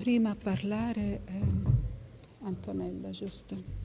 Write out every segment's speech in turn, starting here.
prima a parlare è Antonella, giusto?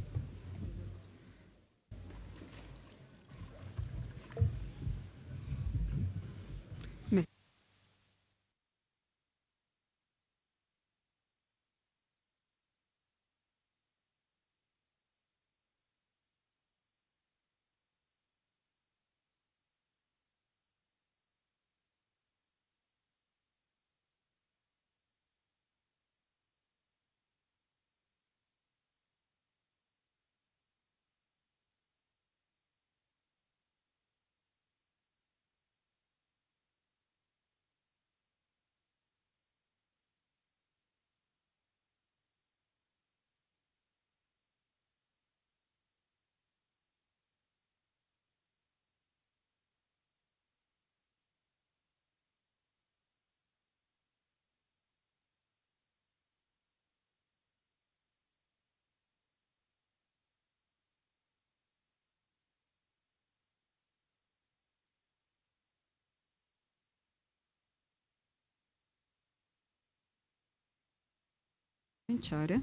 Cominciare?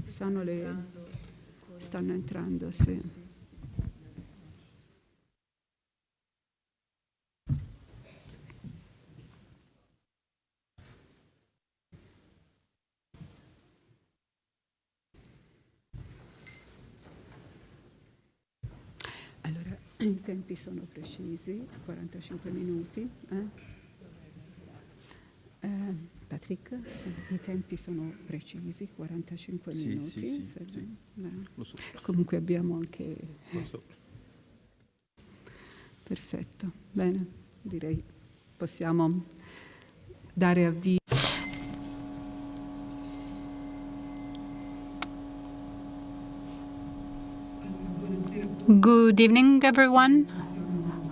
Stanno entrando, sì. Allora, i tempi sono precisi, 45 minuti. Patrick, sì, i tempi sono precisi, 45 minuti. Sì. Lo so. Comunque abbiamo anche... Lo so. Perfetto, bene, direi possiamo dare avvio. Good evening, everyone.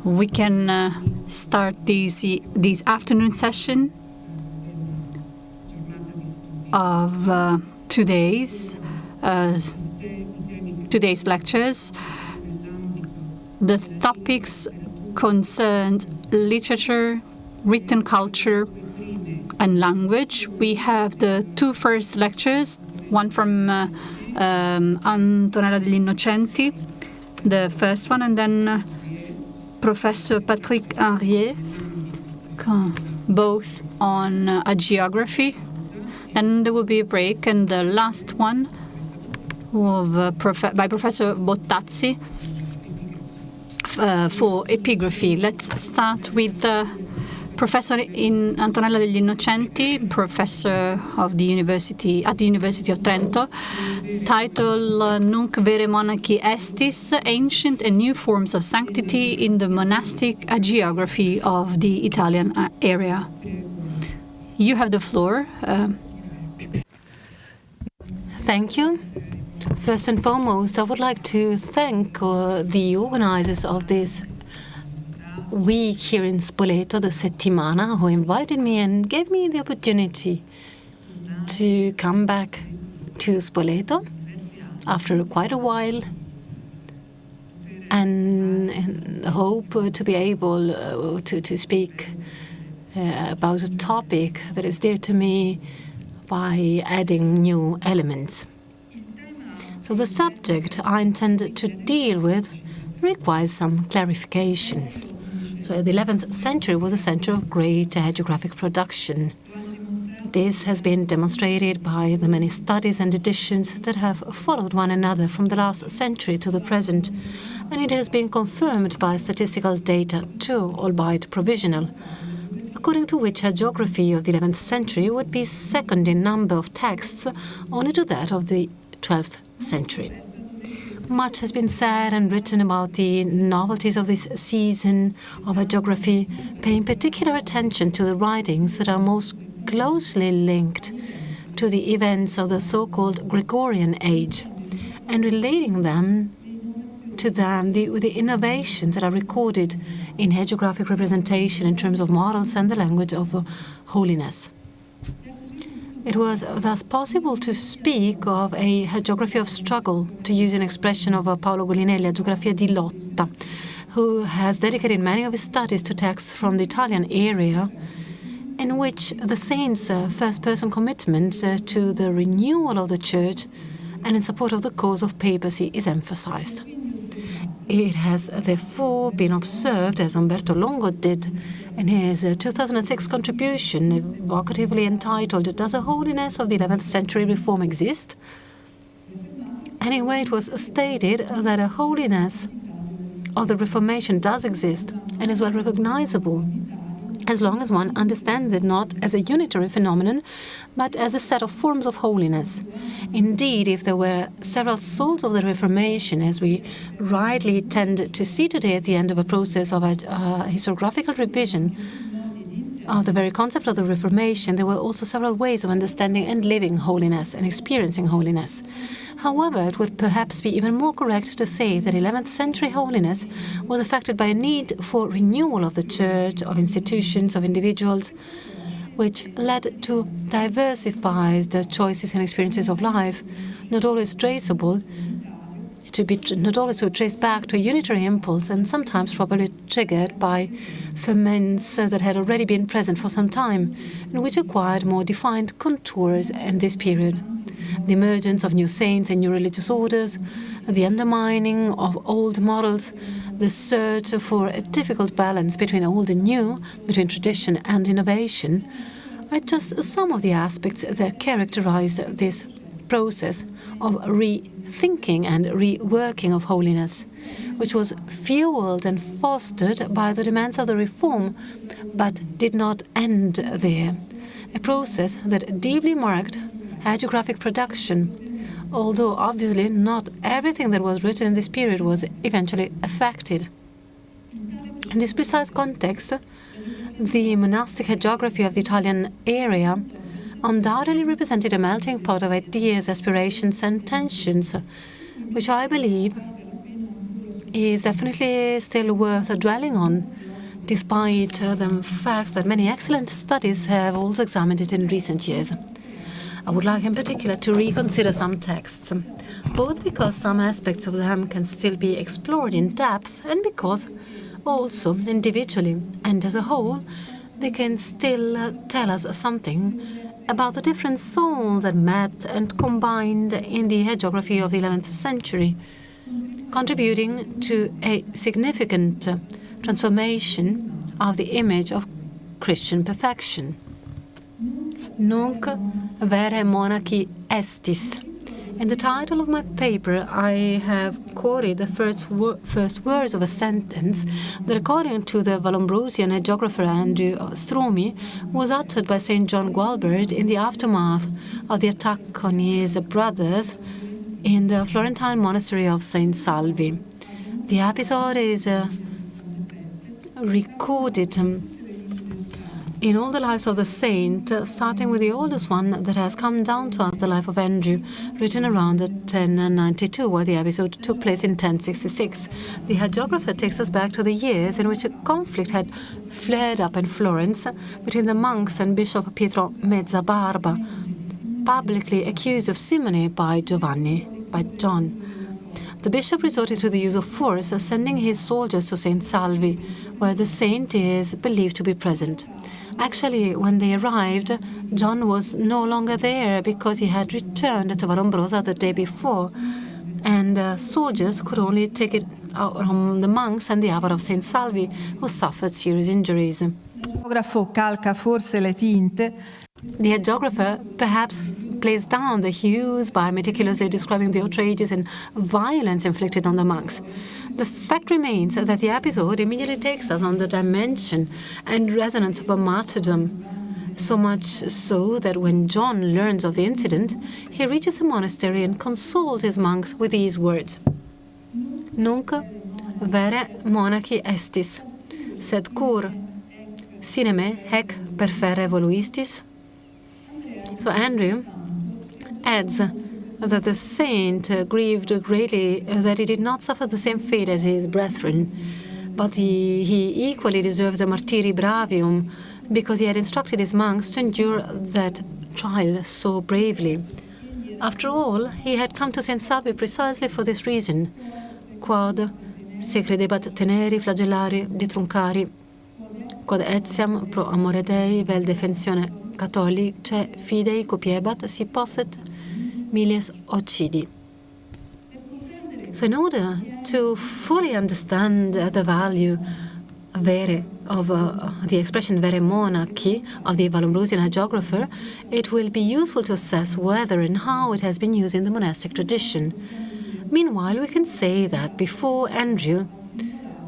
We can start this afternoon session of today's lectures. The topics concerned literature, written culture, and language. We have the two first lectures, one from Antonella degli Innocenti, the first one, and then Professor Patrick Henriet, both on geography. Then there will be a break, and the last one by Professor Bottazzi for epigraphy. Let's start with Professor Antonella degli Innocenti, professor of the University of Trento, title Nunc Vere Monachi Estis, Ancient and New Forms of Sanctity in the Monastic Geography of the Italian Area. You have the floor. Thank you. First and foremost, I would like to thank the organizers of this week here in Spoleto, the Settimana, who invited me and gave me the opportunity to come back to Spoleto after quite a while, and hope to be able to speak about a topic that is dear to me by adding new elements. So the subject I intend to deal with requires some clarification. So the 11th century was a century of great geographic production. This has been demonstrated by the many studies and editions that have followed one another from the last century to the present, and it has been confirmed by statistical data too, albeit provisional, according to which geography of the 11th century would be second in number of texts only to that of the 12th century. Much has been said and written about the novelties of this season of geography, paying particular attention to the writings that are most closely linked to the events of the so-called Gregorian age, and relating them to the innovations that are recorded in hagiographic representation in terms of models and the language of holiness. It was thus possible to speak of a hagiography of struggle, to use an expression of Paolo Golinelli, Hagiografia di lotta, who has dedicated many of his studies to texts from the Italian area, in which the saints' first-person commitment to the renewal of the Church and in support of the cause of papacy is emphasized. It has therefore been observed, as Umberto Longo did in his 2006 contribution, evocatively entitled, "Does a holiness of the 11th century reform exist?" Anyway, it was stated that a holiness of the Reformation does exist and is well recognizable, as long as one understands it not as a unitary phenomenon, but as a set of forms of holiness. Indeed, if there were several souls of the Reformation, as we rightly tend to see today at the end of a process of a historiographical revision of the very concept of the Reformation, there were also several ways of understanding and living holiness and experiencing holiness. However, it would perhaps be even more correct to say that 11th century holiness was affected by a need for renewal of the Church, of institutions, of individuals, which led to diversified choices and experiences of life, not always traceable, not always to trace back to a unitary impulse, and sometimes probably triggered by ferments that had already been present for some time, and which acquired more defined contours in this period. The emergence of new saints and new religious orders, the undermining of old models, the search for a difficult balance between old and new, between tradition and innovation, are just some of the aspects that characterize this process of rethinking and reworking of holiness, which was fueled and fostered by the demands of the reform, but did not end there. A process that deeply marked hagiographic production, although obviously not everything that was written in this period was eventually affected. In this precise context, the monastic hagiography of the Italian area undoubtedly represented a melting pot of ideas, aspirations, and tensions, which I believe is definitely still worth dwelling on, despite the fact that many excellent studies have also examined it in recent years. I would like in particular to reconsider some texts, both because some aspects of them can still be explored in depth and because also individually and as a whole they can still tell us something about the different souls that met and combined in the hagiography of the 11th century, contributing to a significant transformation of the image of Christian perfection. Nunc vere monachi estis. In the title of my paper, I have quoted the first words of a sentence that, according to the Vallambrosian hagiographer Andrew Strumi, was uttered by St. John Gualbert in the aftermath of the attack on his brothers in the Florentine monastery of St. Salvi. The episode is recorded in all the lives of the saint, starting with the oldest one that has come down to us, the life of Andrew, written around 1092, while the episode took place in 1066. The hagiographer takes us back to the years in which a conflict had flared up in Florence between the monks and Bishop Pietro Mezzabarba, publicly accused of simony by John. The bishop resorted to the use of force, sending his soldiers to St. Salvi, where the saint is believed to be present. Actually, when they arrived, John was no longer there because he had returned to Vallombrosa the day before, and soldiers could only take it out from the monks and the abbot of St. Salvi, who suffered serious injuries. The hagiographer perhaps plays down the hues by meticulously describing the outrages and violence inflicted on the monks. The fact remains that the episode immediately takes us on the dimension and resonance of a martyrdom, so much so that when John learns of the incident, he reaches the monastery and consoles his monks with these words: Nunc vere monachi estis, sed cur sine me hec perferre voluistis. So Andrew adds that the saint grieved greatly that he did not suffer the same fate as his brethren, but he equally deserved the martyri bravium because he had instructed his monks to endure that trial so bravely. After all, he had come to St. Salvi precisely for this reason, quod se credebat teneri flagellari detruncari, quod etiam pro amore Dei vel defensione catholicae fidei cupiebat si posset milies occidi. So in order to fully understand the value vere of the expression vere monarchy of the Vallombrosian hagiographer, it will be useful to assess whether and how it has been used in the monastic tradition. Meanwhile, we can say that before Andrew,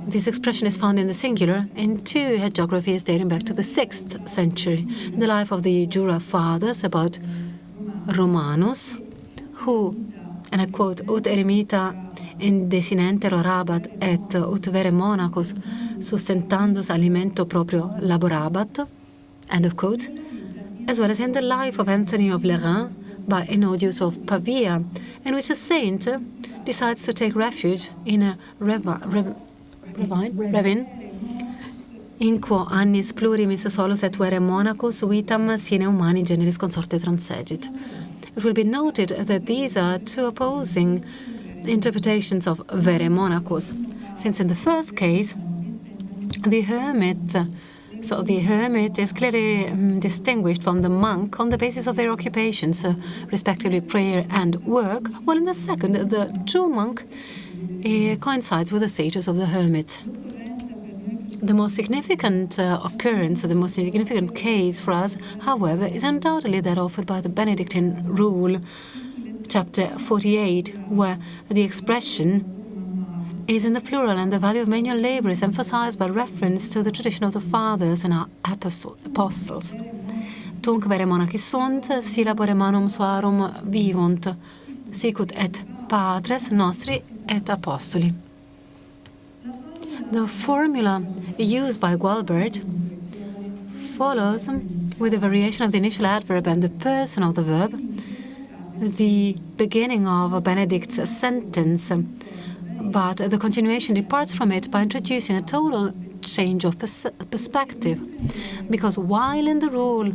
this expression is found in the singular in two hagiographies dating back to the 6th century. In the life of the Jura fathers about Romanus, who, and I quote, ut eremita indesinenter orabat et ut vere monachus sustentandus alimento proprio laborabat, end of quote, as well as in the life of Anthony of Lérins by Enodius of Pavia, in which a saint decides to take refuge in a ravine, in quo annis plurimis solus et vere monachus vitam sine humani generis consorte transegit. It will be noted that these are two opposing interpretations of vere monachus, since in the first case, the hermit is clearly distinguished from the monk on the basis of their occupations, respectively prayer and work, while in the second, the true monk coincides with the status of the hermit. The most significant occurrence, the most significant case for us, however, is undoubtedly that offered by the Benedictine rule, chapter 48, where the expression is in the plural and the value of manual labor is emphasized by reference to the tradition of the fathers and our apostles. Tunc vere monachi sunt, si labore manum suarum vivunt, sicut et patres nostri et apostoli. The formula used by Gualbert follows, with the variation of the initial adverb and the person of the verb, the beginning of Benedict's sentence, but the continuation departs from it by introducing a total change of perspective. Because while in the rule,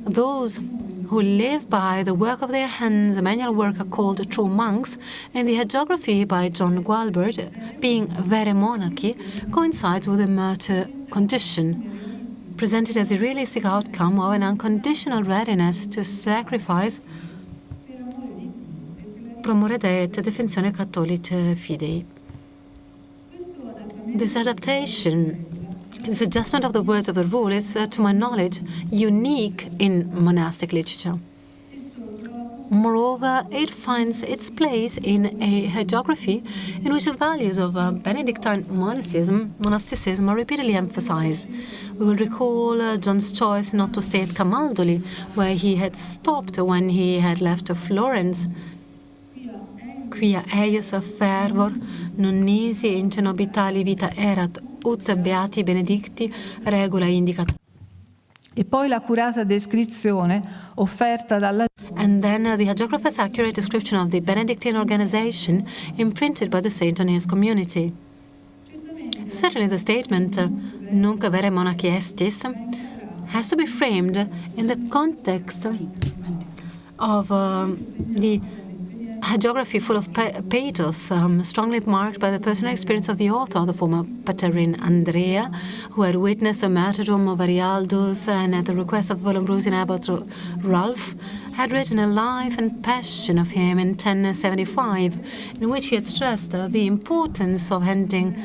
those who live by the work of their hands, manual work, are called true monks, in the hagiography by John Gualbert, being vere monarchy coincides with the martyr condition, presented as a realistic outcome of an unconditional readiness to sacrifice pro amore Dei et defensione catholicae fidei. This adaptation, this adjustment of the words of the rule is, to my knowledge, unique in monastic literature. Moreover, it finds its place in a hagiography in which the values of Benedictine monasticism are repeatedly emphasized. We will recall John's choice not to stay at Camaldoli, where he had stopped when he had left Florence. Quia eius fervor non nisi in cenobitali vita erat, ut beati benedicti regula indicat. E poi l'accurata descrizione offerta dalla... And then the hagiographer's accurate description of the Benedictine organization imprinted by the saint on his community. Certainly the statement, nunc vere monachi estis, has to be framed in the context of the hagiography full of pathos, strongly marked by the personal experience of the author, the former Paterin Andrea, who had witnessed the martyrdom of Arialdus and at the request of Vallombrosan abbot Ralph, had written a life and passion of him in 1075, in which he had stressed the importance of handing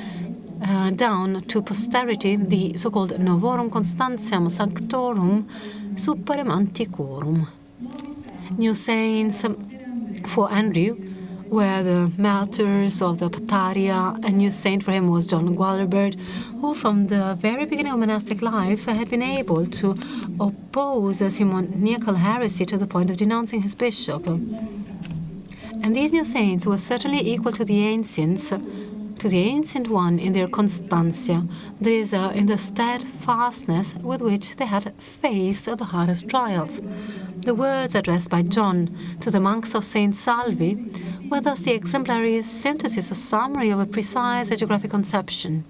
down to posterity the so-called Novorum Constantiam Sanctorum Superem Antiquorum. New saints for Andrew were the martyrs of the Pataria. A new saint for him was John Gualbert, who from the very beginning of monastic life had been able to oppose a simoniacal heresy to the point of denouncing his bishop. And these new saints were certainly equal to the ancient one in their constantia, that is, in the steadfastness with which they had faced the hardest trials. The words addressed by John to the monks of St. Salvi were thus the exemplary synthesis or summary of a precise hagiographic conception,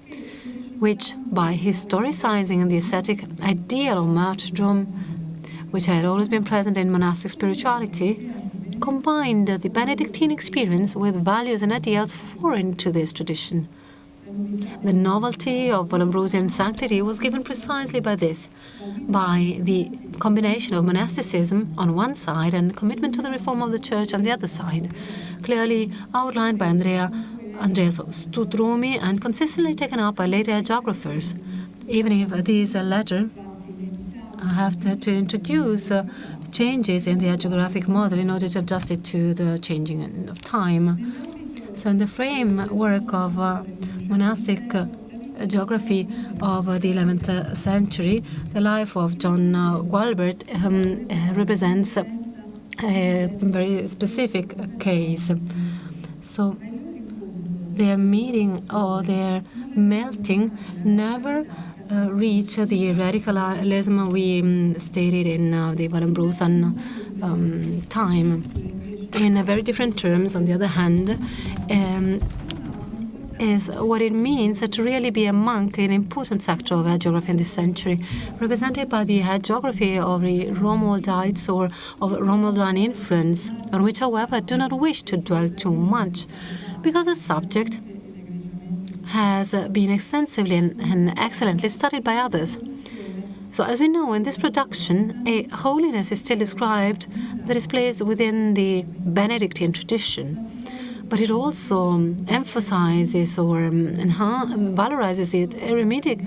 which, by historicizing the ascetic ideal of martyrdom, which had always been present in monastic spirituality, combined the Benedictine experience with values and ideals foreign to this tradition. The novelty of Vallombrosan sanctity was given precisely by this, by the combination of monasticism on one side and commitment to the reform of the Church on the other side, clearly outlined by Andreas Studrumi and consistently taken up by later hagiographers, even if these latter have to introduce changes in the hagiographic model in order to adjust it to the changing of time. So in the framework of monastic geography of the 11th century, the life of John Gualbert represents a very specific case. So their meeting or their melting never reach the radicalism we stated in the Vallombrosan time. In very different terms, on the other hand, is what it means to really be a monk, an important sector of hagiography in this century, represented by the hagiography of the Romualdites or of Romualdine influence, on which, however, I do not wish to dwell too much, because the subject has been extensively and excellently studied by others. So as we know, in this production, a holiness is still described that is placed within the Benedictine tradition, but it also emphasizes or valorizes the eremitic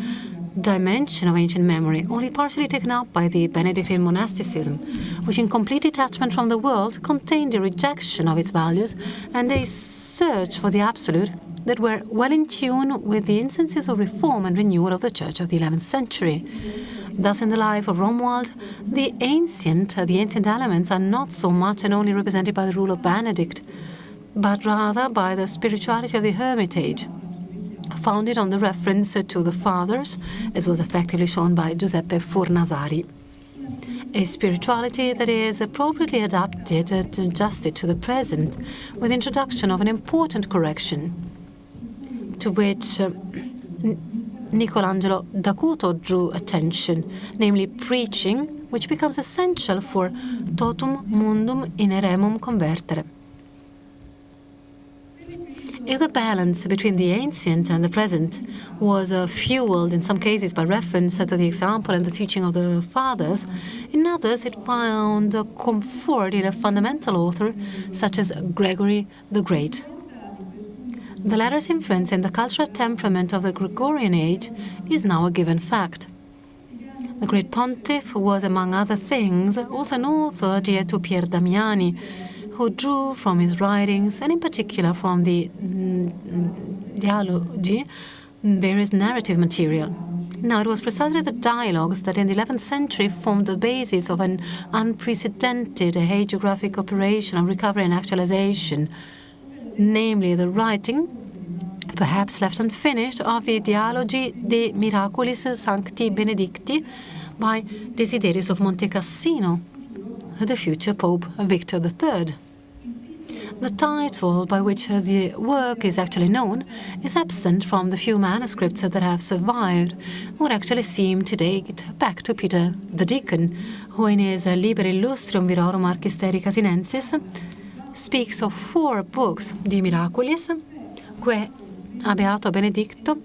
dimension of ancient memory, only partially taken up by the Benedictine monasticism, which in complete detachment from the world contained a rejection of its values and a search for the absolute that were well in tune with the instances of reform and renewal of the Church of the 11th century. Thus, in the life of Romuald, the ancient elements are not so much and only represented by the rule of Benedict, but rather by the spirituality of the Hermitage, founded on the reference to the Fathers, as was effectively shown by Giuseppe Fornasari. A spirituality that is appropriately adapted and adjusted to the present, with the introduction of an important correction, to which Nicolangelo d'Acuto drew attention, namely preaching, which becomes essential for totum mundum in eremum convertere. If the balance between the ancient and the present was fueled in some cases by reference to the example and the teaching of the Fathers, in others it found comfort in a fundamental author such as Gregory the Great. The latter's influence in the cultural temperament of the Gregorian age is now a given fact. The great pontiff was, among other things, also an author Gietu Pier Damiani, who drew from his writings, and in particular from the Dialogi, various narrative material. Now, it was precisely the dialogues that in the 11th century formed the basis of an unprecedented hagiographic operation of recovery and actualization, namely the writing, perhaps left unfinished, of the Dialogi de Miraculis Sancti Benedicti by Desiderius of Monte Cassino, the future Pope Victor III. The title by which the work is actually known is absent from the few manuscripts that have survived, would actually seem to date back to Peter the Deacon, who in his Liber Illustrium Virorum Archisteri Casinensis speaks of 4 books, De Miraculis, Que Abeato Benedicto,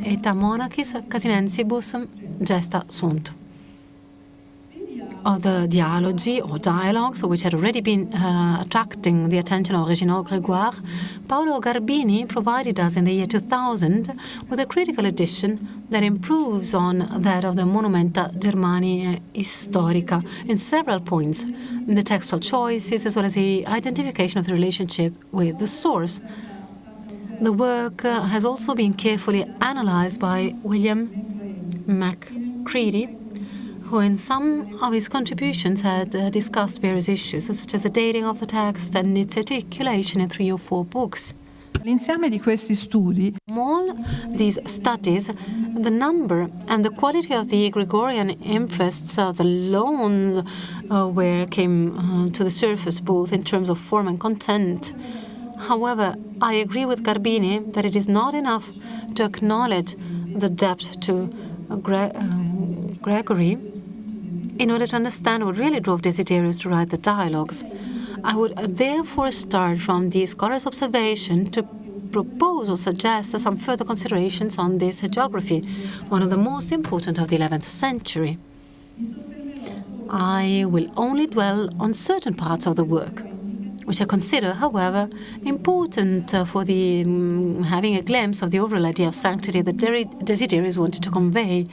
et a Monachis Casinensibus Gesta Sunt. Of the Dialogi or dialogues, which had already been attracting the attention of Reginald Grégoire, Paolo Garbini provided us in the year 2000 with a critical edition that improves on that of the Monumenta Germaniae Historica in several points, in the textual choices as well as the identification of the relationship with the source. The work has also been carefully analyzed by William Macready, who in some of his contributions had discussed various issues, such as the dating of the text and its articulation in 3 or 4 books. L'insieme di questi studi, All these studies, the number and the quality of the Gregorian imprests, the loans came to the surface, both in terms of form and content. However, I agree with Garbini that it is not enough to acknowledge the depth to Gregory in order to understand what really drove Desiderius to write the dialogues. I would therefore start from the scholar's observation to propose or suggest some further considerations on this geography, one of the most important of the 11th century. I will only dwell on certain parts of the work, which I consider, however, important for the having a glimpse of the overall idea of sanctity that Desiderius wanted to convey,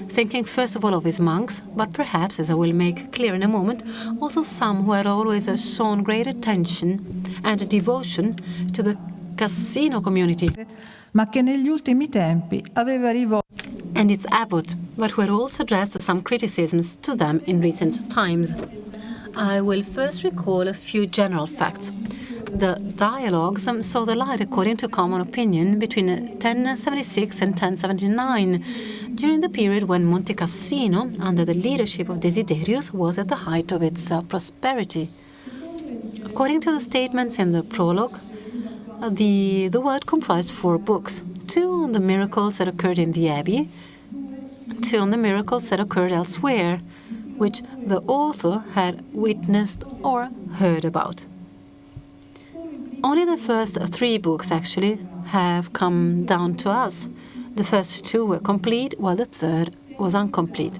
thinking first of all of his monks, but perhaps, as I will make clear in a moment, also some who had always shown great attention and devotion to the Cassino community ma che negli ultimi tempi aveva rivolto and its abbot, but who had also addressed some criticisms to them in recent times. I will first recall a few general facts. The dialogues saw the light, according to common opinion, between 1076 and 1079, during the period when Monte Cassino, under the leadership of Desiderius, was at the height of its prosperity. According to the statements in the prologue, the work comprised 4 books, 2 on the miracles that occurred in the abbey, 2 on the miracles that occurred elsewhere, which the author had witnessed or heard about. Only the first 3 books, actually, have come down to us. The first 2 were complete, while the third was incomplete.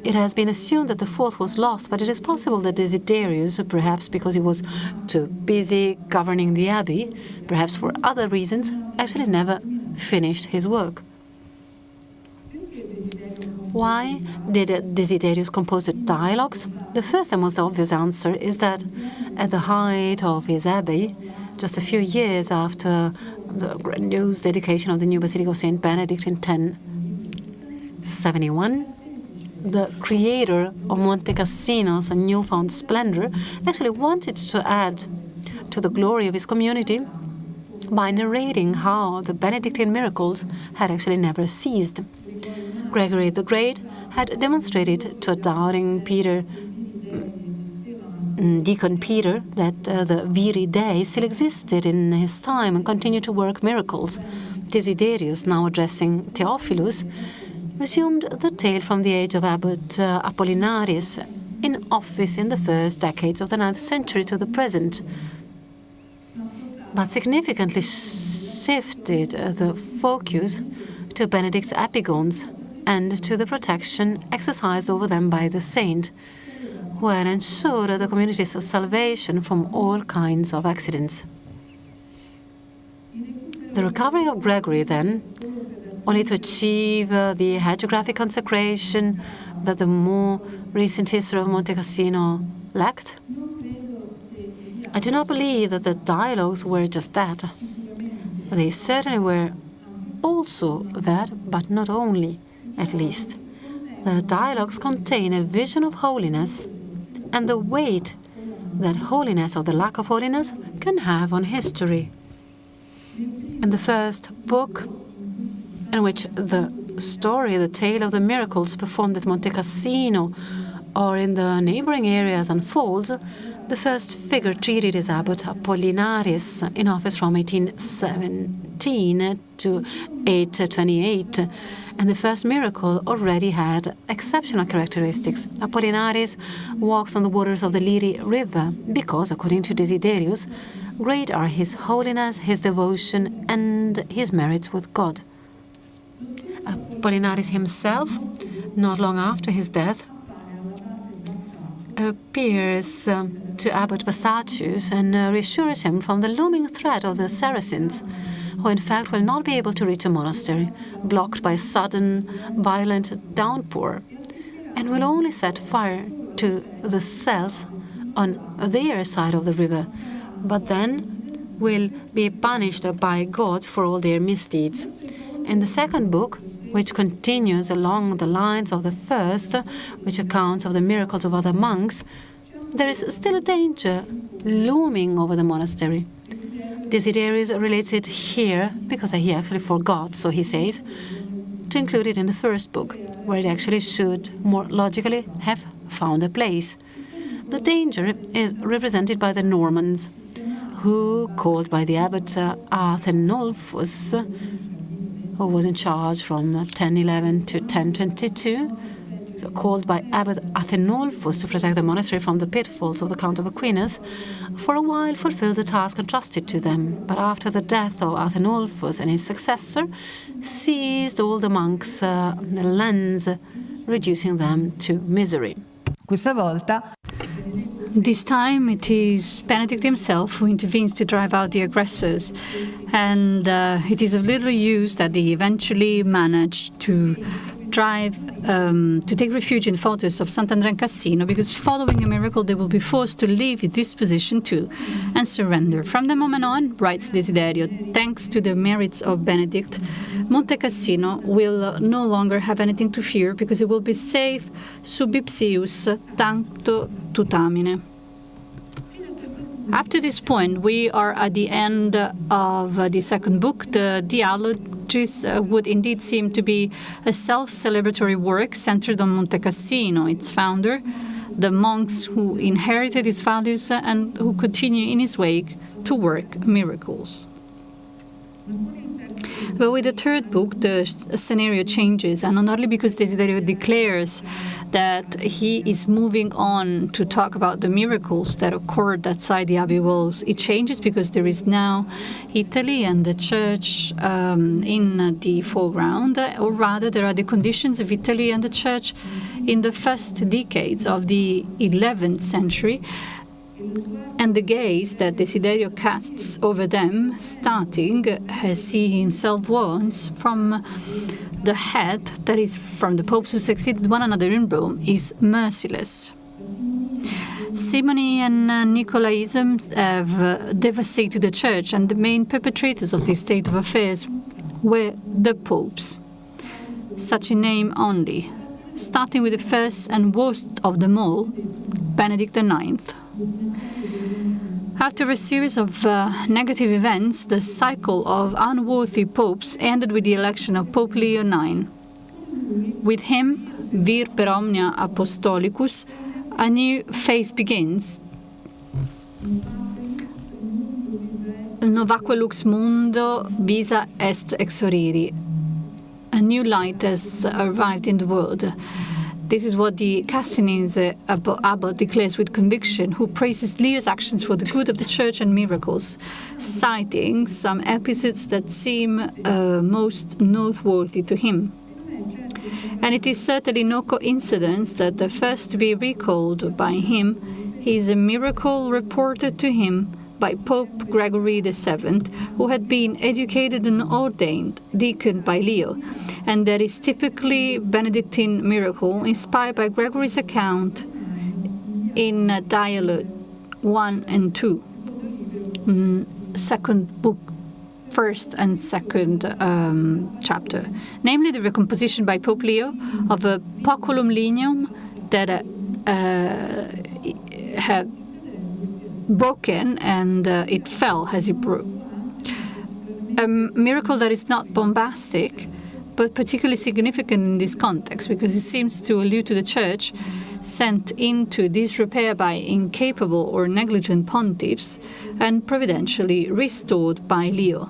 It has been assumed that the 4th was lost, but it is possible that Desiderius, perhaps because he was too busy governing the abbey, perhaps for other reasons, actually never finished his work. Why did Desiderius compose the dialogues? The first and most obvious answer is that at the height of his abbey, just a few years after the grandiose dedication of the new Basilica of St. Benedict in 1071, the creator of Monte Cassino's newfound splendor actually wanted to add to the glory of his community by narrating how the Benedictine miracles had actually never ceased. Gregory the Great had demonstrated to a doubting Deacon Peter that the Viri Dei still existed in his time and continued to work miracles. Desiderius, now addressing Theophilus, resumed the tale from the age of Abbot Apollinaris, in office in the first decades of the 9th century to the present, but significantly shifted the focus to Benedict's epigones and to the protection exercised over them by the saint, who had ensured the community's salvation from all kinds of accidents. The recovery of Gregory, then, only to achieve the hagiographic consecration that the more recent history of Monte Cassino lacked? I do not believe that the dialogues were just that. They certainly were also that, but not only, at least. The dialogues contain a vision of holiness and the weight that holiness or the lack of holiness can have on history. In the first book, in which the story, the tale of the miracles performed at Monte Cassino or in the neighboring areas unfolds, the first figure treated is Abbot Apollinaris, in office from 1817 to 828. And the first miracle already had exceptional characteristics. Apollinaris walks on the waters of the Liri River because, according to Desiderius, great are his holiness, his devotion, and his merits with God. Apollinaris himself, not long after his death, appears to Abbot Bastacius and reassures him from the looming threat of the Saracens, who in fact will not be able to reach a monastery, blocked by a sudden, violent downpour, and will only set fire to the cells on their side of the river, but then will be punished by God for all their misdeeds. In the second book, which continues along the lines of the first, which accounts of the miracles of other monks, there is still a danger looming over the monastery. Desiderius relates it here because he actually forgot, so he says, to include it in the first book, where it actually should more logically have found a place. The danger is represented by the Normans, who, called by the abbot Athenolphus, who was in charge from 1011 to 1022, so called by Abbot Athenolphus to protect the monastery from the pitfalls of the Count of Aquinas, for a while fulfilled the task entrusted to them. But after the death of Athenolphus and his successor, seized all the monks' lands, reducing them to misery. Questa volta This time it is Benedict himself who intervenes to drive out the aggressors, and it is of little use that they eventually managed to take refuge in the fortress of Sant'Andrea in Cassino, because following a miracle they will be forced to leave this position too and surrender. From the moment on, writes Desiderio, thanks to the merits of Benedict, Monte Cassino will no longer have anything to fear, because it will be safe sub ipsius tanto tutamine. Up to this point, we are at the end of the second book. The Dialogues would indeed seem to be a self-celebratory work centered on Monte Cassino, its founder, the monks who inherited his values and who continue in his wake to work miracles. But with the third book, the scenario changes, and not only because Desiderio declares that he is moving on to talk about the miracles that occurred outside the Abbey walls. It changes because there is now Italy and the Church in the foreground, or rather there are the conditions of Italy and the Church in the first decades of the 11th century, and the gaze that Desiderio casts over them, starting, as he himself warns, from the head, that is, from the popes who succeeded one another in Rome, is merciless. Simony and Nicolaism have devastated the Church, and the main perpetrators of this state of affairs were the popes. Such in name only, starting with the first and worst of them all, Benedict IX. After a series of negative events, the cycle of unworthy popes ended with the election of Pope Leo IX. With him, vir per omnia apostolicus, a new phase begins. Novaque lux mundo visa est exoriri. A new light has arrived in the world. This is what the Cassinese abbot declares with conviction, who praises Leo's actions for the good of the Church and miracles, citing some episodes that seem most noteworthy to him. And it is certainly no coincidence that the first to be recalled by him is a miracle reported to him by Pope Gregory VII, who had been educated and ordained deacon by Leo, and that is typically Benedictine miracle inspired by Gregory's account in Dialogue 1 and 2, second book, first and second chapter, namely the recomposition by Pope Leo of a Poculum Lignum that had broken, and it fell as it broke. A miracle that is not bombastic, but particularly significant in this context, because it seems to allude to the Church sent into disrepair by incapable or negligent pontiffs and providentially restored by Leo.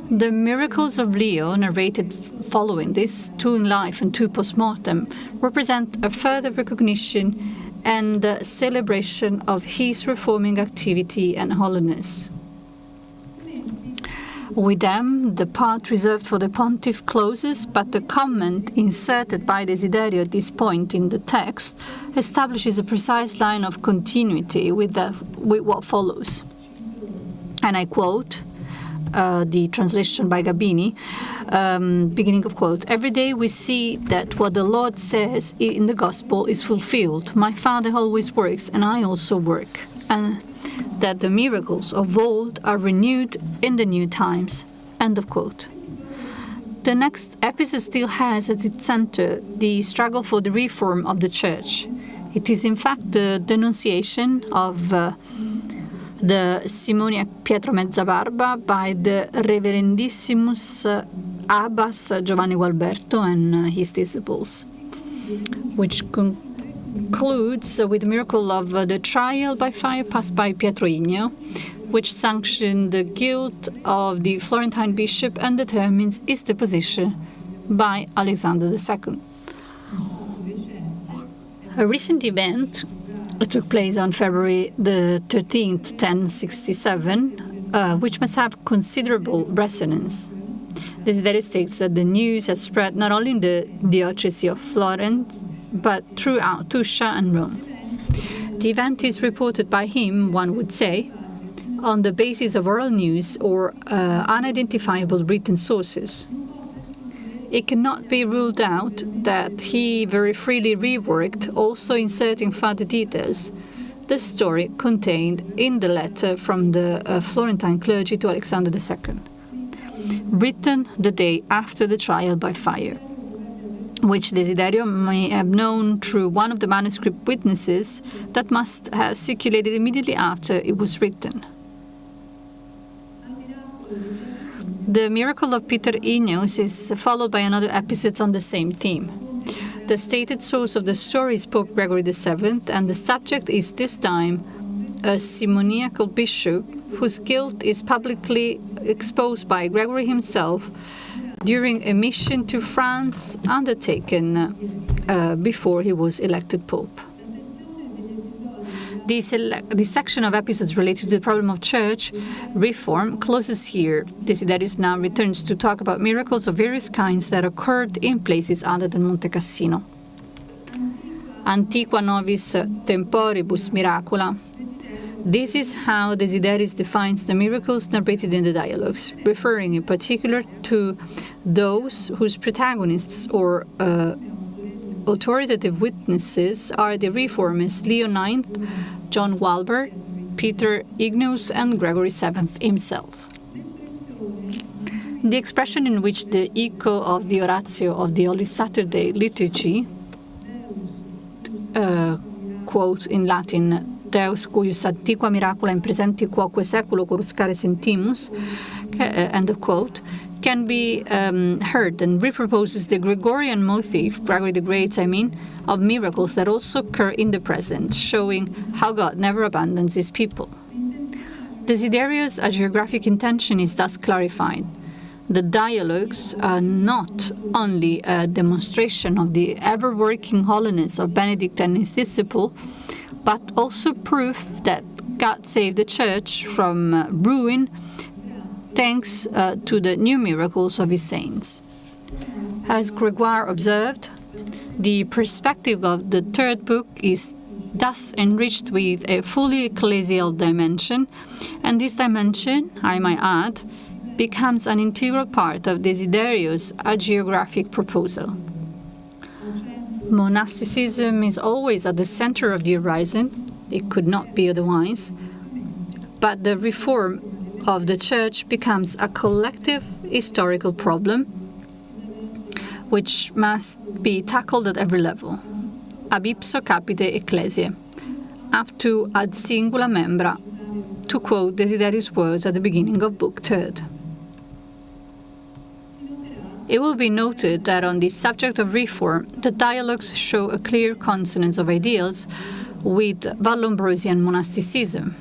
The miracles of Leo, narrated following this, two in life and two post-mortem, represent a further recognition and celebration of his reforming activity and holiness. With them, the part reserved for the pontiff closes, but the comment inserted by Desiderio at this point in the text establishes a precise line of continuity with what follows. And I quote the translation by Gabini, beginning of quote, "Every day we see that what the Lord says in the gospel is fulfilled. My Father always works, and I also work. And that the miracles of old are renewed in the new times." End of quote. The next episode still has at its center the struggle for the reform of the Church. It is in fact the denunciation of the Simoniac Pietro Mezzabarba by the Reverendissimus Abbas Giovanni Gualberto and his disciples, which concludes with the miracle of the trial by fire passed by Pietro Igneo, which sanctioned the guilt of the Florentine bishop and determines his deposition by Alexander II. A recent event took place on February the 13th, 1067, which must have considerable resonance. Desiderius states that the news has spread not only in the diocese of Florence, but throughout Tuscia and Rome. The event is reported by him, one would say, on the basis of oral news or unidentifiable written sources. It cannot be ruled out that he very freely reworked, also inserting further details, the story contained in the letter from the Florentine clergy to Alexander II, written the day after the trial by fire, which Desiderio may have known through one of the manuscript witnesses that must have circulated immediately after it was written. The miracle of Peter Igneus is followed by another episode on the same theme. The stated source of the story is Pope Gregory VII, and the subject is this time a simoniacal bishop whose guilt is publicly exposed by Gregory himself during a mission to France undertaken before he was elected Pope. This section of episodes related to the problem of church reform closes here. Desiderius now returns to talk about miracles of various kinds that occurred in places other than Monte Cassino. Antiqua novis temporibus miracula. This is how Desiderius defines the miracles narrated in the dialogues, referring in particular to those whose protagonists or authoritative witnesses are the reformists Leo IX, John Gualbert, Peter Igneus, and Gregory VII himself. The expression in which the echo of the Oratio of the Holy Saturday liturgy, quote in Latin, Deus cuius antiqua miracula in presenti quoque seculo coruscare sentimus, end of quote, can be heard and reproposes the Gregorian motif, Gregory the Great, of miracles that also occur in the present, showing how God never abandons his people. Desiderius' hagiographic intention is thus clarified. The dialogues are not only a demonstration of the ever-working holiness of Benedict and his disciple, but also proof that God saved the Church from ruin thanks to the new miracles of his saints. As Gregoire observed, the perspective of the third book is thus enriched with a fully ecclesial dimension, and this dimension, I might add, becomes an integral part of Desiderius' hagiographic proposal. Monasticism is always at the center of the horizon. It could not be otherwise. But the reform of the Church becomes a collective historical problem which must be tackled at every level, ab ipso capite ecclesiae, up to ad singula membra, to quote Desiderius' words at the beginning of Book 3rd. It will be noted that on the subject of reform, the dialogues show a clear consonance of ideals with Vallombrosian monasticism.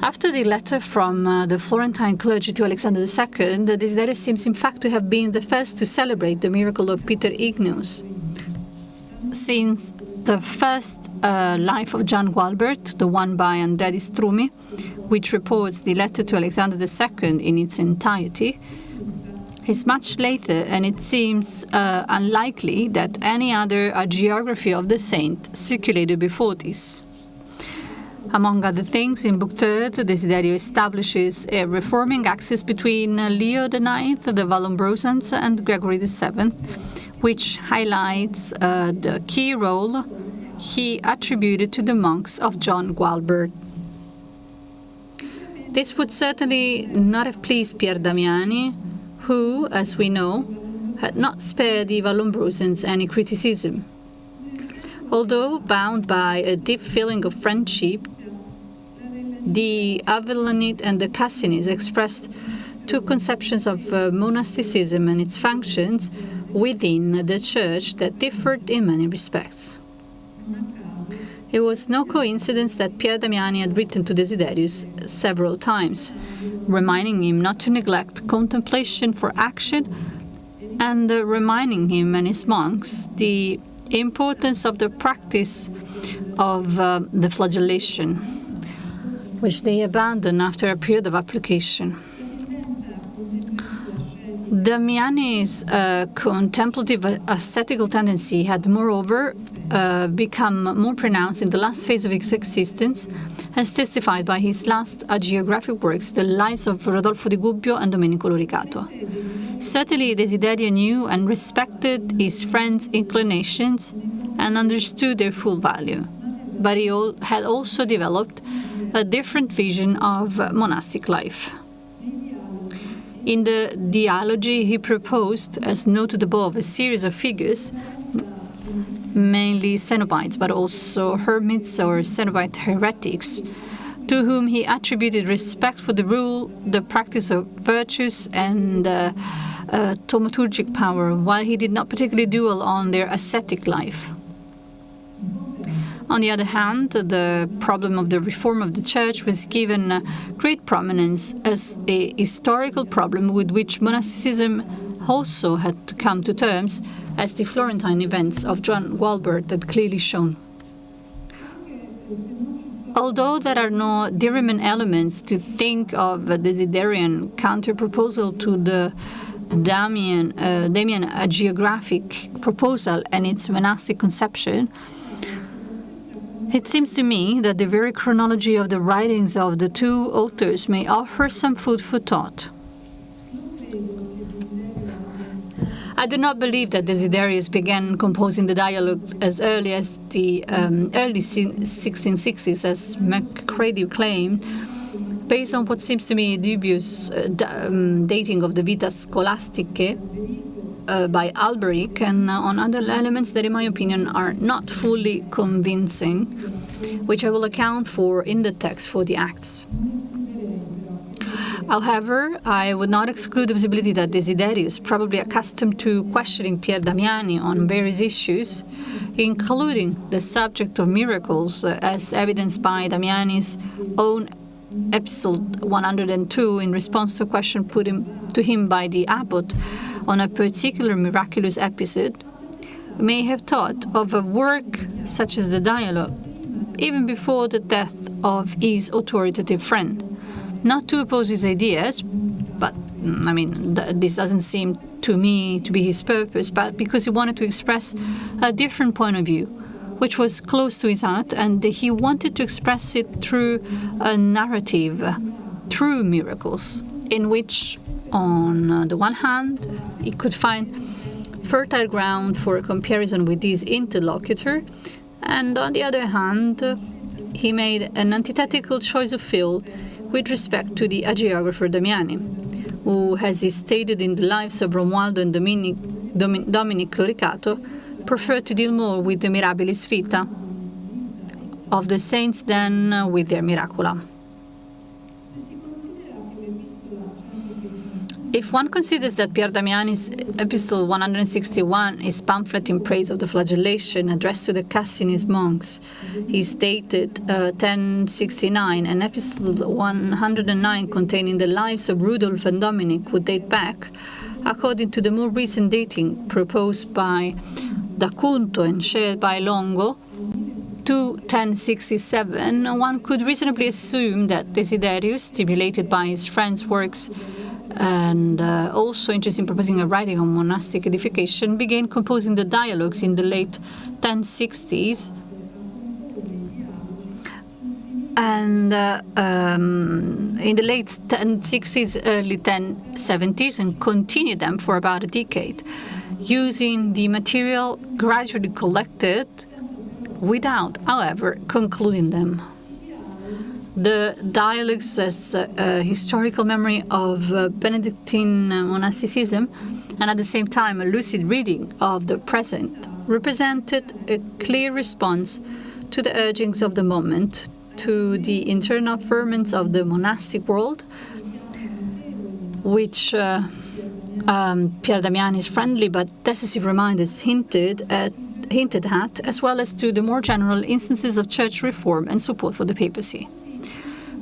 After the letter from the Florentine clergy to Alexander II, Desiderius seems in fact to have been the first to celebrate the miracle of Peter Igneus. Since the first life of John Gualbert, the one by Andrea di Strumi, which reports the letter to Alexander II in its entirety, is much later, and it seems unlikely that any other hagiography of the saint circulated before this. Among other things, in Book 3rd, Desiderio establishes a reforming axis between Leo IX, the Vallombrosians, and Gregory VII, which highlights the key role he attributed to the monks of John Gualbert. This would certainly not have pleased Pier Damiani, who, as we know, had not spared the Vallombrosians any criticism. Although bound by a deep feeling of friendship, the Avellonite and the Cassinists expressed two conceptions of monasticism and its functions within the Church that differed in many respects. It was no coincidence that Pier Damiani had written to Desiderius several times, reminding him not to neglect contemplation for action and reminding him and his monks the importance of the practice of the flagellation, which they abandoned after a period of application. Damiani's contemplative ascetical tendency had, moreover, become more pronounced in the last phase of his existence, as testified by his last hagiographic works, the lives of Rodolfo di Gubbio and Domenico Loricato. Certainly, Desiderio knew and respected his friends' inclinations and understood their full value, but he had also developed a different vision of monastic life. In the Dialogi, he proposed, as noted above, a series of figures, mainly Cenobites, but also hermits or Cenobite heretics, to whom he attributed respect for the rule, the practice of virtues, and thaumaturgic power, while he did not particularly dwell on their ascetic life. On the other hand, the problem of the reform of the Church was given great prominence as a historical problem with which monasticism also had to come to terms, as the Florentine events of John Gualbert had clearly shown. Although there are no derailment elements to think of a Desiderian counter-proposal to the Damian hagiographic proposal and its monastic conception, it seems to me that the very chronology of the writings of the two authors may offer some food for thought. I do not believe that Desiderius began composing the dialogues as early as the early 1660s, as Macready claimed, based on what seems to me dubious dating of the Vita Scholasticae by Alberic, and on other elements that, in my opinion, are not fully convincing, which I will account for in the text for the Acts. However, I would not exclude the possibility that Desiderius, probably accustomed to questioning Pier Damiani on various issues, including the subject of miracles, as evidenced by Damiani's own Epistle 102 in response to a question put to him by the abbot on a particular miraculous episode, may have thought of a work such as the Dialogue, even before the death of his authoritative friend. Not to oppose his ideas, but, this doesn't seem to me to be his purpose, but because he wanted to express a different point of view, which was close to his heart, and he wanted to express it through a narrative, through miracles, in which, on the one hand, he could find fertile ground for a comparison with his interlocutor, and on the other hand, he made an antithetical choice of field with respect to the hagiographer Damiani, who, as he stated in the lives of Romualdo and Dominic Loricato, preferred to deal more with the mirabilis vita of the saints than with their miracula. If one considers that Pier Damiani's Epistle 161, his pamphlet in praise of the flagellation addressed to the Cassinese monks, is dated 1069, and Epistle 109 containing the lives of Rudolf and Dominic would date back, according to the more recent dating proposed by D'Acunto and shared by Longo, to 1067, one could reasonably assume that Desiderius, stimulated by his friend's works, and also interested in proposing a writing on monastic edification, began composing the dialogues in the late 1060s, and in the late 1060s, early 1070s, and continued them for about a decade, using the material gradually collected without, however, concluding them. The dialogues as a historical memory of Benedictine monasticism, and at the same time a lucid reading of the present, represented a clear response to the urgings of the moment, to the internal ferments of the monastic world, which Pier Damiani's friendly but decisive reminders hinted at hinted at, as well as to the more general instances of church reform and support for the papacy.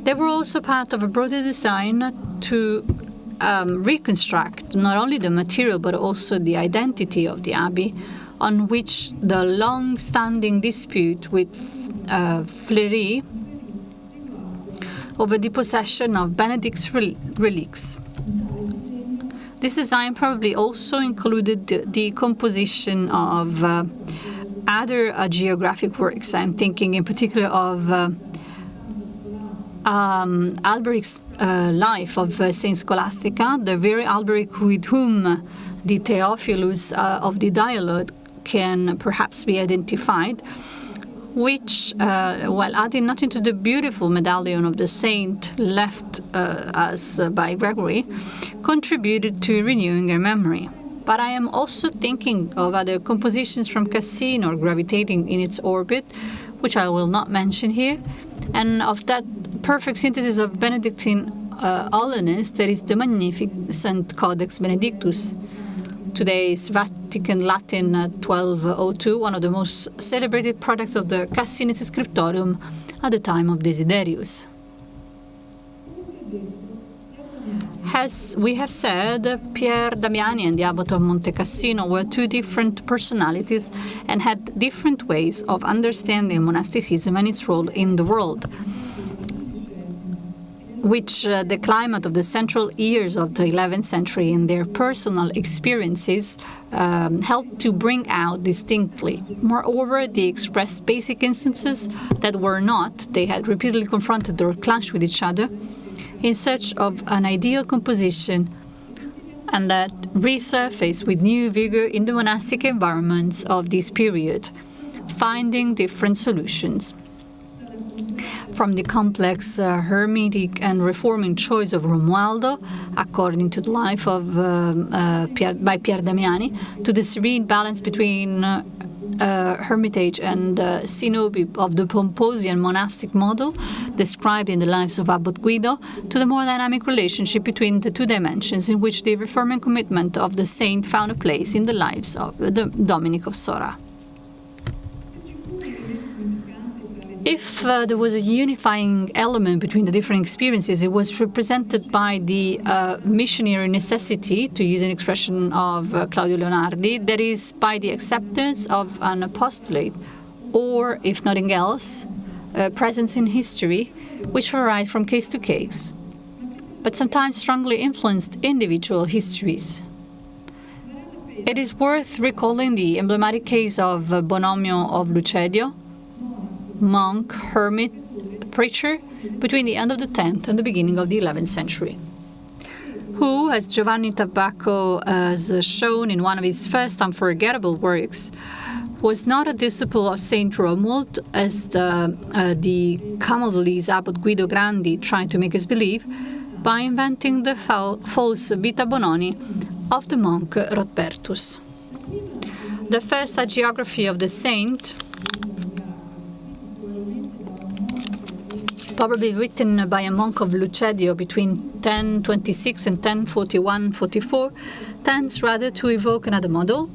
They were also part of a broader design to reconstruct not only the material but also the identity of the abbey, on which the long-standing dispute with Fleury over the possession of Benedict's relics. This design probably also included the composition of other geographic works. I'm thinking in particular of Alberic's life of Saint Scholastica, the very Alberic with whom the Theophilus of the dialogue can perhaps be identified, which, while adding nothing to the beautiful medallion of the saint left us by Gregory, contributed to renewing her memory. But I am also thinking of other compositions from Cassino gravitating in its orbit, which I will not mention here, and of that perfect synthesis of Benedictine holiness that is the magnificent Codex Benedictus. Today's Vatican Latin 1202, one of the most celebrated products of the Cassinese scriptorium at the time of Desiderius. As we have said, Pier Damiani and the Abbot of Monte Cassino were two different personalities and had different ways of understanding monasticism and its role in the world, which the climate of the central years of the 11th century and their personal experiences helped to bring out distinctly. Moreover, they expressed basic instances that were not, they had repeatedly confronted or clashed with each other in search of an ideal composition, and that resurfaced with new vigor in the monastic environments of this period, finding different solutions. From the complex hermetic and reforming choice of Romualdo, according to the life of by Pier Damiani, to the serene balance between hermitage and synoby of the Pomposian monastic model described in the lives of Abbot Guido, to the more dynamic relationship between the two dimensions in which the reforming commitment of the saint found a place in the lives of the Dominic of Sora. If there was a unifying element between the different experiences, it was represented by the missionary necessity, to use an expression of Claudio Leonardi, that is, by the acceptance of an apostolate, or, if nothing else, presence in history, which varied from case to case, but sometimes strongly influenced individual histories. It is worth recalling the emblematic case of Bonomio of Lucedio, monk, hermit, preacher, between the end of the 10th and the beginning of the 11th century, who, as Giovanni Tabacco has shown in one of his first unforgettable works, was not a disciple of Saint Romuald, as the Camaldolese Abbot Guido Grandi tried to make us believe, by inventing the false Vita Bononi of the monk Rodbertus. The first hagiography of the saint, probably written by a monk of Lucedio between 1026 and 1041-44, tends rather to evoke another model,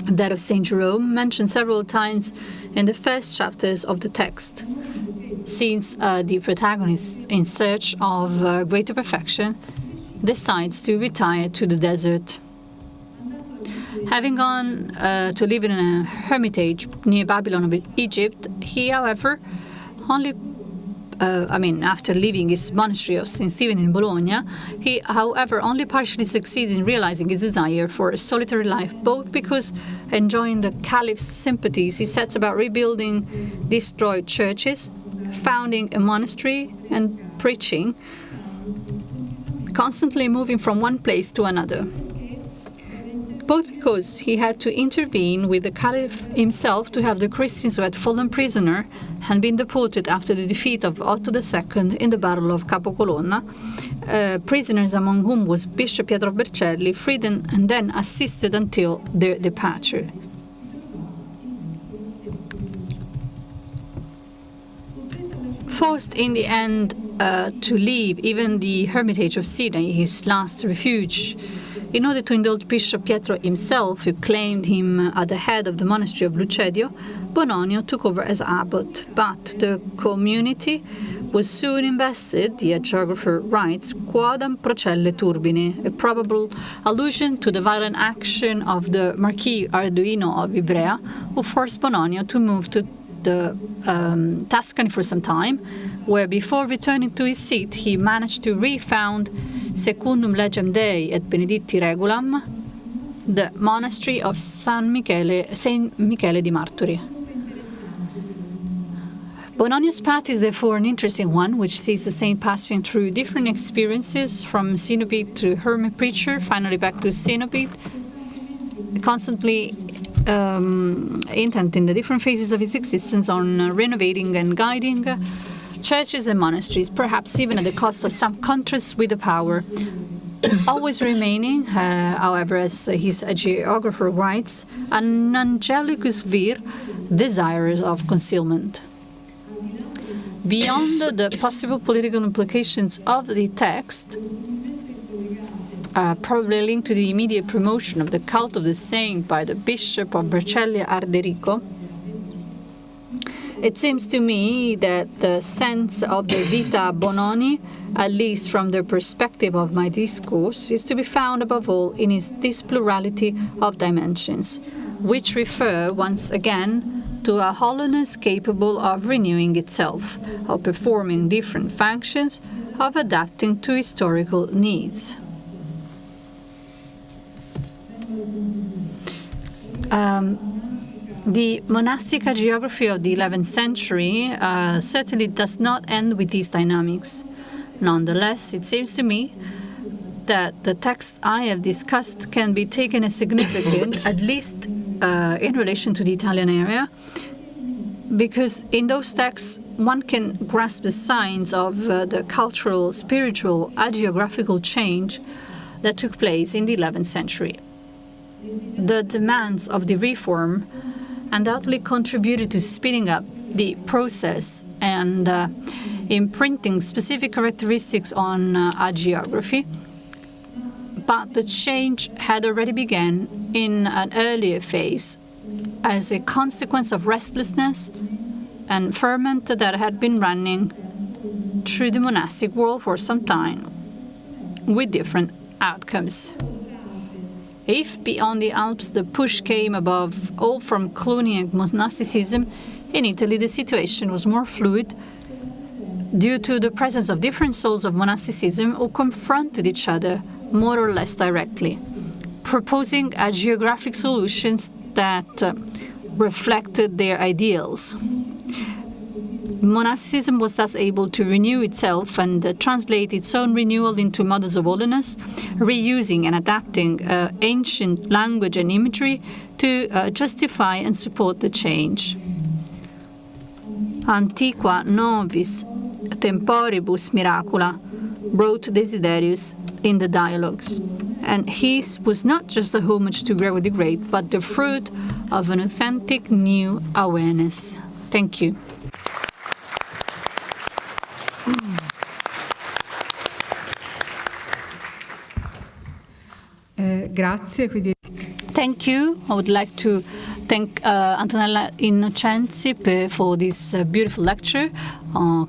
that of Saint Jerome, mentioned several times in the first chapters of the text, since the protagonist, in search of greater perfection, decides to retire to the desert. Having gone to live in a hermitage near Babylon of Egypt, he, however, after leaving his monastery of St. Stephen in Bologna, he, however, only partially succeeds in realizing his desire for a solitary life, both because, enjoying the caliph's sympathies, he sets about rebuilding destroyed churches, founding a monastery, and preaching, constantly moving from one place to another. Both because he had to intervene with the Caliph himself to have the Christians who had fallen prisoner and been deported after the defeat of Otto II in the Battle of Capocolonna, prisoners among whom was Bishop Pietro Bercelli, freed and then assisted until their departure. Forced in the end to leave even the hermitage of Sinai, his last refuge, In order to indulge Bishop Pietro himself, who claimed him at the head of the monastery of Lucedio, Bononio took over as abbot, but the community was soon invested, the hagiographer writes, quodam procelle turbine, a probable allusion to the violent action of the Marquis Arduino of Ivrea, who forced Bononio to move to the Tuscany for some time, where before returning to his seat he managed to refound Secundum Legem Dei et Benedicti Regulam, the monastery of Saint Michele di Marturi. Bononio's path is therefore an interesting one, which sees the saint passing through different experiences, from cenobite to hermit preacher, finally back to cenobite, constantly intent in the different phases of his existence on renovating and guiding churches and monasteries, perhaps even at the cost of some contrast with the power. Always remaining, however, as his hagiographer writes, an angelicus vir, desirous of concealment. Beyond the possible political implications of the text, probably linked to the immediate promotion of the cult of the saint by the Bishop of Vercelli Arderico, it seems to me that the sense of the Vita Bononi, at least from the perspective of my discourse, is to be found above all in this plurality of dimensions, which refer once again to a holiness capable of renewing itself, of performing different functions, of adapting to historical needs. The monastic hagiography of the 11th century certainly does not end with these dynamics. Nonetheless, it seems to me that the text I have discussed can be taken as significant, at least in relation to the Italian area, because in those texts one can grasp the signs of the cultural, spiritual, hagiographical change that took place in the 11th century. The demands of the reform undoubtedly contributed to speeding up the process and imprinting specific characteristics on hagiography, but the change had already begun in an earlier phase as a consequence of restlessness and ferment that had been running through the monastic world for some time, with different outcomes. If beyond the Alps the push came above all from Cluniac monasticism, in Italy the situation was more fluid due to the presence of different souls of monasticism who confronted each other more or less directly, proposing hagiographic solutions that reflected their ideals. Monasticism was thus able to renew itself and translate its own renewal into models of holiness, reusing and adapting ancient language and imagery to justify and support the change. Antiqua novis temporibus miracula, wrote Desiderius in the dialogues. And his was not just a homage to Gregory the Great, but the fruit of an authentic new awareness. Thank you. Grazie. Thank you. I would like to thank Antonella Innocenzi for this beautiful lecture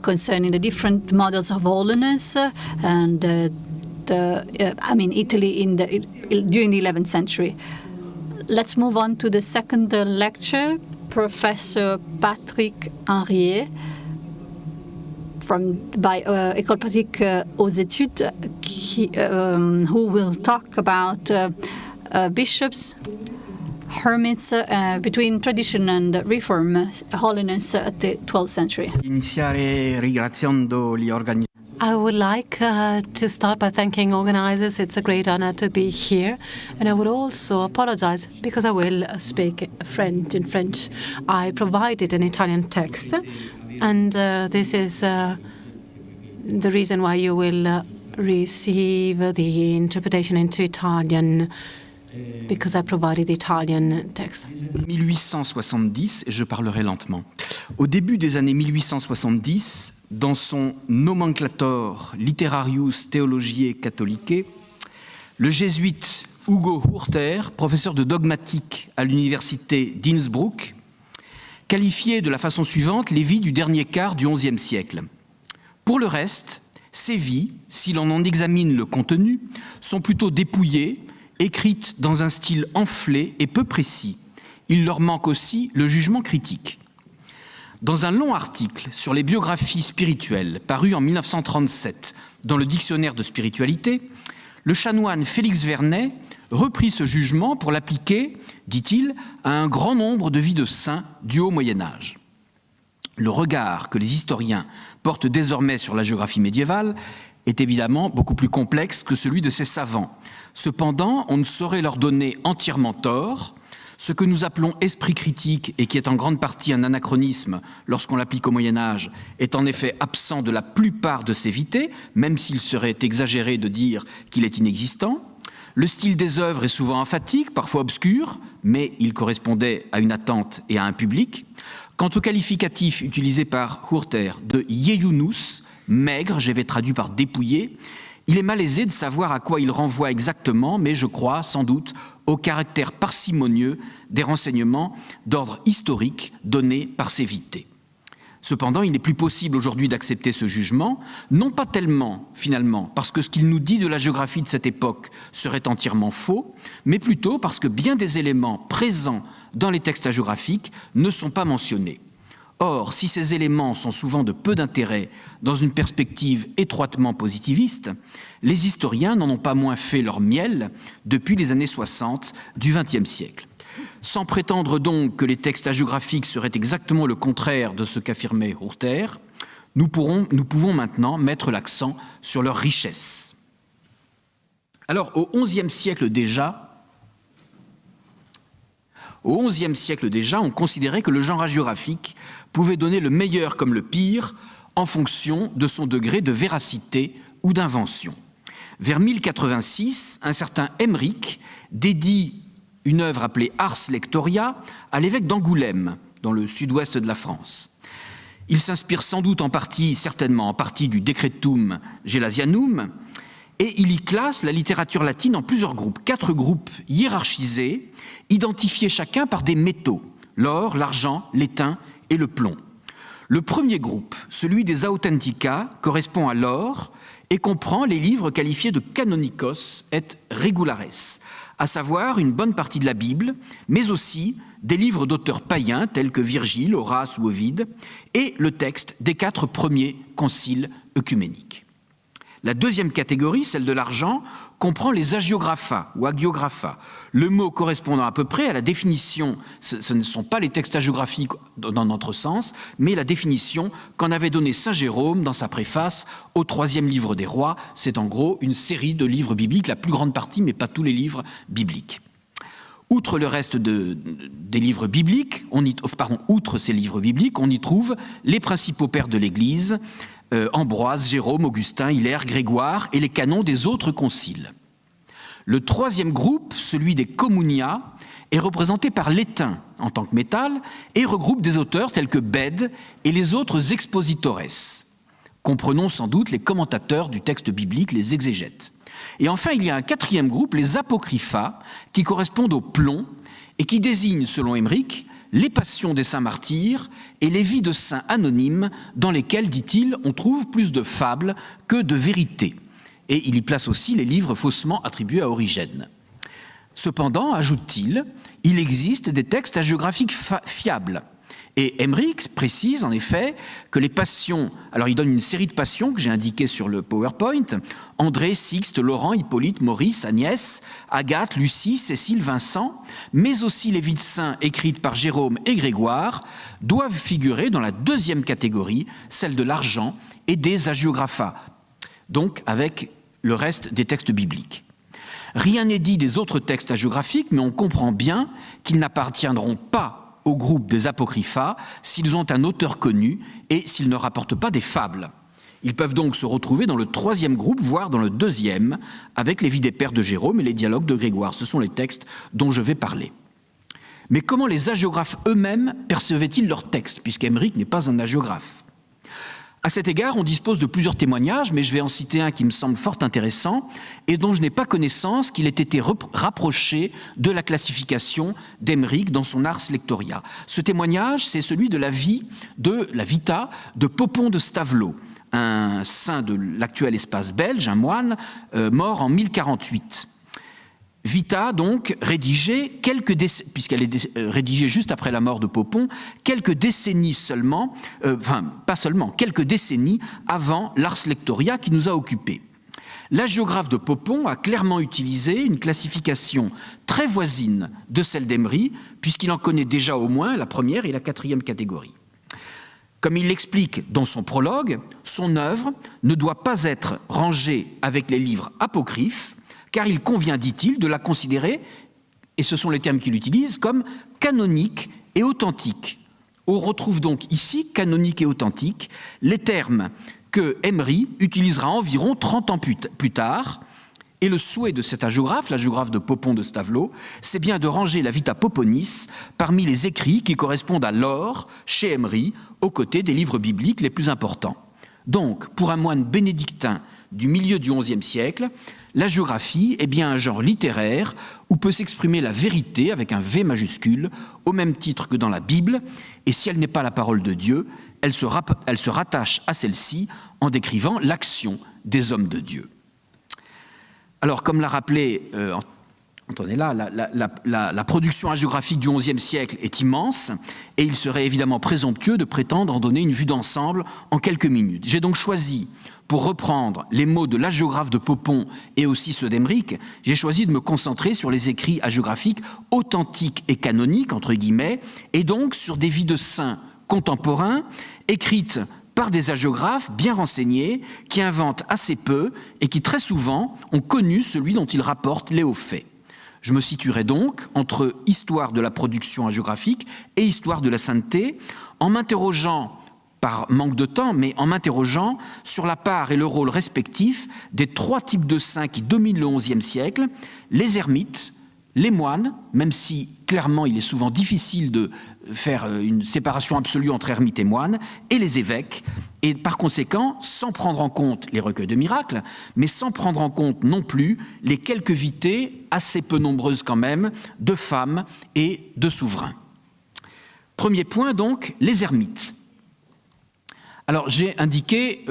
concerning the different models of holiness and Italy during the 11th century. Let's move on to the second lecture. Professor Patrick Henriet by École Pratique aux Études, who will talk about bishops, hermits between tradition and reform, holiness at the 12th century. I would like to start by thanking organizers. It's a great honor to be here. And I would also apologize because I will speak in French. I provided an Italian text, and this is the reason why you will receive the interpretation into Italian, because I provided the Italian text. 1870, et je parlerai lentement. Au début des années 1870, dans son Nomenclator Literarius Theologiae Catholicae, Le jésuite Hugo Hurter, professeur de dogmatique à l'université d'Innsbruck, qualifiait de la façon suivante les vies du dernier quart du XIe siècle. Pour le reste, ces vies, si l'on en examine le contenu, sont plutôt dépouillées, écrites dans un style enflé et peu précis. Il leur manque aussi le jugement critique. Dans un long article sur les biographies spirituelles paru en 1937 dans le Dictionnaire de spiritualité, le chanoine Félix Vernet reprit ce jugement pour l'appliquer, dit-il, à un grand nombre de vies de saints du haut Moyen-Âge. Le regard que les historiens portent désormais sur la géographie médiévale est évidemment beaucoup plus complexe que celui de ces savants. Cependant, on ne saurait leur donner entièrement tort. Ce que nous appelons esprit critique, et qui est en grande partie un anachronisme lorsqu'on l'applique au Moyen-Âge, est en effet absent de la plupart de ces vités, même s'il serait exagéré de dire qu'il est inexistant. Le style des œuvres est souvent emphatique, parfois obscur, mais il correspondait à une attente et à un public. Quant au qualificatif utilisé par Hurter de yeyunus, maigre, j'avais traduit par dépouillé, il est malaisé de savoir à quoi il renvoie exactement, mais je crois, sans doute, au caractère parcimonieux des renseignements d'ordre historique donnés par ces vités. Cependant, il n'est plus possible aujourd'hui d'accepter ce jugement, non pas tellement, finalement, parce que ce qu'il nous dit de la géographie de cette époque serait entièrement faux, mais plutôt parce que bien des éléments présents dans les textes hagiographiques ne sont pas mentionnés. Or, si ces éléments sont souvent de peu d'intérêt dans une perspective étroitement positiviste, les historiens n'en ont pas moins fait leur miel depuis les années 60 du XXe siècle. Sans prétendre donc que les textes hagiographiques seraient exactement le contraire de ce qu'affirmait Hurter, nous pouvons maintenant mettre l'accent sur leur richesse. Alors, au XIe siècle déjà, on considérait que le genre hagiographique pouvait donner le meilleur comme le pire en fonction de son degré de véracité ou d'invention. Vers 1086, un certain Emmerich dédie une œuvre appelée Ars Lectoria à l'évêque d'Angoulême, dans le sud-ouest de la France. Il s'inspire sans doute certainement en partie du Decretum Gelasianum, et il y classe la littérature latine en plusieurs groupes, 4 groupes hiérarchisés, identifiés chacun par des métaux, l'or, l'argent, l'étain et le plomb. Le premier groupe, celui des Authentica, correspond à l'or et comprend les livres qualifiés de canonicos et regulares, à savoir une bonne partie de la Bible, mais aussi des livres d'auteurs païens tels que Virgile, Horace ou Ovide, et le texte des 4 premiers conciles œcuméniques. La deuxième catégorie, celle de l'argent, comprend les hagiographa ou hagiographa, le mot correspondant à peu près à la définition, ce ne sont pas les textes hagiographiques dans notre sens, mais la définition qu'en avait donnée saint Jérôme dans sa préface au 3e livre des rois. C'est en gros une série de livres bibliques, la plus grande partie, mais pas tous les livres bibliques. Outre le reste des livres bibliques, outre ces livres bibliques, on y trouve les principaux pères de l'Église, Ambroise, Jérôme, Augustin, Hilaire, Grégoire et les canons des autres conciles. Le troisième groupe, celui des communia, est représenté par l'étain en tant que métal et regroupe des auteurs tels que Bède et les autres expositores. Comprenons sans doute les commentateurs du texte biblique, les exégètes. Et enfin, il y a un 4e groupe, les apocrypha, qui correspondent au plomb et qui désignent, selon Emmerich, les passions des saints martyrs et les vies de saints anonymes dans lesquelles, dit-il, on trouve plus de fables que de vérités. Et il y place aussi les livres faussement attribués à Origène. Cependant, ajoute-t-il, il existe des textes hagiographiques fiables. Et Emmerich précise en effet que les passions, alors il donne une série de passions que j'ai indiquées sur le PowerPoint, André, Sixte, Laurent, Hippolyte, Maurice, Agnès, Agathe, Lucie, Cécile, Vincent, mais aussi les vies de saints écrites par Jérôme et Grégoire, doivent figurer dans la 2e catégorie, celle de l'argent et des hagiographa, donc avec le reste des textes bibliques. Rien n'est dit des autres textes hagiographiques, mais on comprend bien qu'ils n'appartiendront pas au groupe des apocrypha s'ils ont un auteur connu et s'ils ne rapportent pas des fables. Ils peuvent donc se retrouver dans le 3e groupe, voire dans le 2e, avec les vies des pères de Jérôme et les dialogues de Grégoire. Ce sont les textes dont je vais parler. Mais comment les hagiographes eux-mêmes percevaient-ils leurs textes, puisqu'Emmerich n'est pas un hagiographe? À cet égard, on dispose de plusieurs témoignages, mais je vais en citer un qui me semble fort intéressant et dont je n'ai pas connaissance qu'il ait été rapproché de la classification d'Emmerich dans son Ars Lectoria. Ce témoignage, c'est celui de la vie, de la vita de Popon de Stavelot, un saint de l'actuel espace belge, un moine mort en 1048. Vita, donc, rédigée puisqu'elle est rédigée juste après la mort de Popon, quelques décennies seulement, pas seulement, quelques décennies avant l'Ars Lectoria qui nous a occupés. L'hagiographe de Popon a clairement utilisé une classification très voisine de celle d'Emmerich, puisqu'il en connaît déjà au moins la première et la quatrième catégorie. Comme il l'explique dans son prologue, son œuvre ne doit pas être rangée avec les livres apocryphes, car il convient, dit-il, de la considérer, et ce sont les termes qu'il utilise, comme canonique et authentique. On retrouve donc ici, canonique et authentique, les termes que Emmerich utilisera environ 30 ans plus tard, et le souhait de cet hagiographe, l'hagiographe de Popon de Stavelot, c'est bien de ranger la Vita Poponis parmi les écrits qui correspondent à l'or, chez Emmerich, aux côtés des livres bibliques les plus importants. Donc, pour un moine bénédictin du milieu du XIe siècle, la géographie est bien un genre littéraire où peut s'exprimer la vérité avec un V majuscule, au même titre que dans la Bible, et si elle n'est pas la parole de Dieu, elle se rattache à celle-ci en décrivant l'action des hommes de Dieu. Alors, comme l'a rappelé Antonella, la production hagiographique du XIe siècle est immense, et il serait évidemment présomptueux de prétendre en donner une vue d'ensemble en quelques minutes. J'ai donc choisi, pour reprendre les mots de l'hagiographe de Popon et aussi ceux d'Emmerich, j'ai choisi de me concentrer sur les écrits hagiographiques authentiques et canoniques, entre guillemets, et donc sur des vies de saints contemporains, écrites par des hagiographes bien renseignés, qui inventent assez peu et qui très souvent ont connu celui dont ils rapportent les hauts faits. Je me situerai donc entre histoire de la production hagiographique et histoire de la sainteté, en m'interrogeant, par manque de temps, mais en m'interrogeant sur la part et le rôle respectif des trois types de saints qui dominent le XIe siècle, les ermites, les moines, même si clairement il est souvent difficile de faire une séparation absolue entre ermites et moines, et les évêques, et par conséquent, sans prendre en compte les recueils de miracles, mais sans prendre en compte non plus les quelques vités, assez peu nombreuses quand même, de femmes et de souverains. Premier point donc, les ermites. Alors j'ai indiqué,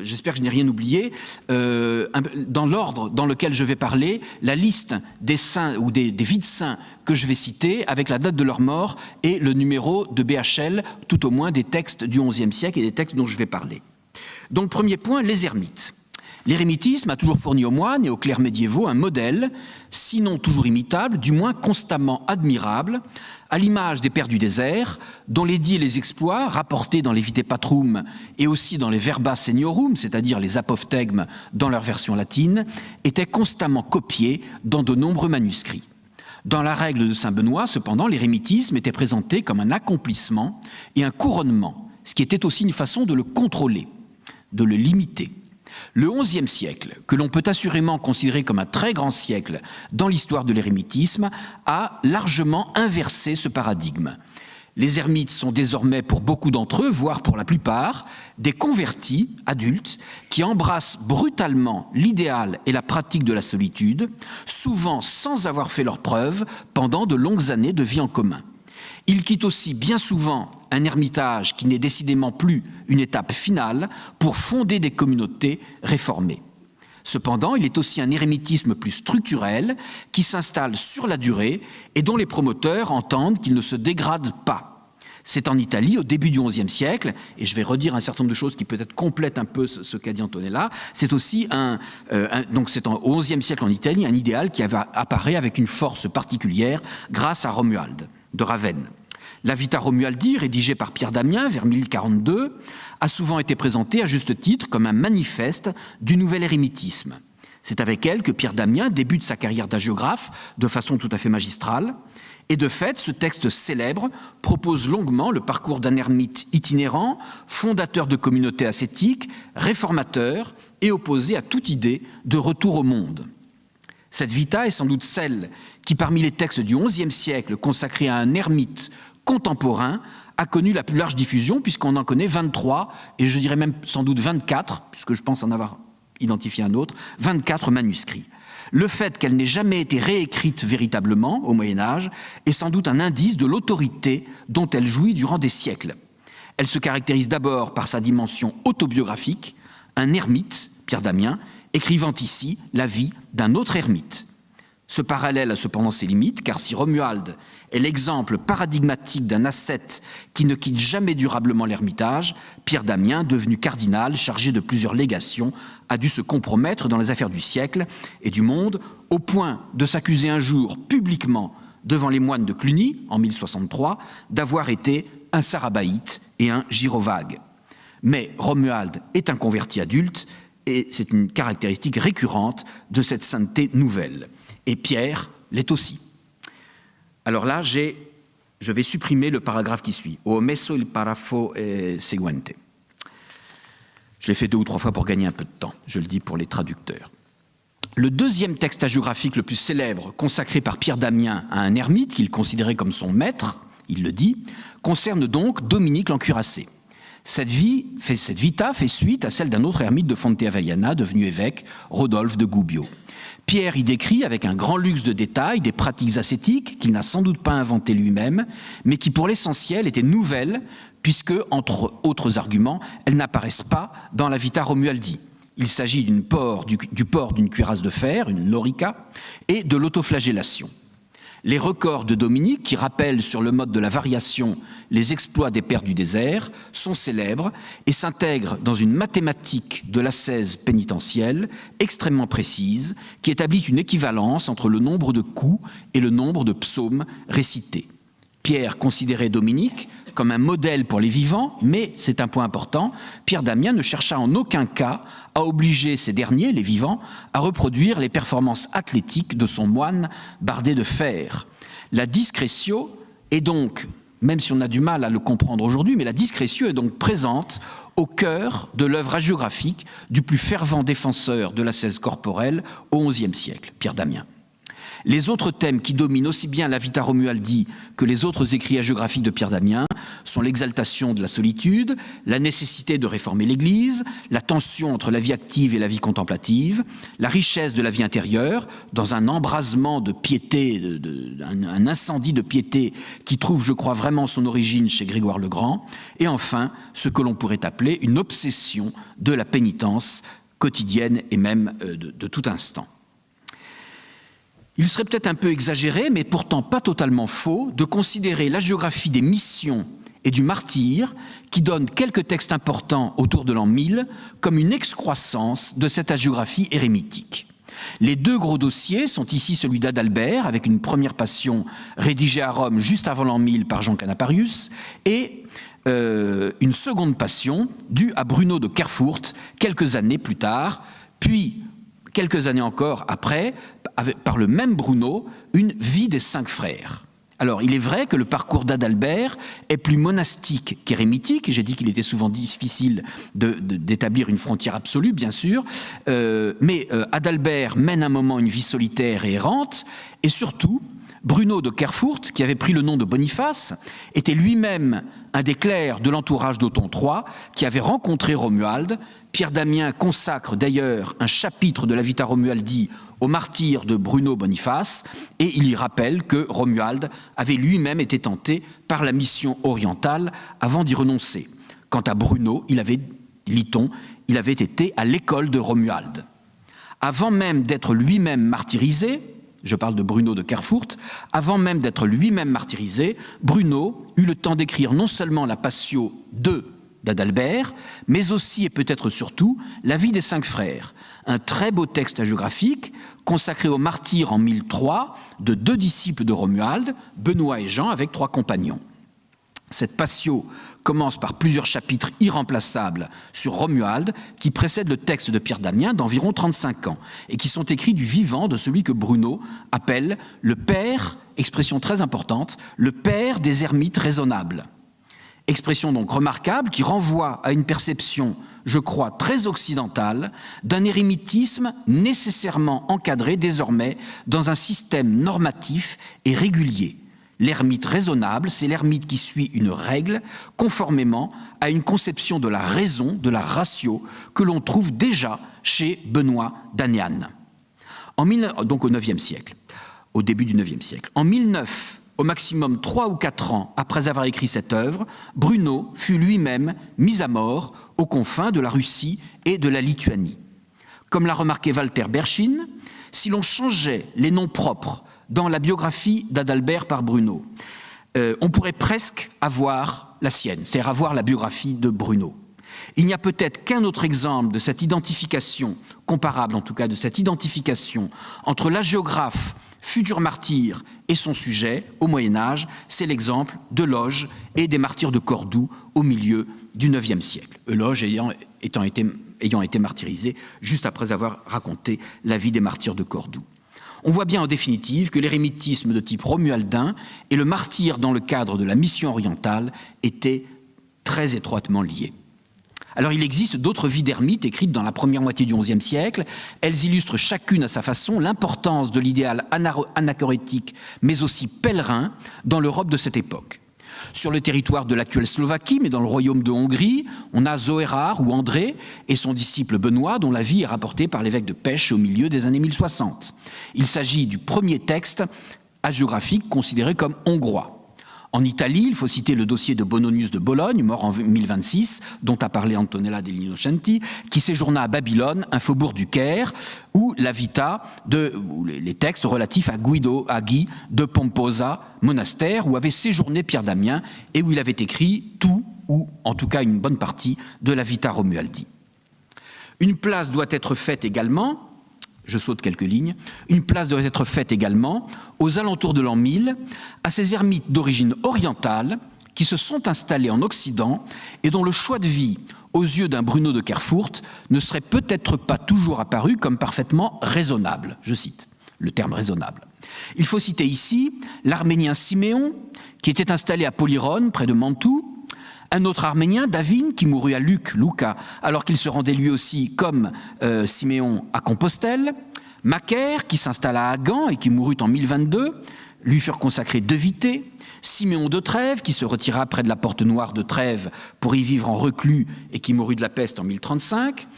j'espère que je n'ai rien oublié, dans l'ordre dans lequel je vais parler, la liste des saints ou des vies de saints que je vais citer avec la date de leur mort et le numéro de BHL, tout au moins des textes du XIe siècle et des textes dont je vais parler. Donc premier point, les ermites. L'érémitisme a toujours fourni aux moines et aux clercs médiévaux un modèle, sinon toujours imitable, du moins constamment admirable, à l'image des pères du désert, dont les dits et les exploits, rapportés dans les Vitae Patrum et aussi dans les Verba Seniorum, c'est-à-dire les apophthegmes dans leur version latine, étaient constamment copiés dans de nombreux manuscrits. Dans la règle de saint Benoît, cependant, l'érémitisme était présenté comme un accomplissement et un couronnement, ce qui était aussi une façon de le contrôler, de le limiter. Le XIe siècle, que l'on peut assurément considérer comme un très grand siècle dans l'histoire de l'érémitisme, a largement inversé ce paradigme. Les ermites sont désormais, pour beaucoup d'entre eux, voire pour la plupart, des convertis adultes qui embrassent brutalement l'idéal et la pratique de la solitude, souvent sans avoir fait leurs preuves pendant de longues années de vie en commun. Ils quittent aussi bien souvent un ermitage qui n'est décidément plus une étape finale pour fonder des communautés réformées. Cependant, il est aussi un érémitisme plus structurel qui s'installe sur la durée et dont les promoteurs entendent qu'il ne se dégrade pas. C'est en Italie, au début du XIe siècle, et je vais redire un certain nombre de choses qui peut-être complètent un peu ce qu'a dit Antonella, c'est aussi donc c'est au XIe siècle en Italie, un idéal qui apparaît avec une force particulière grâce à Romuald de Ravenne. La Vita Romualdi, rédigée par Pierre Damien vers 1042, a souvent été présentée à juste titre comme un manifeste du nouvel érémitisme. C'est avec elle que Pierre Damien débute sa carrière d'hagiographe de façon tout à fait magistrale. Et de fait, ce texte célèbre propose longuement le parcours d'un ermite itinérant, fondateur de communautés ascétiques, réformateur et opposé à toute idée de retour au monde. Cette Vita est sans doute celle qui, parmi les textes du XIe siècle consacrés à un ermite contemporain, a connu la plus large diffusion, puisqu'on en connaît 23, et je dirais même sans doute 24, puisque je pense en avoir identifié un autre, 24 manuscrits. Le fait qu'elle n'ait jamais été réécrite véritablement au Moyen-Âge est sans doute un indice de l'autorité dont elle jouit durant des siècles. Elle se caractérise d'abord par sa dimension autobiographique, un ermite, Pierre d'Amiens, écrivant ici la vie d'un autre ermite. Ce parallèle a cependant ses limites, car si Romuald est l'exemple paradigmatique d'un ascète qui ne quitte jamais durablement l'ermitage, Pierre d'Amiens, devenu cardinal, chargé de plusieurs légations, a dû se compromettre dans les affaires du siècle et du monde, au point de s'accuser un jour publiquement devant les moines de Cluny, en 1063, d'avoir été un sarabaïte et un gyrovague. Mais Romuald est un converti adulte, et c'est une caractéristique récurrente de cette sainteté nouvelle. Et Pierre l'est aussi. Alors là, je vais supprimer le paragraphe qui suit. Ho messo il paragrafo seguente. Je l'ai fait 2 ou 3 fois pour gagner un peu de temps, je le dis pour les traducteurs. Le deuxième texte hagiographique le plus célèbre, consacré par Pierre d'Amiens à un ermite qu'il considérait comme son maître, il le dit, concerne donc Dominique l'Encuirassé. Cette vita fait suite à celle d'un autre ermite de Fonteavellana, devenu évêque, Rodolphe de Gubbio. Pierre y décrit avec un grand luxe de détails des pratiques ascétiques qu'il n'a sans doute pas inventées lui-même, mais qui pour l'essentiel étaient nouvelles, puisque, entre autres arguments, elles n'apparaissent pas dans la Vita Romualdi. Il s'agit du port d'une cuirasse de fer, une lorica, et de l'autoflagellation. Les records de Dominique, qui rappellent sur le mode de la variation les exploits des pères du désert, sont célèbres et s'intègrent dans une mathématique de l'ascèse pénitentielle extrêmement précise qui établit une équivalence entre le nombre de coups et le nombre de psaumes récités. Pierre considérait Dominique comme un modèle pour les vivants, mais, c'est un point important, Pierre d'Amiens ne chercha en aucun cas à obliger ces derniers, les vivants, à reproduire les performances athlétiques de son moine bardé de fer. La discrétio est donc, même si on a du mal à le comprendre aujourd'hui, mais la discrétio est donc présente au cœur de l'œuvre hagiographique du plus fervent défenseur de l'ascèse corporelle au XIe siècle, Pierre d'Amiens. Les autres thèmes qui dominent aussi bien la Vita Romualdi que les autres écrits hagiographiques de Pierre d'Amiens sont l'exaltation de la solitude, la nécessité de réformer l'Église, la tension entre la vie active et la vie contemplative, la richesse de la vie intérieure, dans un embrasement de piété, un incendie de piété qui trouve, je crois, vraiment son origine chez Grégoire le Grand, et enfin, ce que l'on pourrait appeler une obsession de la pénitence quotidienne et même de tout instant. Il serait peut-être un peu exagéré, mais pourtant pas totalement faux, de considérer l'hagiographie des missions et du martyre, qui donne quelques textes importants autour de l'an 1000, comme une excroissance de cette hagiographie érémitique. Les 2 gros dossiers sont ici celui d'Adalbert, avec une première passion rédigée à Rome juste avant l'an 1000 par Jean Canaparius, et une seconde passion due à Bruno de Kerfurt quelques années plus tard, puis quelques années encore après, par le même Bruno, une vie des 5 frères. Alors, il est vrai que le parcours d'Adalbert est plus monastique qu'érémitique, et j'ai dit qu'il était souvent difficile d'établir une frontière absolue, bien sûr, mais Adalbert mène un moment une vie solitaire et errante, et surtout, Bruno de Kerfurt, qui avait pris le nom de Boniface, était lui-même un des clercs de l'entourage d'Othon III, qui avait rencontré Romuald. Pierre d'Amiens consacre d'ailleurs un chapitre de la Vita Romualdi au martyr de Bruno Boniface, et il y rappelle que Romuald avait lui-même été tenté par la mission orientale avant d'y renoncer. Quant à Bruno, il avait été à l'école de Romuald. Avant même d'être lui-même martyrisé, je parle de Bruno de Kerfurt, avant même d'être lui-même martyrisé, Bruno eut le temps d'écrire non seulement la Passio d'Adalbert, mais aussi et peut-être surtout la vie des 5 frères, un très beau texte hagiographique consacré aux martyrs en 1003 de 2 disciples de Romuald, Benoît et Jean, avec 3 compagnons. Cette Passio commence par plusieurs chapitres irremplaçables sur Romuald qui précèdent le texte de Pierre d'Amiens d'environ 35 ans et qui sont écrits du vivant de celui que Bruno appelle le père, expression très importante, le père des ermites raisonnables. Expression donc remarquable qui renvoie à une perception, je crois, très occidentale d'un érémitisme nécessairement encadré désormais dans un système normatif et régulier. L'ermite raisonnable, c'est l'ermite qui suit une règle conformément à une conception de la raison, de la ratio, que l'on trouve déjà chez Benoît d'Aniane, donc au IXe siècle, au début du IXe siècle. En 1009, au maximum 3 ou 4 ans après avoir écrit cette œuvre, Bruno fut lui-même mis à mort aux confins de la Russie et de la Lituanie. Comme l'a remarqué Walter Berchin, si l'on changeait les noms propres dans la biographie d'Adalbert par Bruno, on pourrait presque avoir la sienne, c'est-à-dire avoir la biographie de Bruno. Il n'y a peut-être qu'un autre exemple de cette identification, comparable en tout cas de cette identification entre l'hagiographe, futur martyr, et son sujet au Moyen-Âge, c'est l'exemple d'Euloge et des martyrs de Cordoue au milieu du IXe siècle. Euloge ayant été martyrisé juste après avoir raconté la vie des martyrs de Cordoue. On voit bien en définitive que l'érémitisme de type romualdin et le martyr dans le cadre de la mission orientale étaient très étroitement liés. Alors il existe d'autres vies d'ermites écrites dans la première moitié du XIe siècle. Elles illustrent chacune à sa façon l'importance de l'idéal anachorétique, mais aussi pèlerin, dans l'Europe de cette époque. Sur le territoire de l'actuelle Slovaquie, mais dans le royaume de Hongrie, on a Zoérard ou André et son disciple Benoît, dont la vie est rapportée par l'évêque de Pêche au milieu des années 1060. Il s'agit du premier texte hagiographique considéré comme hongrois. En Italie, il faut citer le dossier de Bononius de Bologne, mort en 1026, dont a parlé Antonella degli Innocenti, qui séjourna à Babylone, un faubourg du Caire, où la vita, les textes relatifs à Guy de Pomposa, monastère, où avait séjourné Pierre d'Amiens et où il avait écrit tout, ou en tout cas une bonne partie, de la Vita Romualdi. Une place doit être faite également, je saute quelques lignes, une place doit être faite également, aux alentours de l'an 1000, à ces ermites d'origine orientale qui se sont installés en Occident et dont le choix de vie, aux yeux d'un Bruno de Kerfurt, ne serait peut-être pas toujours apparu comme parfaitement raisonnable. Je cite le terme raisonnable. Il faut citer ici l'Arménien Siméon, qui était installé à Polyrone, près de Mantoue, un autre Arménien, Davine, qui mourut à Lucca, alors qu'il se rendait lui aussi, comme Siméon, à Compostelle. Macaire, qui s'installa à Gand et qui mourut en 1022, lui furent consacrés 2 vités. Siméon de Trèves, qui se retira près de la Porte Noire de Trèves pour y vivre en reclus et qui mourut de la peste en 1035.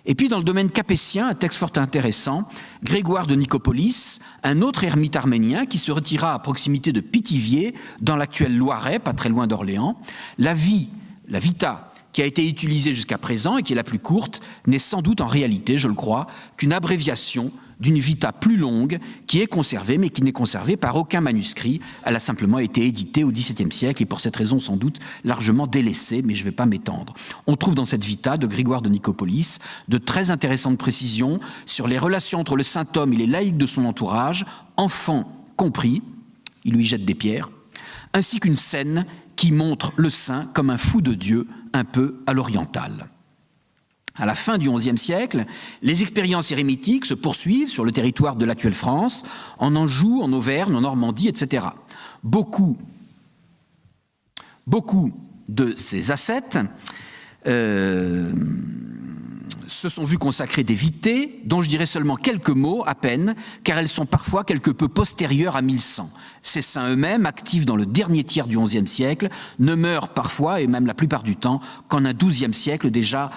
Et puis dans le domaine capétien, un texte fort intéressant, Grégoire de Nicopolis, un autre ermite arménien qui se retira à proximité de Pithiviers, dans l'actuel Loiret, pas très loin d'Orléans. La vita, qui a été utilisée jusqu'à présent et qui est la plus courte, n'est sans doute en réalité, je le crois, qu'une abréviation d'une vita plus longue qui est conservée, mais qui n'est conservée par aucun manuscrit. Elle a simplement été éditée au XVIIe siècle et pour cette raison sans doute largement délaissée, mais je ne vais pas m'étendre. On trouve dans cette vita de Grégoire de Nicopolis de très intéressantes précisions sur les relations entre le saint homme et les laïcs de son entourage, enfants compris, il lui jette des pierres, ainsi qu'une scène qui montre le saint comme un fou de Dieu, un peu à l'orientale. À la fin du XIe siècle, les expériences érémitiques se poursuivent sur le territoire de l'actuelle France, en Anjou, en Auvergne, en Normandie, etc. Beaucoup de ces ascètes se sont vus consacrer des vités, dont je dirais seulement quelques mots à peine, car elles sont parfois quelque peu postérieures à 1100. Ces saints eux-mêmes, actifs dans le dernier tiers du XIe siècle, ne meurent parfois, et même la plupart du temps, qu'en un XIIe siècle déjà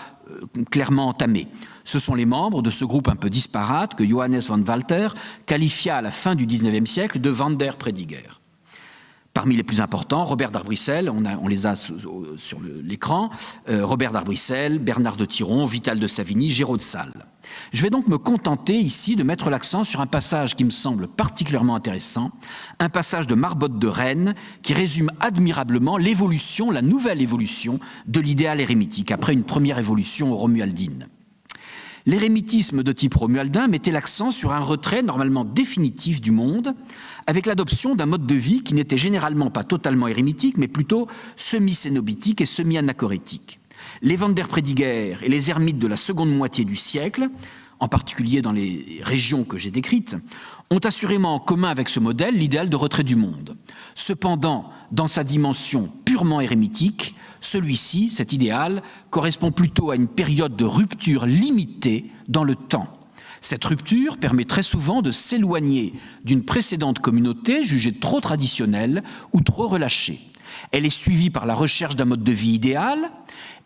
clairement entamé. Ce sont les membres de ce groupe un peu disparate que Johannes von Walter qualifia à la fin du XIXe siècle de Wanderprediger. Parmi les plus importants, Robert d'Arbrissel, on les a sur l'écran, Robert d'Arbrissel, Bernard de Tiron, Vital de Savigny, Géraud de Salles. Je vais donc me contenter ici de mettre l'accent sur un passage qui me semble particulièrement intéressant, un passage de Marbotte de Rennes qui résume admirablement l'évolution, la nouvelle évolution de l'idéal érémitique après une première évolution romualdine. L'érémitisme de type romualdin mettait l'accent sur un retrait normalement définitif du monde, avec l'adoption d'un mode de vie qui n'était généralement pas totalement érémitique, mais plutôt semi-cénobitique et semi-anachorétique. Les Wanderprediger et les ermites de la seconde moitié du siècle, en particulier dans les régions que j'ai décrites, ont assurément en commun avec ce modèle l'idéal de retrait du monde. Cependant, dans sa dimension purement érémitique, celui-ci, cet idéal, correspond plutôt à une période de rupture limitée dans le temps. Cette rupture permet très souvent de s'éloigner d'une précédente communauté jugée trop traditionnelle ou trop relâchée. Elle est suivie par la recherche d'un mode de vie idéal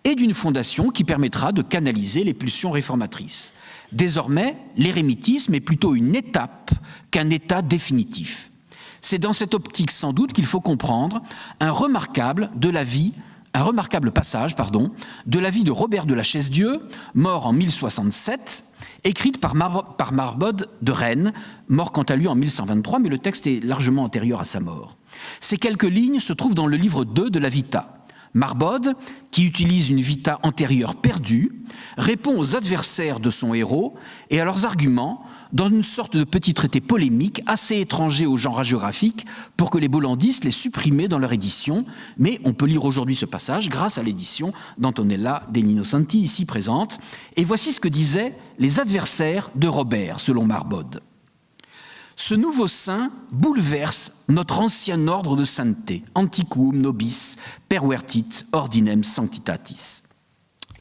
et d'une fondation qui permettra de canaliser les pulsions réformatrices. Désormais, l'érémitisme est plutôt une étape qu'un état définitif. C'est dans cette optique sans doute qu'il faut comprendre un remarquable passage de la vie de Robert de la Chaise-Dieu, mort en 1067, écrite par Marbode de Rennes, mort quant à lui en 1123, mais le texte est largement antérieur à sa mort. Ces quelques lignes se trouvent dans le livre 2 de la Vita. Marbode, qui utilise une vita antérieure perdue, répond aux adversaires de son héros et à leurs arguments dans une sorte de petit traité polémique assez étranger au genre hagiographique pour que les bollandistes l'aient supprimé dans leur édition, mais on peut lire aujourd'hui ce passage grâce à l'édition d'Antonella Denino Santi, ici présente. Et voici ce que disaient les adversaires de Robert, selon Marbode. Ce nouveau saint bouleverse notre ancien ordre de sainteté, antiquum nobis pervertit ordinem sanctitatis.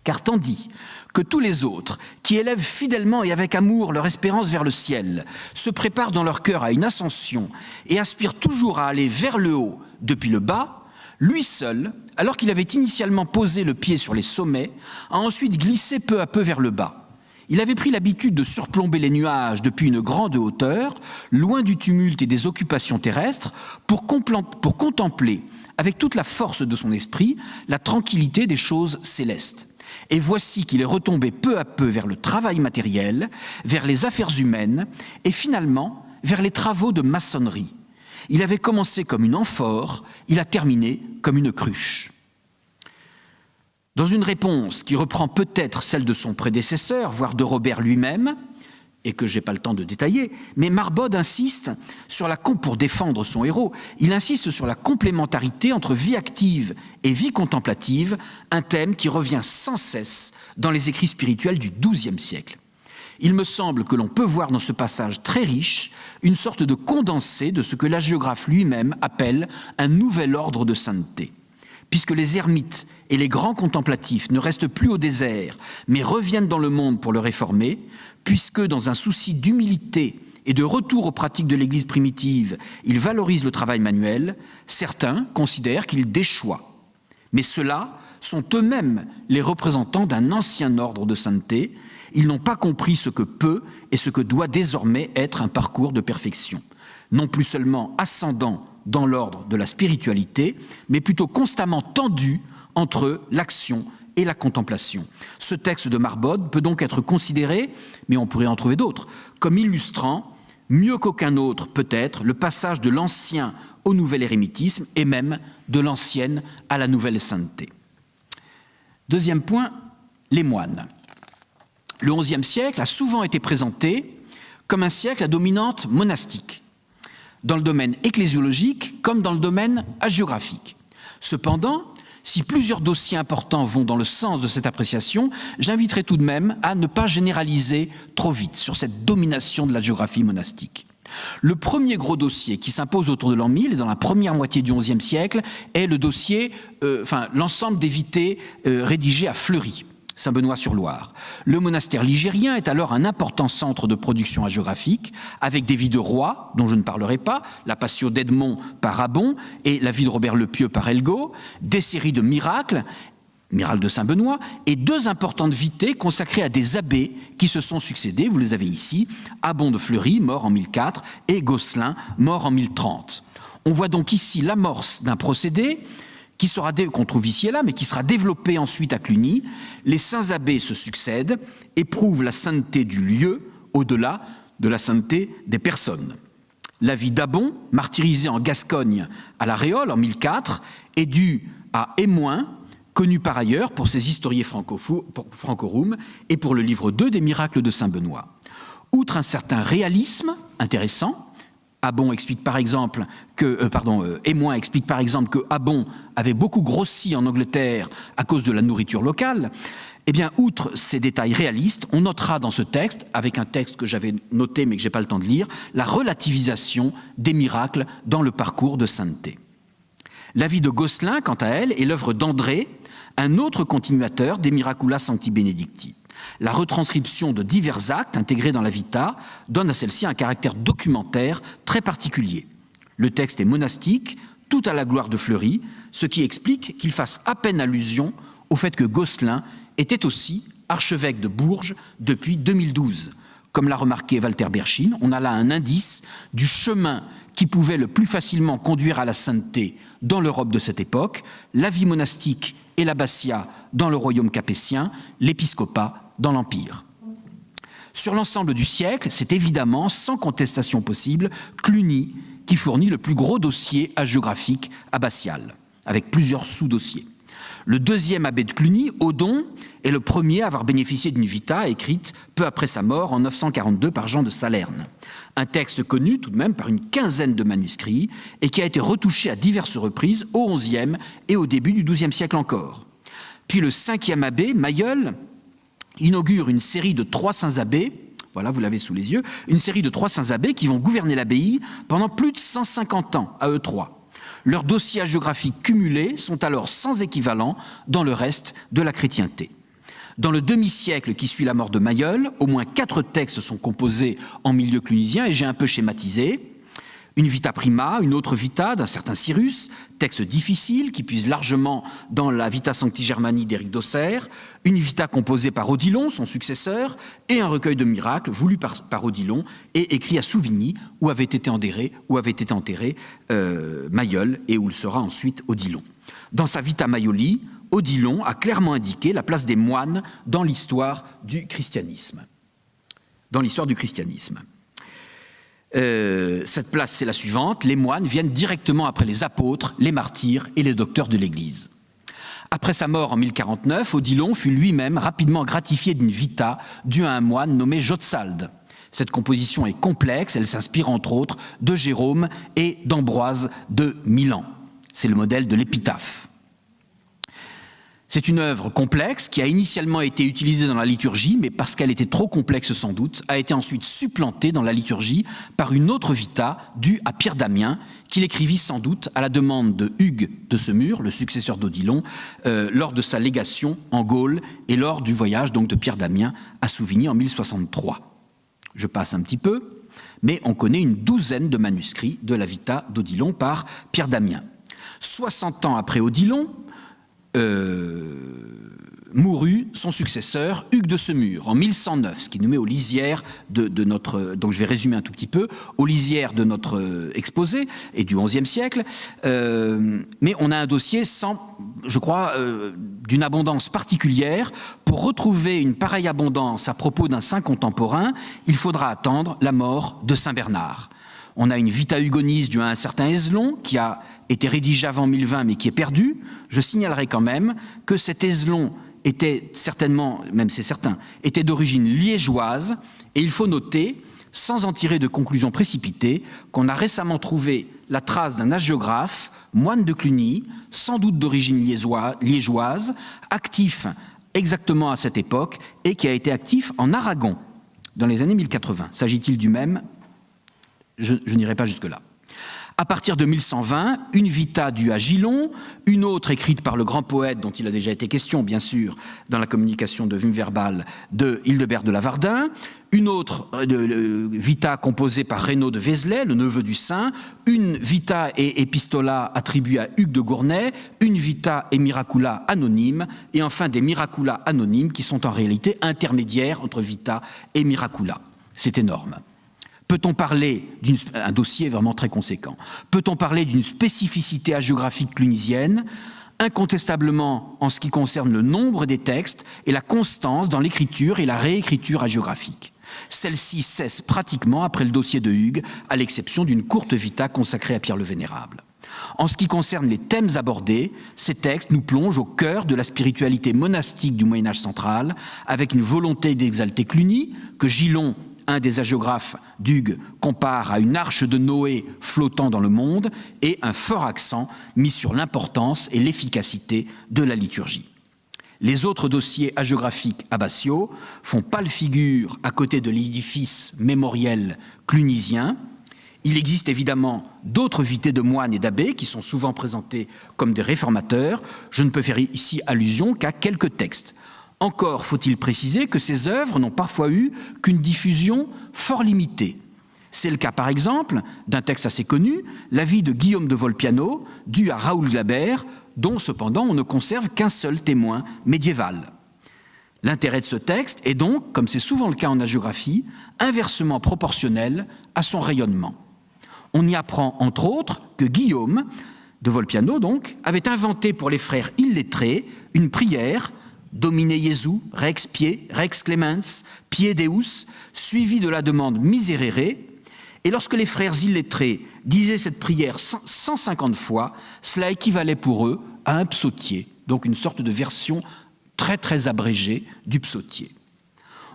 Car tandis que tous les autres, qui élèvent fidèlement et avec amour leur espérance vers le ciel, se préparent dans leur cœur à une ascension et aspirent toujours à aller vers le haut depuis le bas, lui seul, alors qu'il avait initialement posé le pied sur les sommets, a ensuite glissé peu à peu vers le bas. Il avait pris l'habitude de surplomber les nuages depuis une grande hauteur, loin du tumulte et des occupations terrestres, pour contempler, avec toute la force de son esprit, la tranquillité des choses célestes. Et voici qu'il est retombé peu à peu vers le travail matériel, vers les affaires humaines, et finalement vers les travaux de maçonnerie. Il avait commencé comme une amphore, il a terminé comme une cruche. Dans une réponse qui reprend peut-être celle de son prédécesseur, voire de Robert lui-même, et que je n'ai pas le temps de détailler, mais Marbode insiste pour défendre son héros, il insiste sur la complémentarité entre vie active et vie contemplative, un thème qui revient sans cesse dans les écrits spirituels du XIIe siècle. Il me semble que l'on peut voir dans ce passage très riche une sorte de condensé de ce que l'hagiographe lui-même appelle un nouvel ordre de sainteté. Puisque les ermites et les grands contemplatifs ne restent plus au désert, mais reviennent dans le monde pour le réformer, puisque dans un souci d'humilité et de retour aux pratiques de l'Église primitive, ils valorisent le travail manuel, certains considèrent qu'ils déchoient. Mais ceux-là sont eux-mêmes les représentants d'un ancien ordre de sainteté. Ils n'ont pas compris ce que peut et ce que doit désormais être un parcours de perfection, non plus seulement ascendant dans l'ordre de la spiritualité, mais plutôt constamment tendu entre l'action et la contemplation. Ce texte de Marbode peut donc être considéré, mais on pourrait en trouver d'autres, comme illustrant, mieux qu'aucun autre peut-être, le passage de l'ancien au nouvel érémitisme et même de l'ancienne à la nouvelle sainteté. Deuxième point, les moines. Le XIe siècle a souvent été présenté comme un siècle à dominante monastique, dans le domaine ecclésiologique comme dans le domaine hagiographique. Cependant, si plusieurs dossiers importants vont dans le sens de cette appréciation, j'inviterai tout de même à ne pas généraliser trop vite sur cette domination de la géographie monastique. Le premier gros dossier qui s'impose autour de l'an 1000 et dans la première moitié du XIe siècle est le dossier, l'ensemble des vités rédigées à Fleury, Saint-Benoît-sur-Loire. Le monastère ligérien est alors un important centre de production hagiographique, avec des vies de rois, dont je ne parlerai pas, la Passio d'Edmond par Abon et la vie de Robert le Pieux par Elgo, des séries de miracles, miracle de Saint-Benoît, et deux importantes vités consacrées à des abbés qui se sont succédés, vous les avez ici, Abon de Fleury, mort en 1004, et Gosselin, mort en 1030. On voit donc ici l'amorce d'un procédé qu'on trouve ici et là, mais qui sera développé ensuite à Cluny. Les saints abbés se succèdent et prouvent la sainteté du lieu au-delà de la sainteté des personnes. La vie d'Abon, martyrisé en Gascogne à la Réole en 1004, est due à Émoin, connu par ailleurs pour ses historiés francorum et pour le livre 2 des miracles de Saint-Benoît. Outre un certain réalisme intéressant, Émoin explique par exemple que Abon avait beaucoup grossi en Angleterre à cause de la nourriture locale. Eh bien, outre ces détails réalistes, on notera dans ce texte, avec un texte que j'avais noté mais que je n'ai pas le temps de lire, la relativisation des miracles dans le parcours de sainteté. La vie de Gosselin, quant à elle, est l'œuvre d'André, un autre continuateur des Miracula Sancti Benedicti. La retranscription de divers actes intégrés dans la Vita donne à celle-ci un caractère documentaire très particulier. Le texte est monastique, tout à la gloire de Fleury, ce qui explique qu'il fasse à peine allusion au fait que Gosselin était aussi archevêque de Bourges depuis 2012. Comme l'a remarqué Walter Berchin, on a là un indice du chemin qui pouvait le plus facilement conduire à la sainteté dans l'Europe de cette époque, la vie monastique et l'abbatiat dans le royaume capétien, l'épiscopat dans l'Empire. Sur l'ensemble du siècle, c'est évidemment, sans contestation possible, Cluny qui fournit le plus gros dossier hagiographique abbatial, avec plusieurs sous-dossiers. Le deuxième abbé de Cluny, Odon, est le premier à avoir bénéficié d'une vita écrite peu après sa mort en 942 par Jean de Salerne. Un texte connu tout de même par une quinzaine de manuscrits et qui a été retouché à diverses reprises au XIe et au début du XIIe siècle encore. Puis le cinquième abbé, Mayol, inaugure une série de 300 abbés, voilà, vous l'avez sous les yeux, une série de 300 abbés qui vont gouverner l'abbaye pendant plus de 150 ans, à eux trois. Leurs dossiers hagiographiques cumulés sont alors sans équivalent dans le reste de la chrétienté. Dans le demi-siècle qui suit la mort de Mayol, au moins 4 textes sont composés en milieu clunisien, et j'ai un peu schématisé. Une vita prima, une autre vita d'un certain Cyrus, texte difficile qui puise largement dans la Vita Sancti Germani d'Éric d'Auxerre, une vita composée par Odilon, son successeur, et un recueil de miracles voulu par Odilon et écrit à Souvigny, où avait été enterré Mayol et où il sera ensuite Odilon. Dans sa Vita Maioli, Odilon a clairement indiqué la place des moines dans l'histoire du christianisme. Cette place, c'est la suivante. Les moines viennent directement après les apôtres, les martyrs et les docteurs de l'Église. Après sa mort en 1049, Odilon fut lui-même rapidement gratifié d'une vita due à un moine nommé Jotsalde. Cette composition est complexe, elle s'inspire entre autres de Jérôme et d'Ambroise de Milan. C'est le modèle de l'épitaphe. C'est une œuvre complexe qui a initialement été utilisée dans la liturgie, mais parce qu'elle était trop complexe sans doute, a été ensuite supplantée dans la liturgie par une autre vita due à Pierre d'Amiens, qu'il écrivit sans doute à la demande de Hugues de Semur, le successeur d'Odilon, lors de sa légation en Gaule et lors du voyage donc de Pierre d'Amiens à Souvigny en 1063. Je passe un petit peu, mais on connaît une douzaine de manuscrits de la vita d'Odilon par Pierre d'Amiens. 60 ans après Odilon, mourut son successeur Hugues de Semur en 1109, ce qui nous met aux lisières de notre, donc je vais résumer un tout petit peu, aux lisières de notre exposé et du XIe siècle, mais on a un dossier d'une abondance particulière. Pour retrouver une pareille abondance à propos d'un saint contemporain, il faudra attendre la mort de saint Bernard. On a une Vita Hugonis due à un certain Ézelon qui a été rédigé avant 1020 mais qui est perdu. Je signalerai quand même que cet Ézelon était certainement, même c'est certain, était d'origine liégeoise, et il faut noter, sans en tirer de conclusions précipitées, qu'on a récemment trouvé la trace d'un hagiographe, moine de Cluny, sans doute d'origine liégeoise, actif exactement à cette époque et qui a été actif en Aragon dans les années 1080. S'agit-il du même ? Je n'irai pas jusque-là. À partir de 1120, une vita due à Gilon, une autre écrite par le grand poète dont il a déjà été question, bien sûr, dans la communication de Wim Verbal de Hildebert de Lavardin, une autre vita composée par Reynaud de Vézelay, le neveu du saint, une vita et epistola attribuée à Hugues de Gournay, une vita et miracula anonyme, et enfin des miracula anonymes qui sont en réalité intermédiaires entre vita et miracula. C'est énorme. Peut-on parler d'un dossier vraiment très conséquent? Peut-on parler d'une spécificité hagiographique clunisienne? Incontestablement en ce qui concerne le nombre des textes et la constance dans l'écriture et la réécriture hagiographique. Celle-ci cesse pratiquement après le dossier de Hugues, à l'exception d'une courte vita consacrée à Pierre le Vénérable. En ce qui concerne les thèmes abordés, ces textes nous plongent au cœur de la spiritualité monastique du Moyen-Âge central, avec une volonté d'exalter Cluny, que Gilon, un des hagiographes d'Hugues, compare à une arche de Noé flottant dans le monde, et un fort accent mis sur l'importance et l'efficacité de la liturgie. Les autres dossiers hagiographiques abbatiaux font pâle figure à côté de l'édifice mémoriel clunisien. Il existe évidemment d'autres vités de moines et d'abbés qui sont souvent présentés comme des réformateurs. Je ne peux faire ici allusion qu'à quelques textes. Encore faut-il préciser que ces œuvres n'ont parfois eu qu'une diffusion fort limitée. C'est le cas, par exemple, d'un texte assez connu, La vie de Guillaume de Volpiano, dû à Raoul Glaber, dont cependant on ne conserve qu'un seul témoin médiéval. L'intérêt de ce texte est donc, comme c'est souvent le cas en hagiographie, inversement proportionnel à son rayonnement. On y apprend, entre autres, que Guillaume de Volpiano, donc, avait inventé pour les frères illettrés une prière Domine Jesu, Rex Pie, Rex Clemens, Pie Deus, suivie de la demande Miserere. Et lorsque les frères illettrés disaient cette prière 150 fois, cela équivalait pour eux à un psautier, donc une sorte de version très très abrégée du psautier.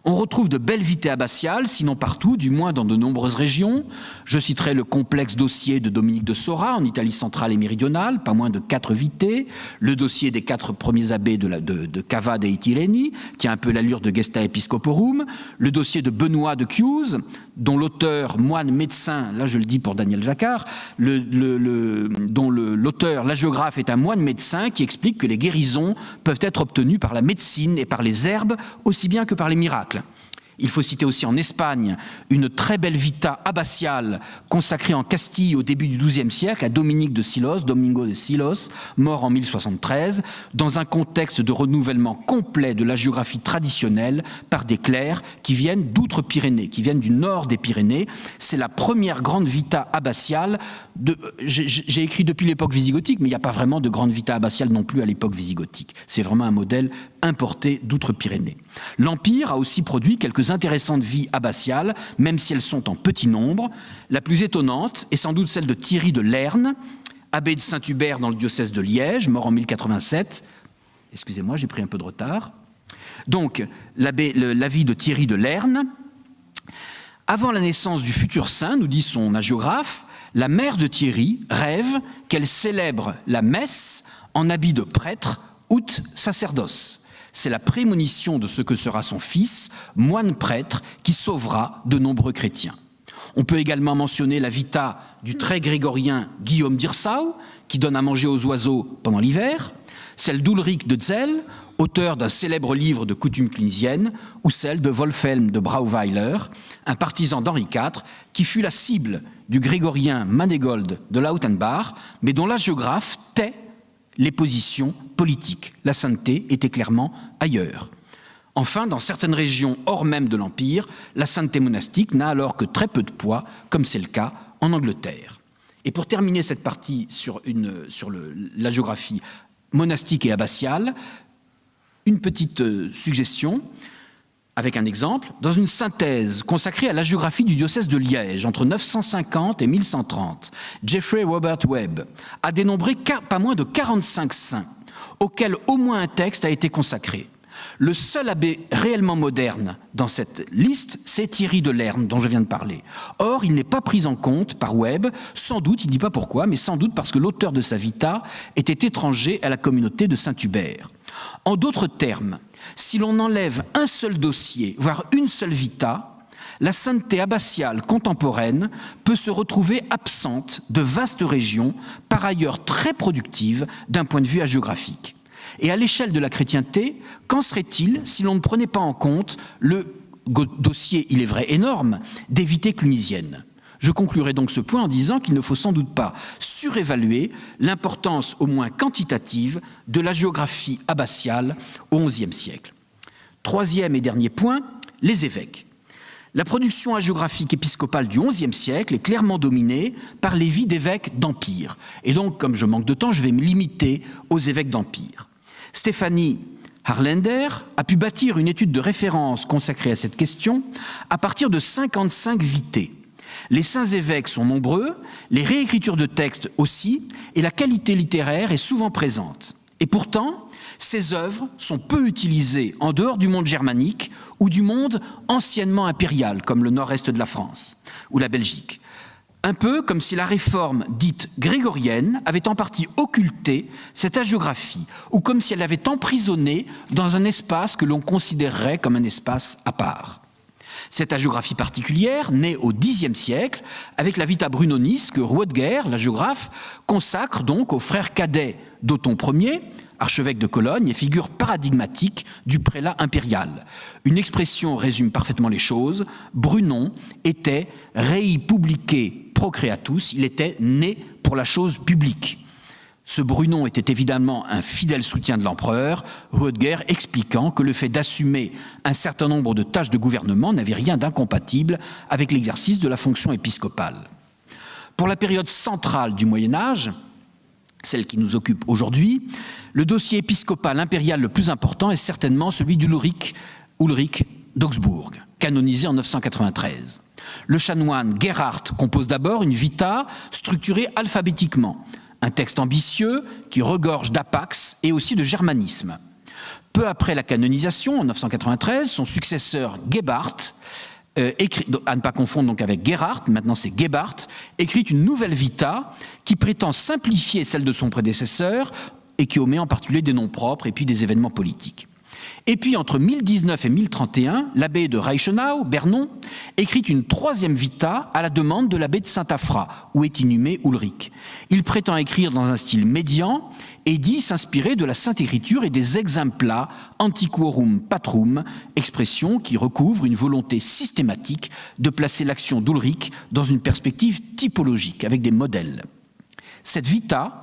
On retrouve de belles vités abbatiales, sinon partout, du moins dans de nombreuses régions. Je citerai le complexe dossier de Dominique de Sora, en Italie centrale et méridionale, pas moins de 4 vités, le dossier des 4 premiers abbés de Cava dei Tirreni, qui a un peu l'allure de Gesta Episcoporum, le dossier de Benoît de Chiuse, dont l'auteur, moine médecin, là je le dis pour Daniel Jacquard, dont l'auteur, l'agiographe, est un moine médecin qui explique que les guérisons peuvent être obtenues par la médecine et par les herbes, aussi bien que par les miracles. Il faut citer aussi en Espagne une très belle vita abbatiale consacrée en Castille au début du XIIe siècle à Dominique de Silos, Domingo de Silos, mort en 1073, dans un contexte de renouvellement complet de la géographie traditionnelle par des clercs qui viennent d'outre-Pyrénées, qui viennent du nord des Pyrénées. C'est la première grande vita abbatiale. J'ai écrit depuis l'époque visigothique, mais il n'y a pas vraiment de grande vita abbatiale non plus à l'époque visigothique. C'est vraiment un modèle importé d'outre-Pyrénées. L'Empire a aussi produit quelques intéressantes vies abbatiales, même si elles sont en petit nombre. La plus étonnante est sans doute celle de Thierry de Lerne, abbé de Saint-Hubert dans le diocèse de Liège, mort en 1087. Excusez-moi, j'ai pris un peu de retard. Donc, la vie de Thierry de Lerne. Avant la naissance du futur saint, nous dit son hagiographe, la mère de Thierry rêve qu'elle célèbre la messe en habit de prêtre, ut sacerdoce. C'est la prémonition de ce que sera son fils, moine prêtre, qui sauvera de nombreux chrétiens. On peut également mentionner la vita du très grégorien Guillaume d'Hirsau, qui donne à manger aux oiseaux pendant l'hiver, celle d'Ulrich de Zell, auteur d'un célèbre livre de coutumes clunisiennes, ou celle de Wolfhelm de Brauweiler, un partisan d'Henri IV, qui fut la cible du grégorien Manegold de Lautenbach, mais dont l'hagiographe tait les positions politiques. La sainteté était clairement ailleurs. Enfin, dans certaines régions hors même de l'Empire, la sainteté monastique n'a alors que très peu de poids, comme c'est le cas en Angleterre. Et pour terminer cette partie sur la géographie monastique et abbatiale, une petite suggestion avec un exemple. Dans une synthèse consacrée à la géographie du diocèse de Liège entre 950 et 1130, Geoffrey Robert Webb a dénombré pas moins de 45 saints, auxquels au moins un texte a été consacré. Le seul abbé réellement moderne dans cette liste, c'est Thierry de Lerne, dont je viens de parler. Or, il n'est pas pris en compte par Webb, sans doute, il ne dit pas pourquoi, mais sans doute parce que l'auteur de sa vita était étranger à la communauté de Saint-Hubert. En d'autres termes, si l'on enlève un seul dossier, voire une seule vita, la sainteté abbatiale contemporaine peut se retrouver absente de vastes régions, par ailleurs très productives d'un point de vue hagiographique. Et à l'échelle de la chrétienté, qu'en serait-il si l'on ne prenait pas en compte le dossier, il est vrai, énorme, des vités clunisiennes ? Je conclurai donc ce point en disant qu'il ne faut sans doute pas surévaluer l'importance au moins quantitative de la géographie abbatiale au XIe siècle. Troisième et dernier point, les évêques. La production hagiographique épiscopale du XIe siècle est clairement dominée par les vies d'évêques d'Empire. Et donc, comme je manque de temps, je vais me limiter aux évêques d'Empire. Stéphanie Harlaender a pu bâtir une étude de référence consacrée à cette question à partir de 55 vités. Les saints évêques sont nombreux, les réécritures de textes aussi, et la qualité littéraire est souvent présente. Et pourtant, ces œuvres sont peu utilisées en dehors du monde germanique ou du monde anciennement impérial, comme le nord-est de la France ou la Belgique. Un peu comme si la réforme dite grégorienne avait en partie occulté cette hagiographie, ou comme si elle l'avait emprisonnée dans un espace que l'on considérerait comme un espace à part. Cette hagiographie particulière, née au Xe siècle, avec la Vita Brunonis que Roetger, l'hagiographe, consacre donc au frère cadet d'Othon Ier, archevêque de Cologne et figure paradigmatique du prélat impérial. Une expression résume parfaitement les choses. Brunon était rei publicae procreatus, il était né pour la chose publique. Ce Brunon était évidemment un fidèle soutien de l'empereur, Rödger expliquant que le fait d'assumer un certain nombre de tâches de gouvernement n'avait rien d'incompatible avec l'exercice de la fonction épiscopale. Pour la période centrale du Moyen-Âge, celle qui nous occupe aujourd'hui, le dossier épiscopal impérial le plus important est certainement celui d'Ulrich d'Augsbourg, canonisé en 993. Le chanoine Gerhard compose d'abord une vita structurée alphabétiquement, un texte ambitieux qui regorge d'apax et aussi de germanisme. Peu après la canonisation, en 993, son successeur Gebhard, à ne pas confondre donc avec Gerhard, maintenant c'est Gebhard, écrit une nouvelle vita qui prétend simplifier celle de son prédécesseur et qui omet en particulier des noms propres et puis des événements politiques. Et puis entre 1019 et 1031, l'abbé de Reichenau, Bernon, écrit une troisième vita à la demande de l'abbé de Saint-Afra, où est inhumé Ulrich. Il prétend écrire dans un style médian et dit s'inspirer de la Sainte Écriture et des exempla antiquorum patrum, expression qui recouvre une volonté systématique de placer l'action d'Ulrich dans une perspective typologique, avec des modèles. Cette vita,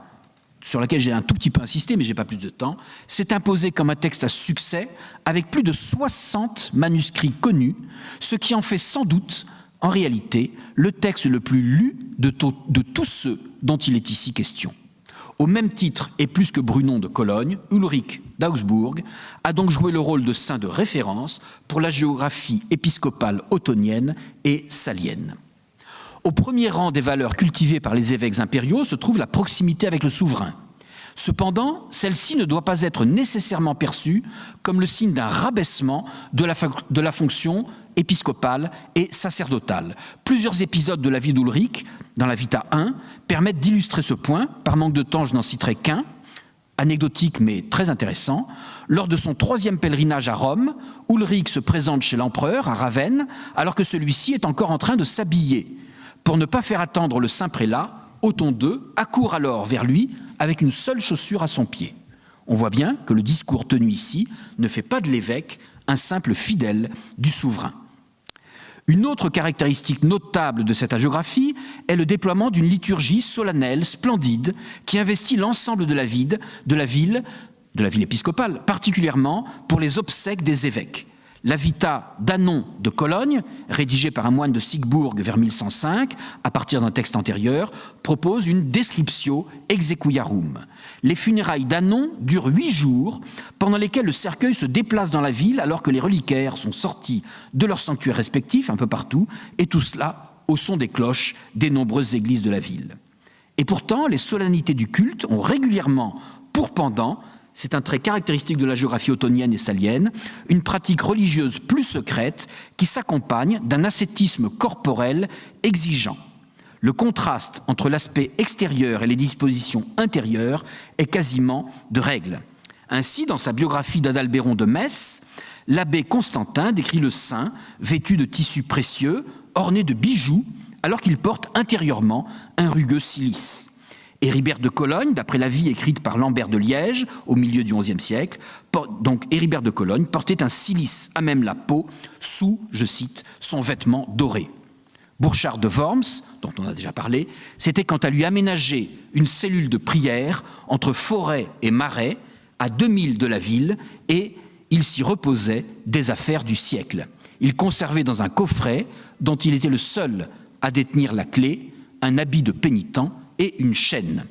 sur laquelle j'ai un tout petit peu insisté, mais je n'ai pas plus de temps, s'est imposé comme un texte à succès avec plus de 60 manuscrits connus, ce qui en fait sans doute, en réalité, le texte le plus lu de tous ceux dont il est ici question. Au même titre, et plus que Brunon de Cologne, Ulrich d'Augsbourg a donc joué le rôle de saint de référence pour la géographie épiscopale ottonienne et salienne. Au premier rang des valeurs cultivées par les évêques impériaux se trouve la proximité avec le souverain. Cependant, celle-ci ne doit pas être nécessairement perçue comme le signe d'un rabaissement de la fonction épiscopale et sacerdotale. Plusieurs épisodes de la vie d'Ulrich, dans la Vita 1, permettent d'illustrer ce point. Par manque de temps, je n'en citerai qu'un, anecdotique mais très intéressant. Lors de son 3e pèlerinage à Rome, Ulrich se présente chez l'empereur à Ravenne, alors que celui-ci est encore en train de s'habiller. Pour ne pas faire attendre le saint prélat, Othon II accourt alors vers lui avec une seule chaussure à son pied. On voit bien que le discours tenu ici ne fait pas de l'évêque un simple fidèle du souverain. Une autre caractéristique notable de cette hagiographie est le déploiement d'une liturgie solennelle, splendide, qui investit l'ensemble de la ville épiscopale, particulièrement pour les obsèques des évêques. La Vita d'Anon de Cologne, rédigée par un moine de Siegburg vers 1105, à partir d'un texte antérieur, propose une descriptio exequiarum. Les funérailles d'Anon durent 8 jours, pendant lesquels le cercueil se déplace dans la ville alors que les reliquaires sont sortis de leurs sanctuaires respectifs un peu partout, et tout cela au son des cloches des nombreuses églises de la ville. Et pourtant, les solennités du culte ont régulièrement pour pendant, c'est un trait caractéristique de la géographie ottonienne et salienne, une pratique religieuse plus secrète qui s'accompagne d'un ascétisme corporel exigeant. Le contraste entre l'aspect extérieur et les dispositions intérieures est quasiment de règle. Ainsi, dans sa biographie d'Adalbéron de Metz, l'abbé Constantin décrit le saint vêtu de tissus précieux, orné de bijoux, alors qu'il porte intérieurement un rugueux cilice. Héribert de Cologne, d'après la vie écrite par Lambert de Liège au milieu du XIe siècle, donc Héribert de Cologne portait un cilice à même la peau sous, je cite, son vêtement doré. Burchard de Worms, dont on a déjà parlé, s'était quant à lui aménagé une cellule de prière entre forêt et marais, à 2000 de la ville, et il s'y reposait des affaires du siècle. Il conservait dans un coffret, dont il était le seul à détenir la clé, un habit de pénitent et une chaîne.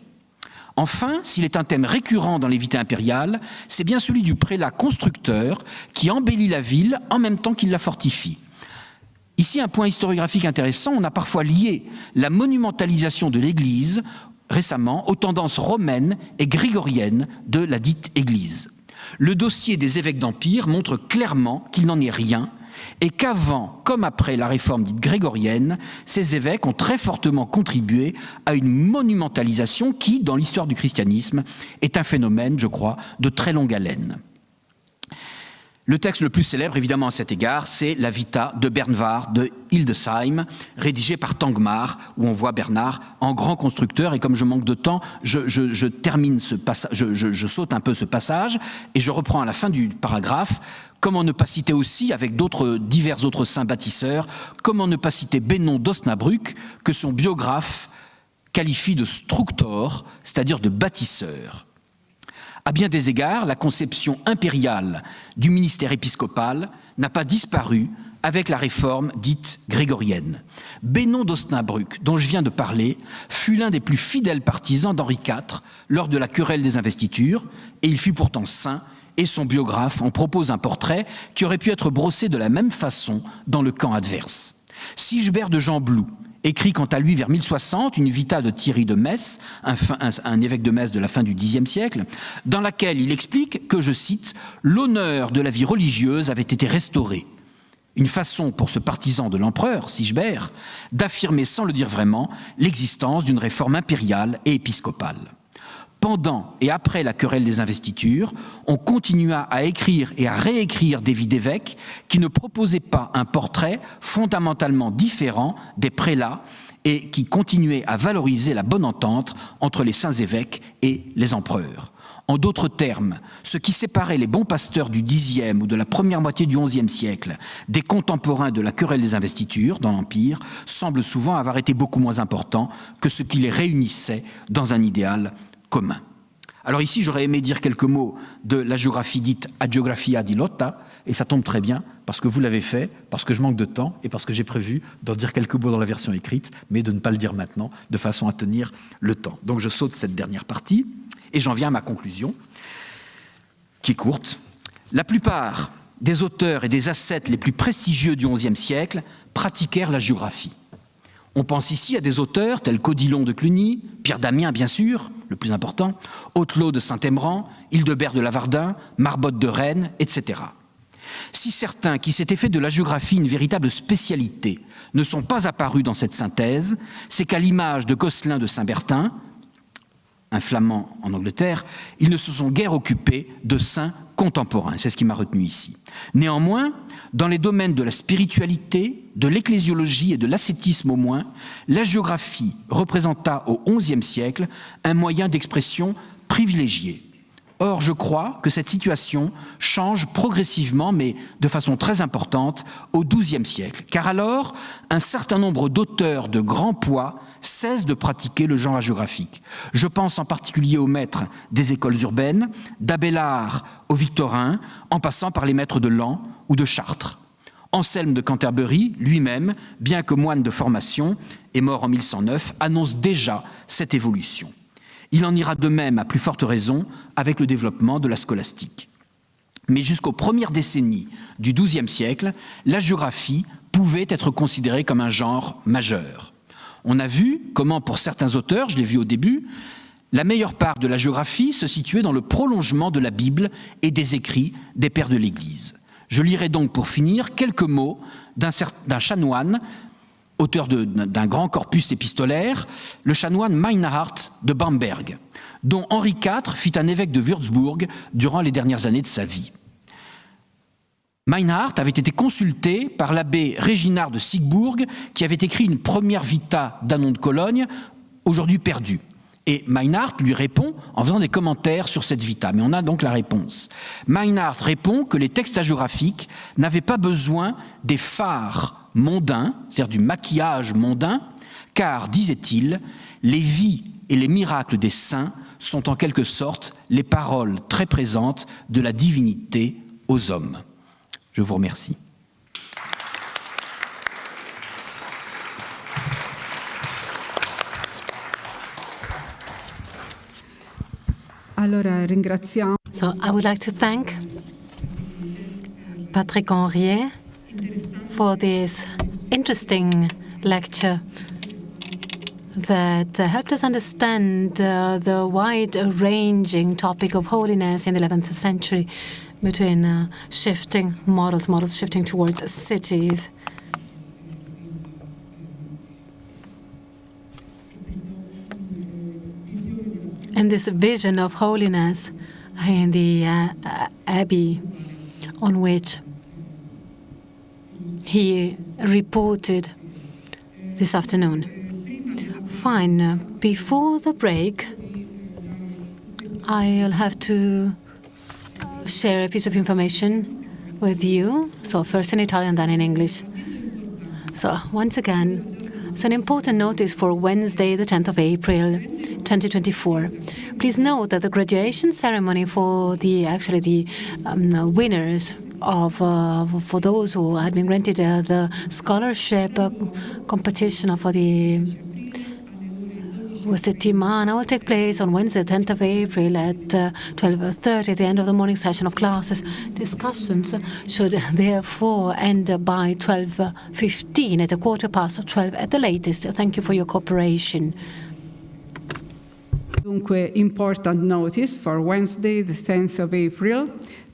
Enfin, s'il est un thème récurrent dans les vités impériales, c'est bien celui du prélat constructeur qui embellit la ville en même temps qu'il la fortifie. Ici, un point historiographique intéressant, on a parfois lié la monumentalisation de l'Église récemment aux tendances romaines et grégoriennes de la dite Église. Le dossier des évêques d'Empire montre clairement qu'il n'en est rien et qu'avant comme après la réforme dite grégorienne, ces évêques ont très fortement contribué à une monumentalisation qui, dans l'histoire du christianisme, est un phénomène, je crois, de très longue haleine. Le texte le plus célèbre, évidemment, à cet égard, c'est la Vita de Bernward de Hildesheim, rédigée par Tangmar, où on voit Bernard en grand constructeur. Et comme je manque de temps, je termine ce passage, je saute un peu ce passage, et je reprends à la fin du paragraphe. Comment ne pas citer aussi, avec divers autres saints bâtisseurs, comment ne pas citer Bénon d'Osnabrück, que son biographe qualifie de structor, c'est-à-dire de bâtisseur. À bien des égards, la conception impériale du ministère épiscopal n'a pas disparu avec la réforme dite grégorienne. Bénon d'Osnabrück, dont je viens de parler, fut l'un des plus fidèles partisans d'Henri IV lors de la querelle des investitures, et il fut pourtant saint, et son biographe en propose un portrait qui aurait pu être brossé de la même façon dans le camp adverse. Sigebert de Gembloux écrit quant à lui vers 1060 une vita de Thierry de Metz, un évêque de Metz de la fin du Xe siècle, dans laquelle il explique que, je cite, « l'honneur de la vie religieuse avait été restauré ». Une façon pour ce partisan de l'empereur, Sigebert, d'affirmer sans le dire vraiment l'existence d'une réforme impériale et épiscopale. Pendant et après la querelle des investitures, on continua à écrire et à réécrire des vies d'évêques qui ne proposaient pas un portrait fondamentalement différent des prélats et qui continuaient à valoriser la bonne entente entre les saints évêques et les empereurs. En d'autres termes, ce qui séparait les bons pasteurs du Xe ou de la première moitié du XIe siècle des contemporains de la querelle des investitures dans l'Empire semble souvent avoir été beaucoup moins important que ce qui les réunissait dans un idéal commun. Alors ici, j'aurais aimé dire quelques mots de la géographie dite Agiographia di Lotta, et ça tombe très bien, parce que vous l'avez fait, parce que je manque de temps, et parce que j'ai prévu d'en dire quelques mots dans la version écrite, mais de ne pas le dire maintenant, de façon à tenir le temps. Donc je saute cette dernière partie, et j'en viens à ma conclusion, qui est courte. La plupart des auteurs et des ascètes les plus prestigieux du XIe siècle pratiquèrent la géographie. On pense ici à des auteurs tels qu'Odilon de Cluny, Pierre d'Amiens bien sûr, le plus important, Othelot de Saint-Émran, Hildebert de Lavardin, Marbotte de Rennes, etc. Si certains qui s'étaient fait de la géographie une véritable spécialité ne sont pas apparus dans cette synthèse, c'est qu'à l'image de Gosselin de Saint-Bertin, un flamand en Angleterre, ils ne se sont guère occupés de saints contemporains. C'est ce qui m'a retenu ici. Néanmoins, dans les domaines de la spiritualité, de l'ecclésiologie et de l'ascétisme au moins, la géographie représenta au XIe siècle un moyen d'expression privilégié. Or, je crois que cette situation change progressivement, mais de façon très importante, au XIIe siècle, car alors, un certain nombre d'auteurs de grand poids cessent de pratiquer le genre hagiographique. Je pense en particulier aux maîtres des écoles urbaines, d'Abélard aux Victorins, en passant par les maîtres de Laon ou de Chartres. Anselme de Canterbury, lui-même, bien que moine de formation et mort en 1109, annonce déjà cette évolution. Il en ira de même, à plus forte raison, avec le développement de la scolastique. Mais jusqu'aux premières décennies du XIIe siècle, la géographie pouvait être considérée comme un genre majeur. On a vu comment, pour certains auteurs, je l'ai vu au début, la meilleure part de la géographie se situait dans le prolongement de la Bible et des écrits des pères de l'Église. Je lirai donc pour finir quelques mots d'un chanoine, auteur d'un grand corpus épistolaire, le chanoine Meinhard de Bamberg, dont Henri IV fit un évêque de Würzburg durant les dernières années de sa vie. Meinhard avait été consulté par l'abbé Réginard de Siegburg, qui avait écrit une première vita d'Anon de Cologne, aujourd'hui perdue. Et Meinhard lui répond en faisant des commentaires sur cette vita. Mais on a donc la réponse. Meinhard répond que les textes hagiographiques n'avaient pas besoin des phares mondains, c'est-à-dire du maquillage mondain, car, disait-il, les vies et les miracles des saints sont en quelque sorte les paroles très présentes de la divinité aux hommes. Je vous remercie. Allora, ringraziamo. So I would like to thank Patrick Henriet for this interesting lecture that helped us understand the wide-ranging topic of holiness in the 11th century between shifting models shifting towards cities. And this vision of holiness in the Abbey on which he reported this afternoon. Fine. Before the break, I'll have to share a piece of information with you. So first in Italian, then in English. So once again, it's an important notice for Wednesday, the 10th of April, 2024. Please note that the graduation ceremony for the winners of for those who had been granted the scholarship competition for the settimana will take place on Wednesday, 10th of April at 12:30 at the end of the morning session of classes. Discussions should therefore end by 12:15 at 12:15 at the latest. Thank you for your cooperation. Dunque, important notice for Wednesday, the 10th of April.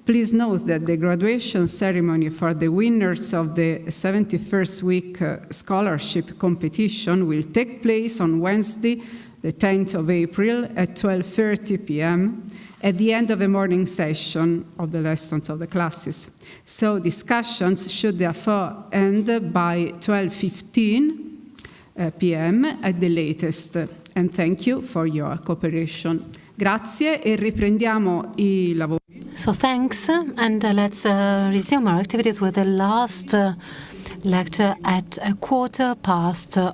Please note that the graduation ceremony for the winners of the 71st week scholarship competition will take place on Wednesday, the 10th of April at 12:30 p.m. at the end of the morning session of the lessons of the classes. So discussions should therefore end by 12:15 p.m. at the latest. And thank you for your cooperation. Grazie e riprendiamo i lavori. So thanks, and let's resume our activities with the last lecture at 5:15.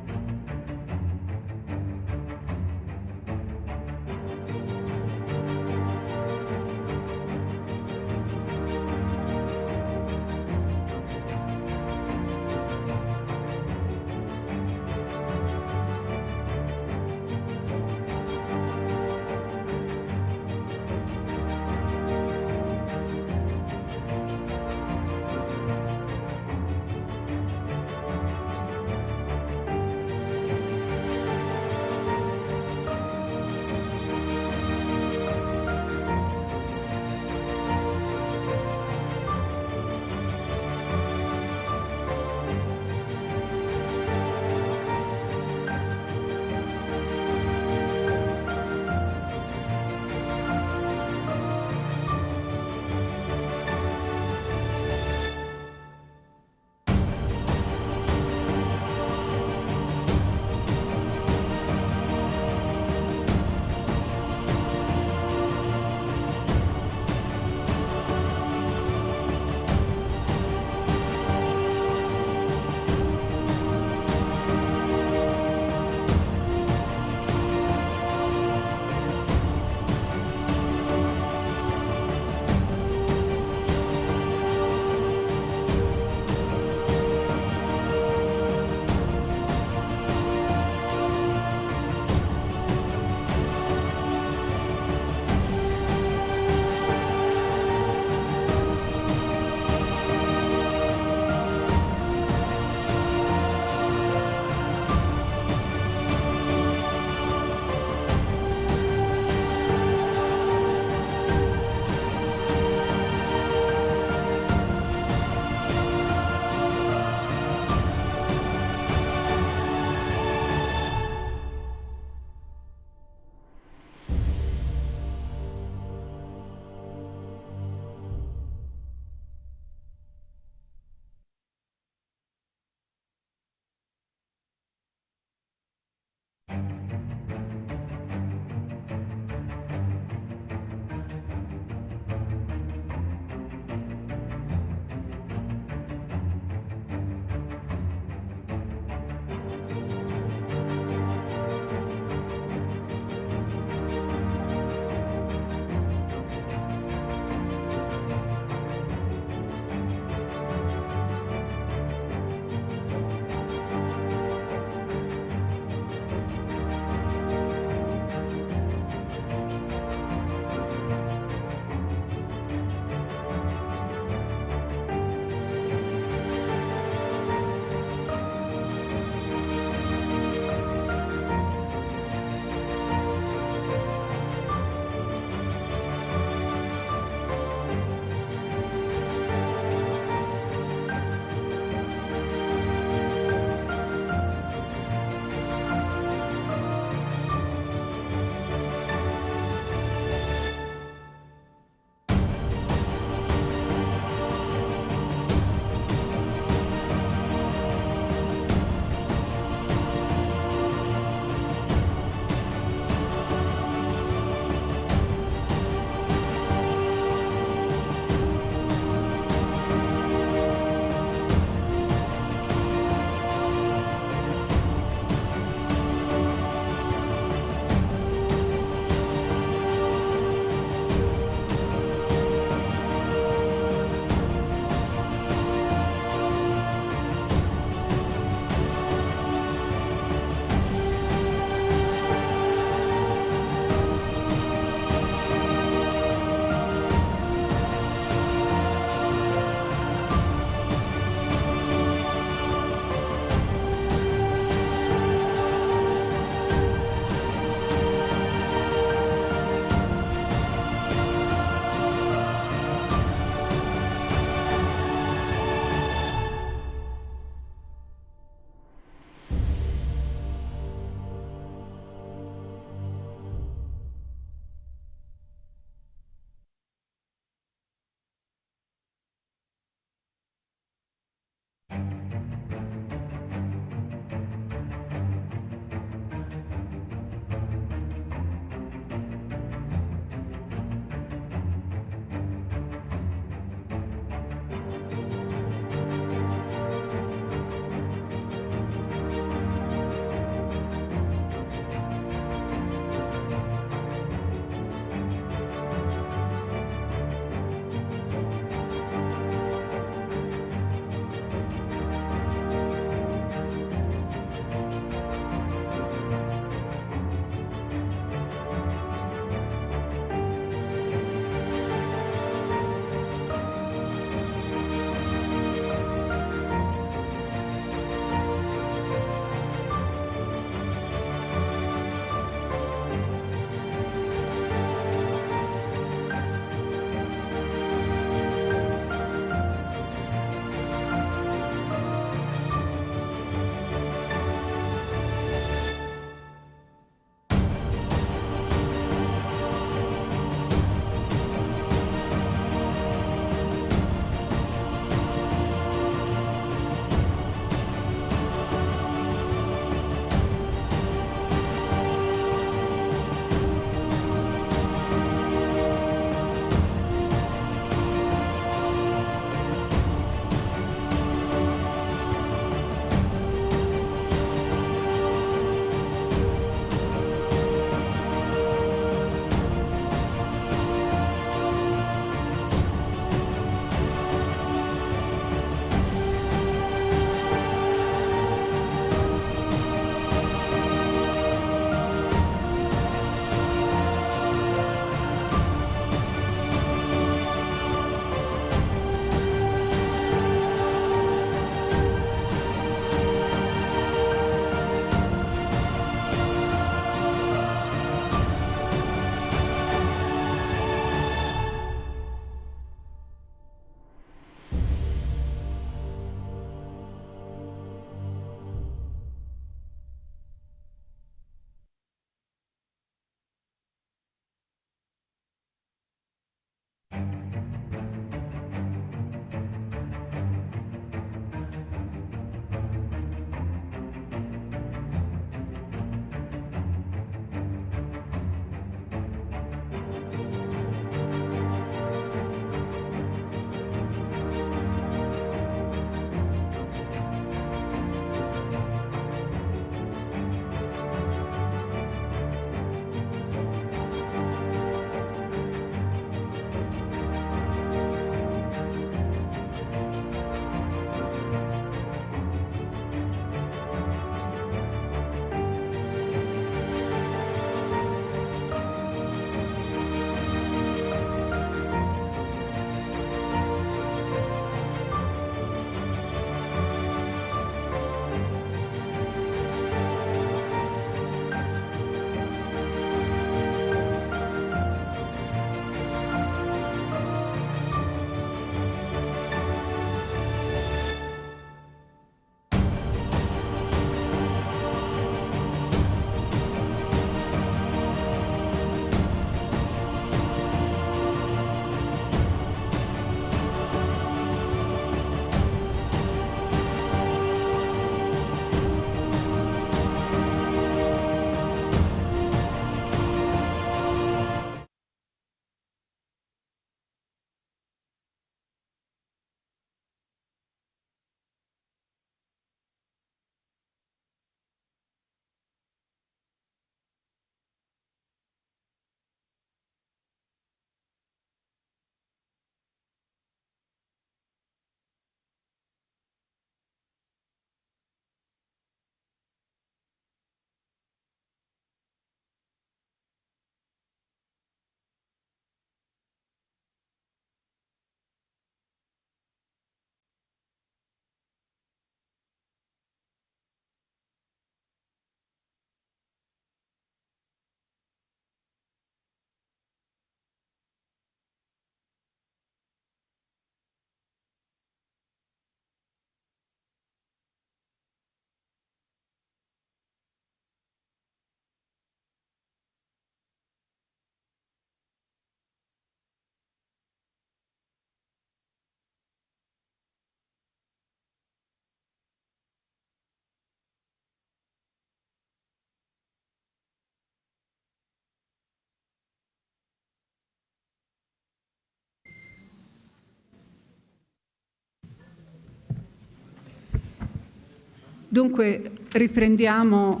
Dunque riprendiamo.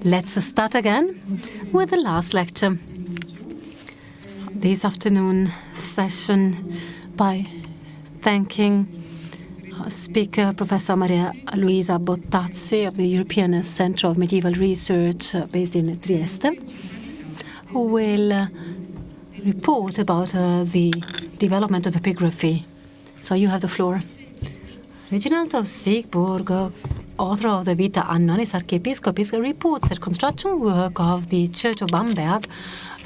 Let's start again with the last lecture. This afternoon session by thanking our speaker, Professor Maria Luisa Bottazzi of the European Centre of Medieval Research based in Trieste, who will report about the development of epigraphy. So you have the floor. Reginald of Siegburg, author of the Vita Annonis Archiepiscopis, reports that construction work of the Church of Bamberg,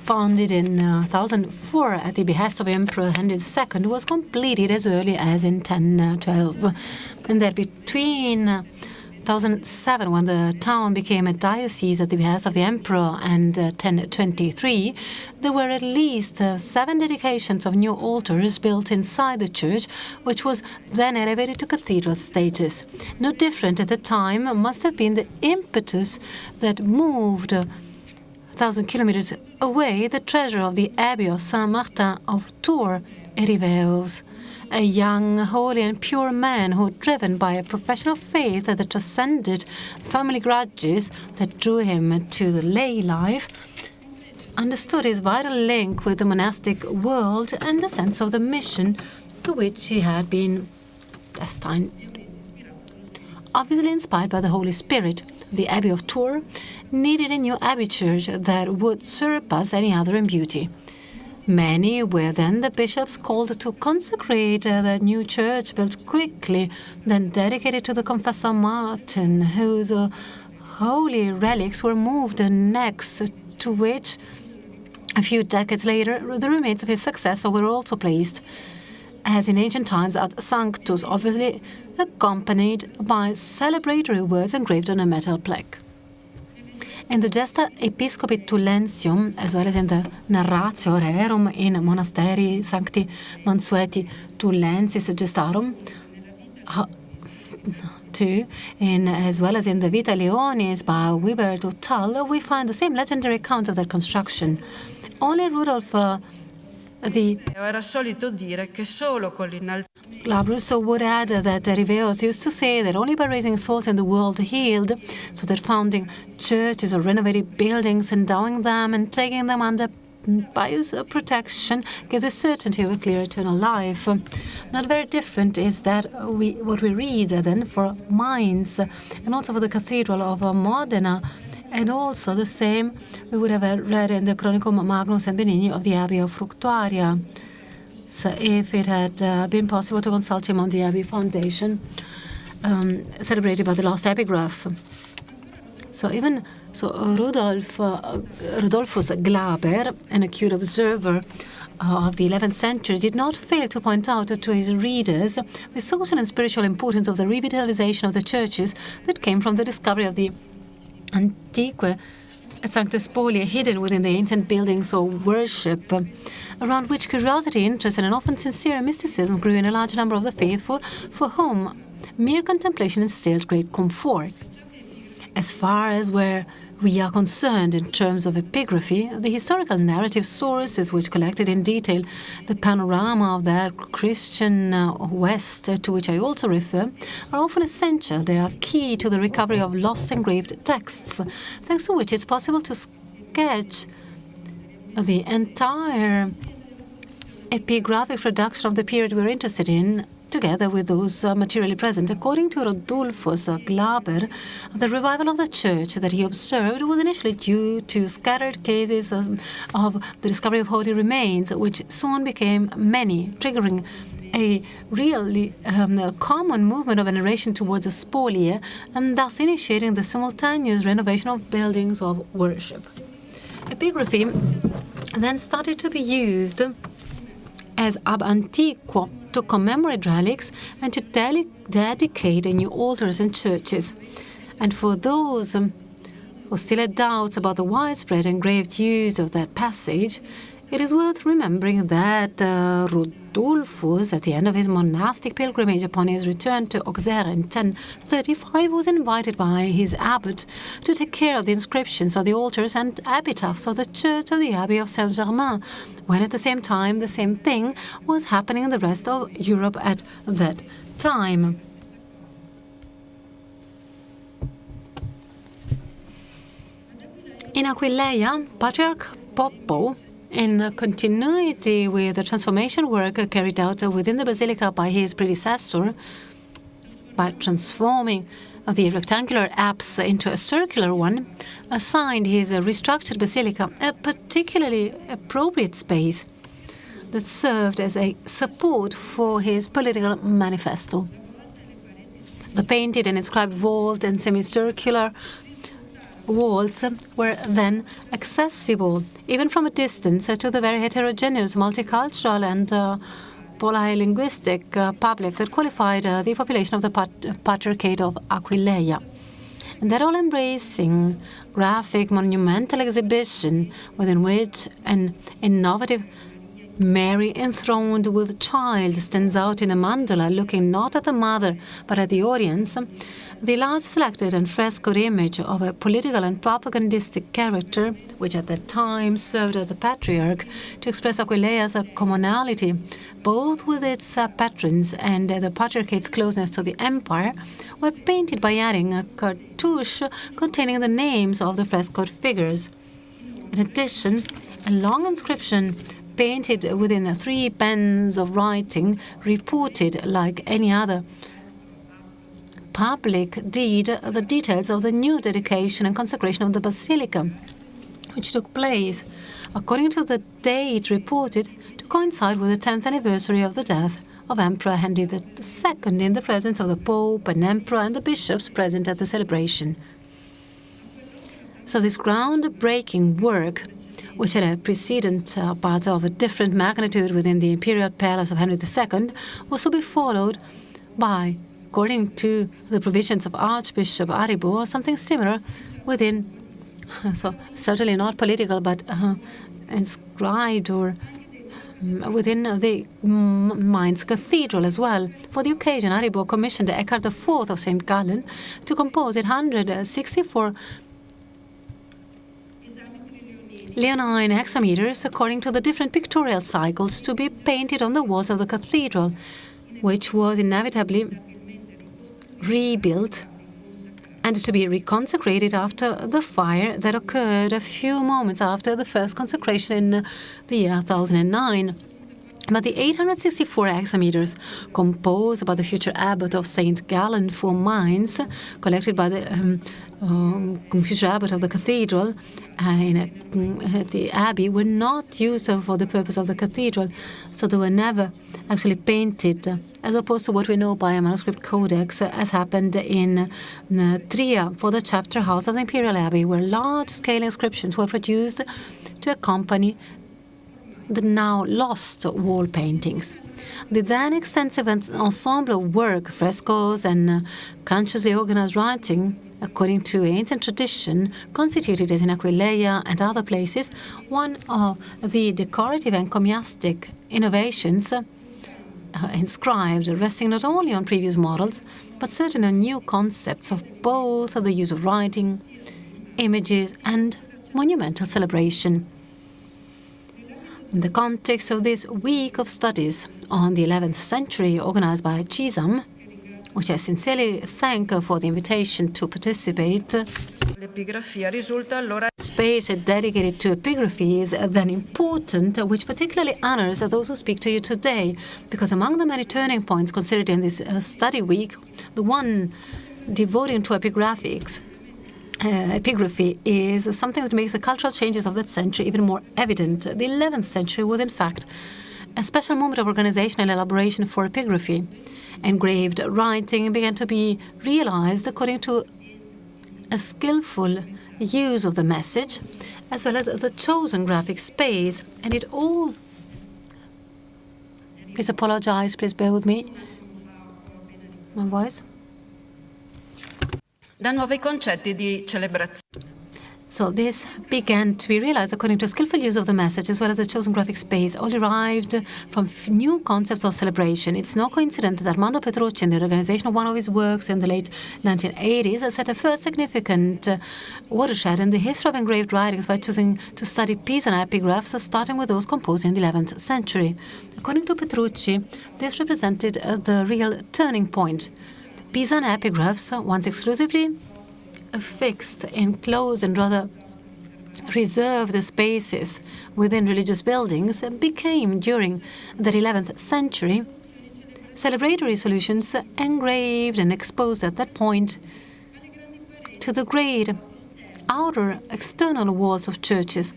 founded in 1004 at the behest of Emperor Henry II, was completed as early as in 1012. And that between 1007, when the town became a diocese at the behest of the emperor, and 1023, there were at least 7 dedications of new altars built inside the church, which was then elevated to cathedral status. No different at the time must have been the impetus that moved 1,000 kilometers away the treasure of the Abbey of Saint-Martin of Tours, Eriveus, a young, holy and pure man who, driven by a profession of faith that transcended family grudges that drew him to the lay life, understood his vital link with the monastic world and the sense of the mission to which he had been destined. Obviously inspired by the Holy Spirit, the Abbey of Tours needed a new abbey church that would surpass any other in beauty. Many were then the bishops called to consecrate the new church built quickly, then dedicated to the confessor Martin, whose holy relics were moved next to which, a few decades later, the remains of his successor were also placed, as in ancient times ad sanctus, obviously accompanied by celebratory words engraved on a metal plaque. In the Gesta Episcopi Tullensium, as well as in the Narratio Rerum in Monasteri Sancti Mansueti Tullensis Gestarum, as well as in the Vita Leonis by Wiberto Tull, we find the same legendary account of their construction. Only Rudolf Era solito dire che solo con Glabrus would add that Riveus used to say that only by raising souls in the world healed, so that founding churches or renovating buildings, endowing them and taking them under pious protection gives the certainty of a clear eternal life. Not very different is that what we read then for Mainz and also for the Cathedral of Modena, and also the same we would have read in the Chronicum Magnus and Benigni of the Abbey of Fructuaria. So if it had been possible to consult him on the Abbey foundation, celebrated by the last epigraph. Rudolphus Glaber, an acute observer of the 11th century, did not fail to point out to his readers the social and spiritual importance of the revitalization of the churches that came from the discovery of the Antique at Sancta Spolia, hidden within the ancient buildings of worship, around which curiosity, interest, and an often sincere mysticism grew in a large number of the faithful, for whom mere contemplation instilled great comfort. As far as where we are concerned in terms of epigraphy, the historical narrative sources which collected in detail the panorama of that Christian West, to which I also refer, are often essential. They are key to the recovery of lost engraved texts, thanks to which it's possible to sketch the entire epigraphic production of the period we're interested in, together with those materially present. According to Rodulfus Glaber, the revival of the church that he observed was initially due to scattered cases of the discovery of holy remains, which soon became many, triggering a really common movement of veneration towards the spolia, and thus initiating the simultaneous renovation of buildings of worship. Epigraphy then started to be used as ab antiquo, to commemorate relics and to dedicate new altars and churches. And for those who still had doubts about the widespread engraved use of that passage, it is worth remembering that Rodulfus, at the end of his monastic pilgrimage upon his return to Auxerre in 1035, was invited by his abbot to take care of the inscriptions of the altars and epitaphs of the church of the Abbey of Saint-Germain, when at the same time the same thing was happening in the rest of Europe at that time. In Aquileia, Patriarch Poppo, in continuity with the transformation work carried out within the basilica by his predecessor, by transforming the rectangular apse into a circular one, assigned his restructured basilica a particularly appropriate space that served as a support for his political manifesto. The painted and inscribed vault and semicircular walls were then accessible, even from a distance, to the very heterogeneous, multicultural and polylinguistic public that qualified the population of the Patriarchate of Aquileia. And that all-embracing graphic monumental exhibition within which an innovative Mary enthroned with child stands out in a mandala, looking not at the mother but at the audience, the large selected and frescoed image of a political and propagandistic character, which at that time served the Patriarch to express Aquileia's commonality, both with its patrons and the Patriarchate's closeness to the empire, were painted by adding a cartouche containing the names of the frescoed figures. In addition, a long inscription painted within 3 pens of writing reported, like any other public deed, the details of the new dedication and consecration of the basilica, which took place, according to the date reported, to coincide with the 10th anniversary of the death of Emperor Henry II, in the presence of the Pope and Emperor and the bishops present at the celebration. So this groundbreaking work, which had a precedent but of a different magnitude within the imperial palace of Henry II, was to be followed by, according to the provisions of Archbishop Aribo, something similar within, so certainly not political, but inscribed or within the Mainz Cathedral as well. For the occasion, Aribo commissioned Eckhard IV of St. Gallen to compose 164 Leonine hexameters according to the different pictorial cycles to be painted on the walls of the cathedral, which was inevitably rebuilt and to be reconsecrated after the fire that occurred a few moments after the first consecration in the year 1009. But the 864 hexameters composed by the future abbot of St. Gallen for Mainz, collected by the future abbot of the cathedral in the abbey, were not used for the purpose of the cathedral, so they were never actually painted, as opposed to what we know by a manuscript codex, as happened in Trier for the chapter house of the imperial abbey, where large-scale inscriptions were produced to accompany the now lost wall paintings. The then extensive ensemble work, frescoes, and consciously organized writing, according to ancient tradition, constituted, as in Aquileia and other places, one of the decorative and encomiastic innovations inscribed, resting not only on previous models, but certain new concepts of both the use of writing, images, and monumental celebration. In the context of this week of studies on the 11th century organized by Cisam, which I sincerely thank for the invitation to participate, space dedicated to epigraphy is then important, which particularly honors those who speak to you today, because among the many turning points considered in this study week, the one devoting to epigraphy is something that makes the cultural changes of that century even more evident. The 11th century was, in fact, a special moment of organization and elaboration for epigraphy. Engraved writing began to be realized according to a skillful use of the message, as well as the chosen graphic space, and it all... Please apologize, please bear with me. My voice. Da nuovi concetti di celebrazione. So this began to be realized according to a skillful use of the message, as well as the chosen graphic space, all derived from new concepts of celebration. It's no coincidence that Armando Petrucci, in the organization of one of his works in the late 1980s, set a first significant watershed in the history of engraved writings by choosing to study Pisan epigraphs, starting with those composed in the 11th century. According to Petrucci, this represented the real turning point. Pisan epigraphs, once exclusively affixed in close and rather reserved spaces within religious buildings became, during the 11th century, celebratory solutions engraved and exposed at that point to the great outer external walls of churches,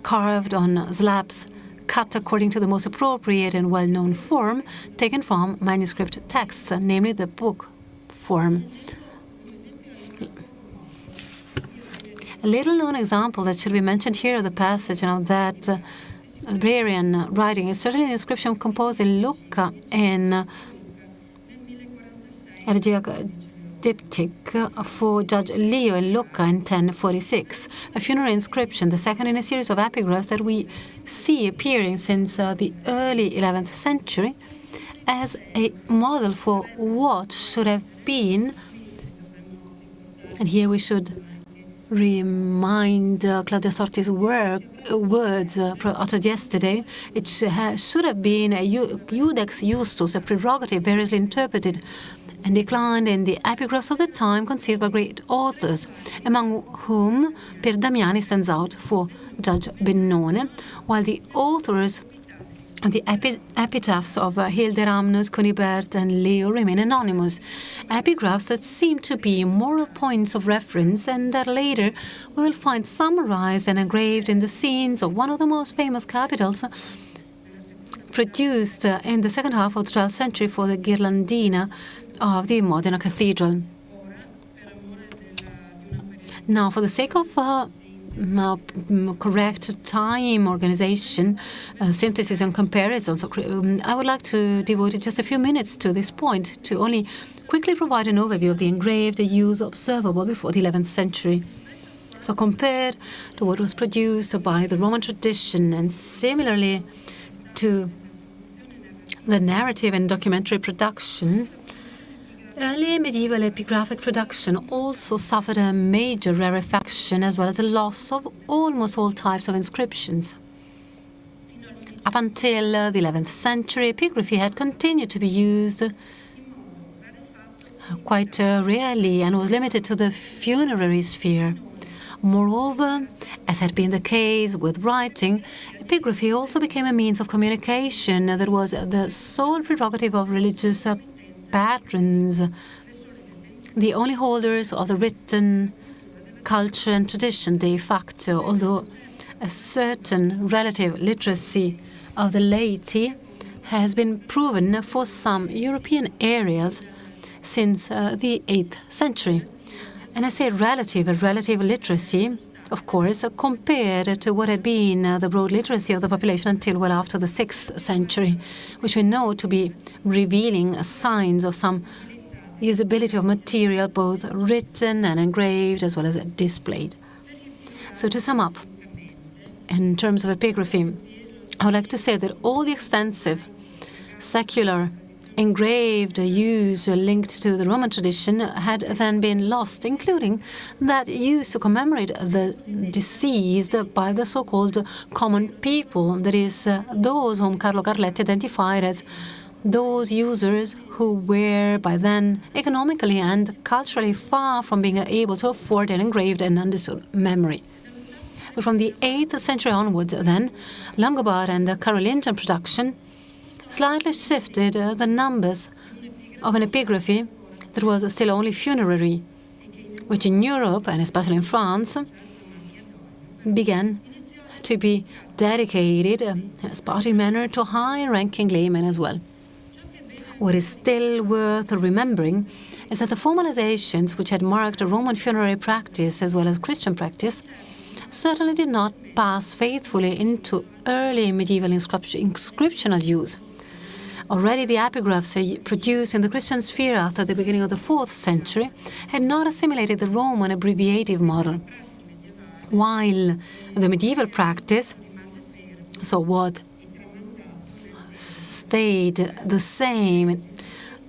carved on slabs cut according to the most appropriate and well-known form taken from manuscript texts, namely the book form. A little-known example that should be mentioned here of the passage of that librarian writing is certainly the inscription composed in Lucca in Elegiac diptych for Judge Leo in Lucca in 1046, a funeral inscription, the second in a series of epigraphs that we see appearing since the early 11th century as a model for what should have been. And here we should remind Claudia Sorti's words uttered yesterday. It should have been a iudex iustus, a prerogative variously interpreted and declined in the epigraphs of the time conceived by great authors, among whom Per Damiani stands out for Judge Bennone, while the authors of the epitaphs of Hilderamnus, Cunibert, and Leo remain anonymous. Epigraphs that seem to be moral points of reference and that later we will find summarized and engraved in the scenes of one of the most famous capitals produced in the second half of the 12th century for the Ghirlandina of the Modena Cathedral. Now, for the sake of correct time organization, synthesis and comparisons, I would like to devote just a few minutes to this point to only quickly provide an overview of the engraved use observable before the 11th century. So compared to what was produced by the Roman tradition and similarly to the narrative and documentary production, early medieval epigraphic production also suffered a major rarefaction as well as a loss of almost all types of inscriptions. Up until the 11th century, epigraphy had continued to be used quite rarely and was limited to the funerary sphere. Moreover, as had been the case with writing, epigraphy also became a means of communication that was the sole prerogative of religious patrons, the only holders of the written culture and tradition de facto, although a certain relative literacy of the laity has been proven for some European areas since the 8th century. And I say relative literacy, of course, compared to what had been the broad literacy of the population until well after the 6th century, which we know to be revealing signs of some usability of material, both written and engraved, as well as displayed. So to sum up, in terms of epigraphy, I would like to say that all the extensive secular engraved use linked to the Roman tradition had then been lost, including that used to commemorate the deceased by the so-called common people, that is, those whom Carlo Carletti identified as those users who were by then economically and culturally far from being able to afford an engraved and understood memory. So from the 8th century onwards then, Langobard and Carolingian production slightly shifted the numbers of an epigraphy that was still only funerary, which in Europe, and especially in France, began to be dedicated in a sporty manner to high-ranking laymen as well. What is still worth remembering is that the formalizations which had marked Roman funerary practice as well as Christian practice certainly did not pass faithfully into early medieval inscriptional use. Already the epigraphs produced in the Christian sphere after the beginning of the 4th century had not assimilated the Roman abbreviative model, while the medieval practice, so what stayed the same,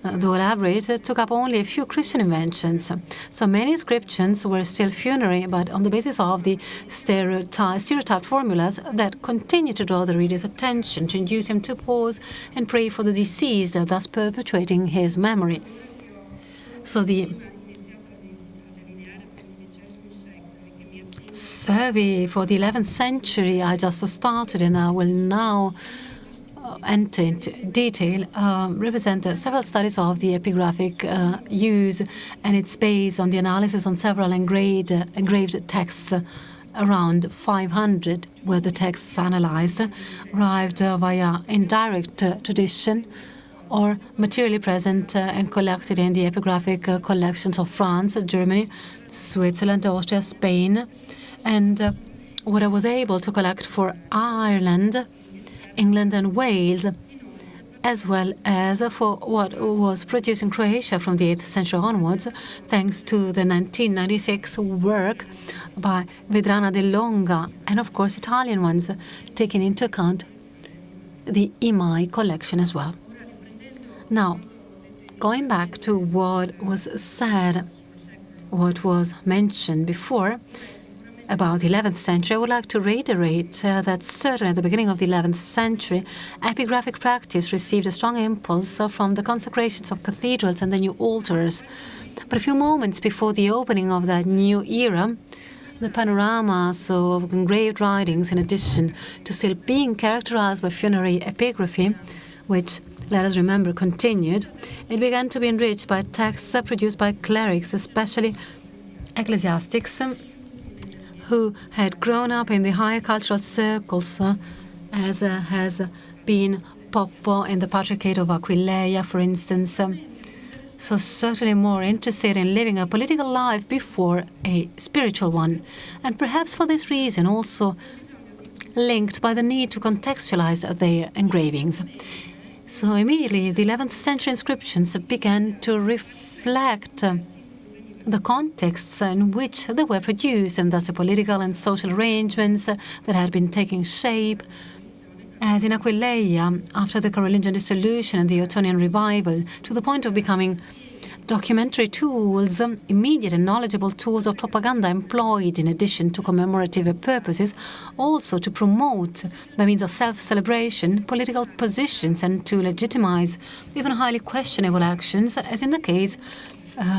though elaborate, took up only a few Christian inventions. So many inscriptions were still funerary, but on the basis of the stereotyped formulas that continue to draw the reader's attention, to induce him to pause and pray for the deceased, thus perpetuating his memory. So the survey for the 11th century I just started, and I will now enter into detail, represent several studies of the epigraphic use, and it's based on the analysis on several engraved texts. Around 500 were the texts analyzed, arrived via indirect tradition, or materially present and collected in the epigraphic collections of France, Germany, Switzerland, Austria, Spain, and what I was able to collect for Ireland, England and Wales, as well as for what was produced in Croatia from the 8th century onwards, thanks to the 1996 work by Vedrana de Longa, and of course Italian ones, taking into account the Imai collection as well. Now, going back to what was said, what was mentioned before about the 11th century, I would like to reiterate that certainly at the beginning of the 11th century, epigraphic practice received a strong impulse from the consecrations of cathedrals and the new altars. But a few moments before the opening of that new era, the panoramas of engraved writings, in addition to still being characterized by funerary epigraphy, which, let us remember, continued, it began to be enriched by texts produced by clerics, especially ecclesiastics, who had grown up in the higher cultural circles, as has been Poppo in the Patriarchate of Aquileia, for instance. So certainly more interested in living a political life before a spiritual one, and perhaps for this reason also linked by the need to contextualize their engravings. So immediately the 11th century inscriptions began to reflect the contexts in which they were produced, and thus the political and social arrangements that had been taking shape, as in Aquileia, after the Carolingian dissolution and the Ottonian revival, to the point of becoming documentary tools, immediate and knowledgeable tools of propaganda employed in addition to commemorative purposes, also to promote, by means of self-celebration, political positions and to legitimize even highly questionable actions, as in the case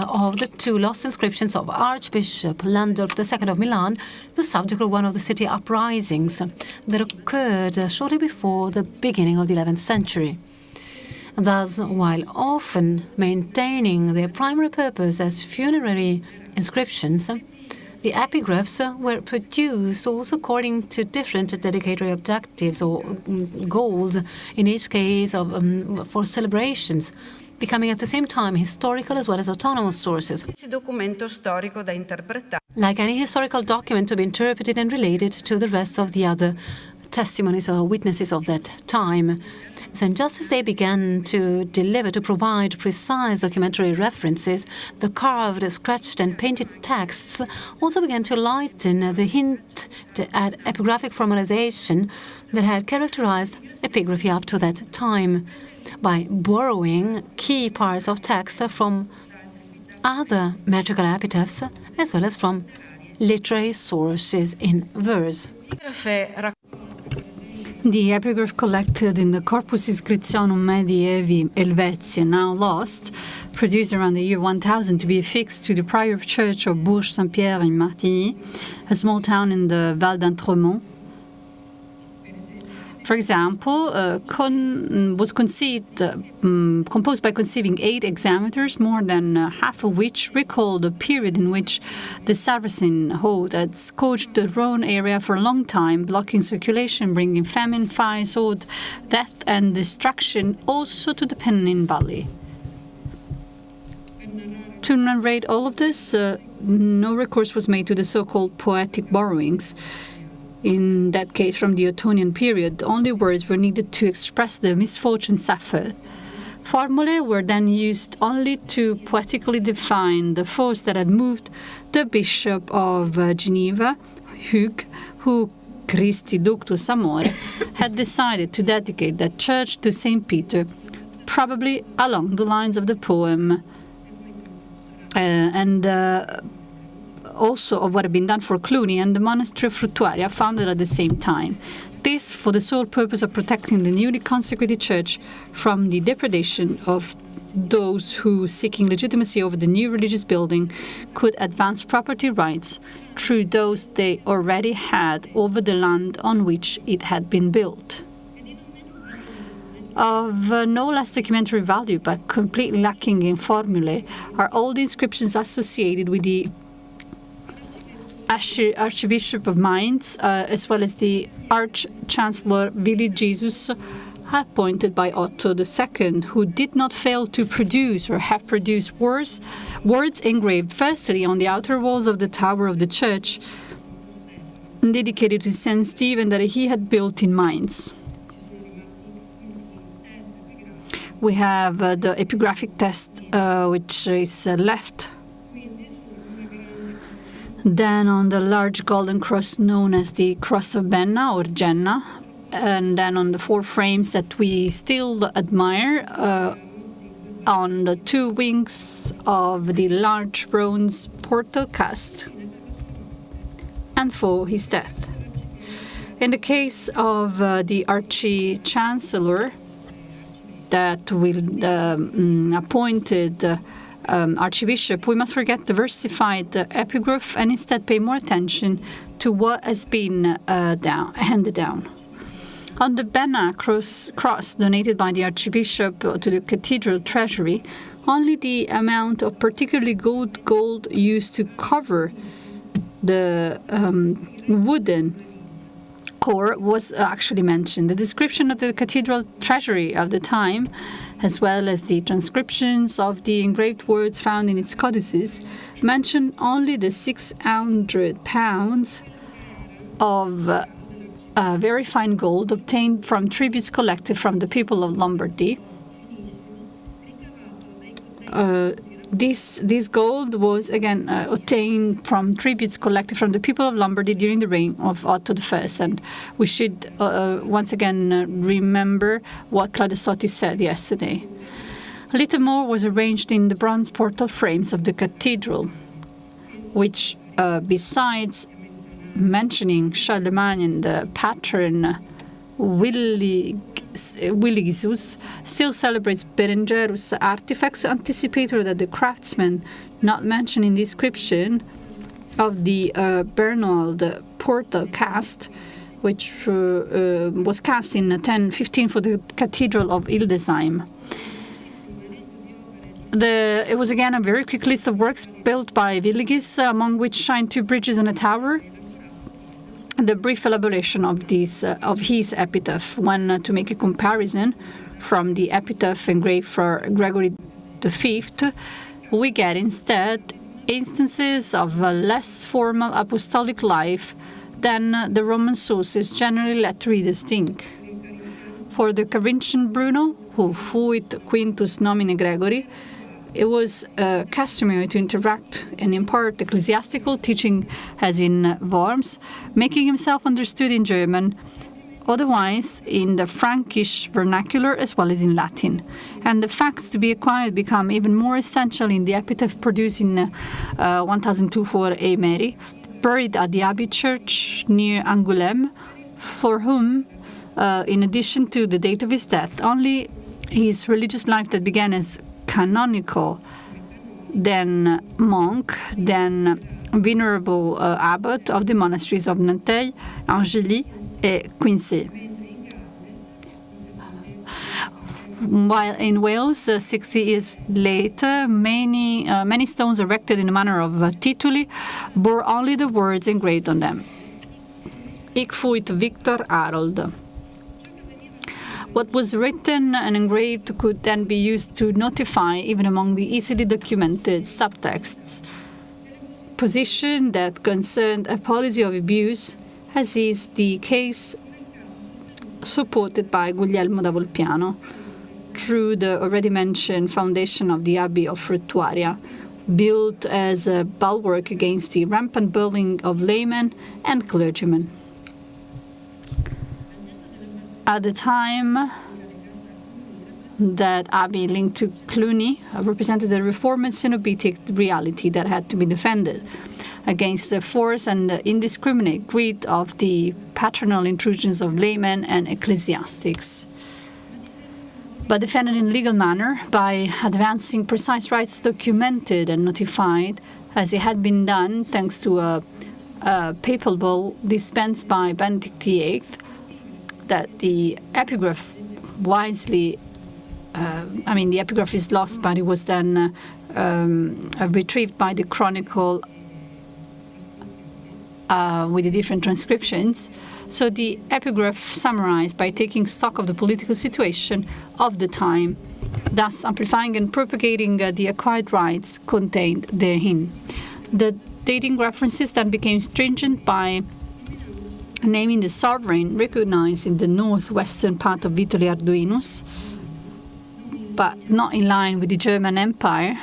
of the two lost inscriptions of Archbishop Landulf II of Milan, the subject of one of the city uprisings that occurred shortly before the beginning of the 11th century. Thus, while often maintaining their primary purpose as funerary inscriptions, the epigraphs were produced also according to different dedicatory objectives or goals, in each case for celebrations, becoming at the same time historical as well as autonomous sources. Like any historical document to be interpreted and related to the rest of the other testimonies or witnesses of that time. And just as they began to provide precise documentary references, the carved, scratched and painted texts also began to lighten the hint at epigraphic formalization that had characterized epigraphy up to that time, by borrowing key parts of text from other metrical epitaphs, as well as from literary sources in verse. The epigraph collected in the Corpus Inscriptionum Medievi Helvetii, now lost, produced around the year 1000 to be affixed to the prior church of Bourg-Saint-Pierre in Martigny, a small town in the Val d'Entremont. For example, was composed by conceiving 8 hexameters, more than half of which recall the period in which the Saracen horde had scourged the Rhone area for a long time, blocking circulation, bringing famine, fire, sword, death, and destruction also to the Pennine Valley. To narrate all of this, no recourse was made to the so-called poetic borrowings. In that case, from the Ottonian period, only words were needed to express the misfortune suffered. Formulae were then used only to poetically define the force that had moved the Bishop of Geneva, Hugues, who, Christi Ductus Amore, had decided to dedicate that church to St. Peter, probably along the lines of the poem, also of what had been done for Cluny and the monastery of Frutuaria, founded at the same time. This for the sole purpose of protecting the newly consecrated church from the depredation of those who, seeking legitimacy over the new religious building, could advance property rights through those they already had over the land on which it had been built. Of no less documentary value, but completely lacking in formulae, are all the inscriptions associated with the Archbishop of Mainz, as well as the Arch-Chancellor Willi Jesus, appointed by Otto II, who did not fail to produce or have produced words engraved firstly on the outer walls of the tower of the church dedicated to St. Stephen that he had built in Mainz. We have the epigraphic text, which is left. Then on the large golden cross known as the Cross of Benna or Jenna, and then on the 4 frames that we still admire, on the 2 wings of the large bronze portal cast, and for his death. In the case of the Archie-Chancellor that will appointed Archbishop, we must forget the versified epigraph and instead pay more attention to what has been handed down. On the Benna cross donated by the Archbishop to the cathedral treasury, only the amount of particularly good gold used to cover the wooden core was actually mentioned. The description of the cathedral treasury of the time, as well as the transcriptions of the engraved words found in its codices, mention only the 600 pounds of very fine gold obtained from tributes collected from the people of Lombardy. This gold was again obtained from tributes collected from the people of Lombardy during the reign of Otto I. And we should once again remember what Claudio Sotti said yesterday. A little more was arranged in the bronze portal frames of the cathedral, which besides mentioning Charlemagne and the patron Willigisus, still celebrates Berengerus artifacts, anticipator that the craftsman not mentioned in the inscription of the Bernald portal cast, which was cast in 1015 for the Cathedral of Hildesheim. It was again a very quick list of works built by Willigis, among which shine 2 bridges and a tower. The brief elaboration of his epitaph, when to make a comparison from the epitaph engraved for Gregory V, we get instead instances of a less formal apostolic life than the Roman sources generally let readers think. For the Carinthian Bruno, who fuit quintus nomine Gregory, it was customary to interact and impart ecclesiastical teaching as in Worms, making himself understood in German, otherwise in the Frankish vernacular as well as in Latin. And the facts to be acquired become even more essential in the epitaph produced in 1002 for A. Mary, buried at the Abbey Church near Angoulême, for whom, in addition to the date of his death, only his religious life that began as canonical, then monk, then venerable abbot of the monasteries of Nanterre, Angély, and Quincy. While in Wales, 60 years later, many stones erected in the manner of tituli bore only the words engraved on them. Hic fuit Victor Harold. What was written and engraved could then be used to notify, even among the easily documented subtexts, position that concerned a policy of abuse, as is the case supported by Guglielmo da Volpiano, through the already mentioned foundation of the Abbey of Frutuaria, built as a bulwark against the rampant bullying of laymen and clergymen. At the time, that abbey linked to Cluny represented a reformed Cenobitic reality that had to be defended against the force and the indiscriminate greed of the patronal intrusions of laymen and ecclesiastics. but defended in legal manner by advancing precise rights documented and notified, as it had been done thanks to a papal bull dispensed by Benedict VIII, that the epigraph wisely, the epigraph is lost, but it was then retrieved by the Chronicle with the different transcriptions. So the epigraph summarized by taking stock of the political situation of the time, thus amplifying and propagating the acquired rights contained therein. The dating references then became stringent by naming the sovereign recognized in the northwestern part of Italy, Arduinus, but not in line with the German Empire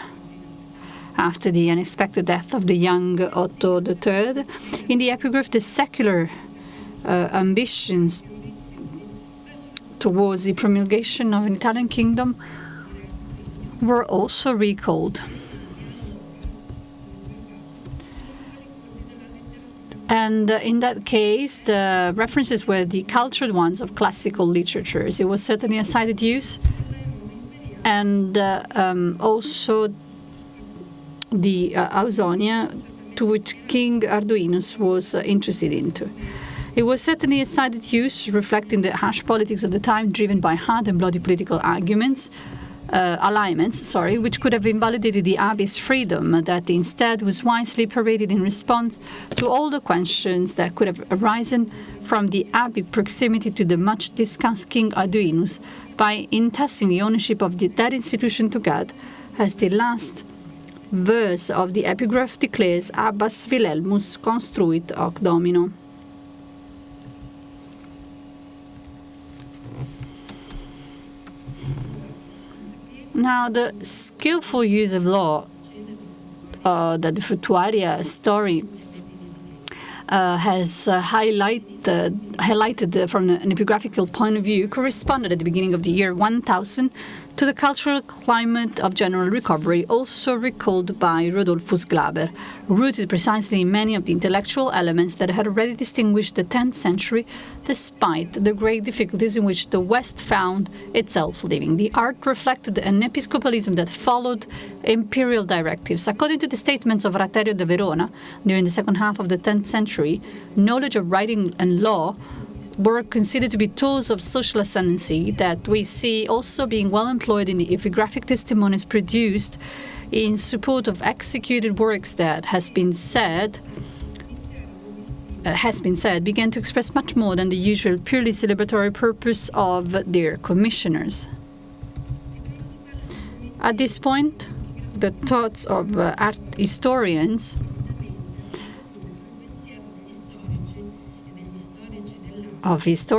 after the unexpected death of the young Otto III. In the epigraph, the secular ambitions towards the promulgation of an Italian kingdom were also recalled. And in that case, the references were the cultured ones of classical literatures. It was certainly a cited use, and also the Ausonia, to which King Arduinus was interested into. It was certainly a cited use, reflecting the harsh politics of the time, driven by hard and bloody political alignments, which could have invalidated the abbey's freedom, that instead was wisely paraded in response to all the questions that could have arisen from the abbey proximity to the much-discussed King Arduinus, by entrusting the ownership of that institution to God, as the last verse of the epigraph declares, Abbas Wilhelmus construit hoc domino. Now, the skillful use of law that the Frutuaria story has highlighted from an epigraphical point of view corresponded at the beginning of the year 1000 to the cultural climate of general recovery, also recalled by Rodolphus Glaber, rooted precisely in many of the intellectual elements that had already distinguished the 10th century, despite the great difficulties in which the West found itself living. The art reflected an episcopalism that followed imperial directives. According to the statements of Raterio da Verona, during the second half of the 10th century, knowledge of writing and law were considered to be tools of social ascendancy that we see also being well employed in the epigraphic testimonies produced in support of executed works that has been said began to express much more than the usual purely celebratory purpose of their commissioners. At this point, the thoughts of art historians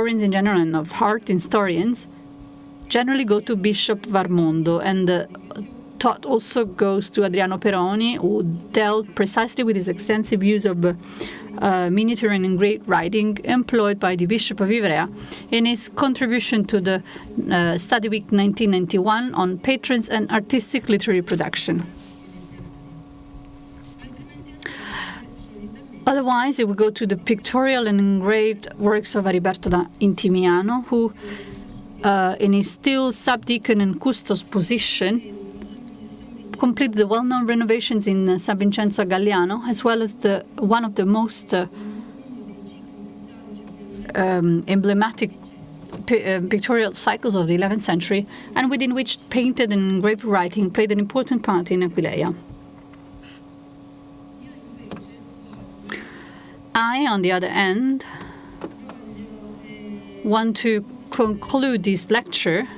in general and of art historians generally go to Bishop Varmondo, and thought also goes to Adriano Peroni, who dealt precisely with his extensive use of miniature and engraved writing employed by the Bishop of Ivrea in his contribution to the Study Week 1991 on patrons and artistic literary production. Otherwise, it would go to the pictorial and engraved works of Ariberto da Intimiano, who, in his still subdeacon and custos position, completed the well-known renovations in San Vincenzo a Galliano, as well as one of the most emblematic pictorial cycles of the 11th century, and within which painted and engraved writing played an important part in Aquileia. I, on the other hand, want to conclude this lecture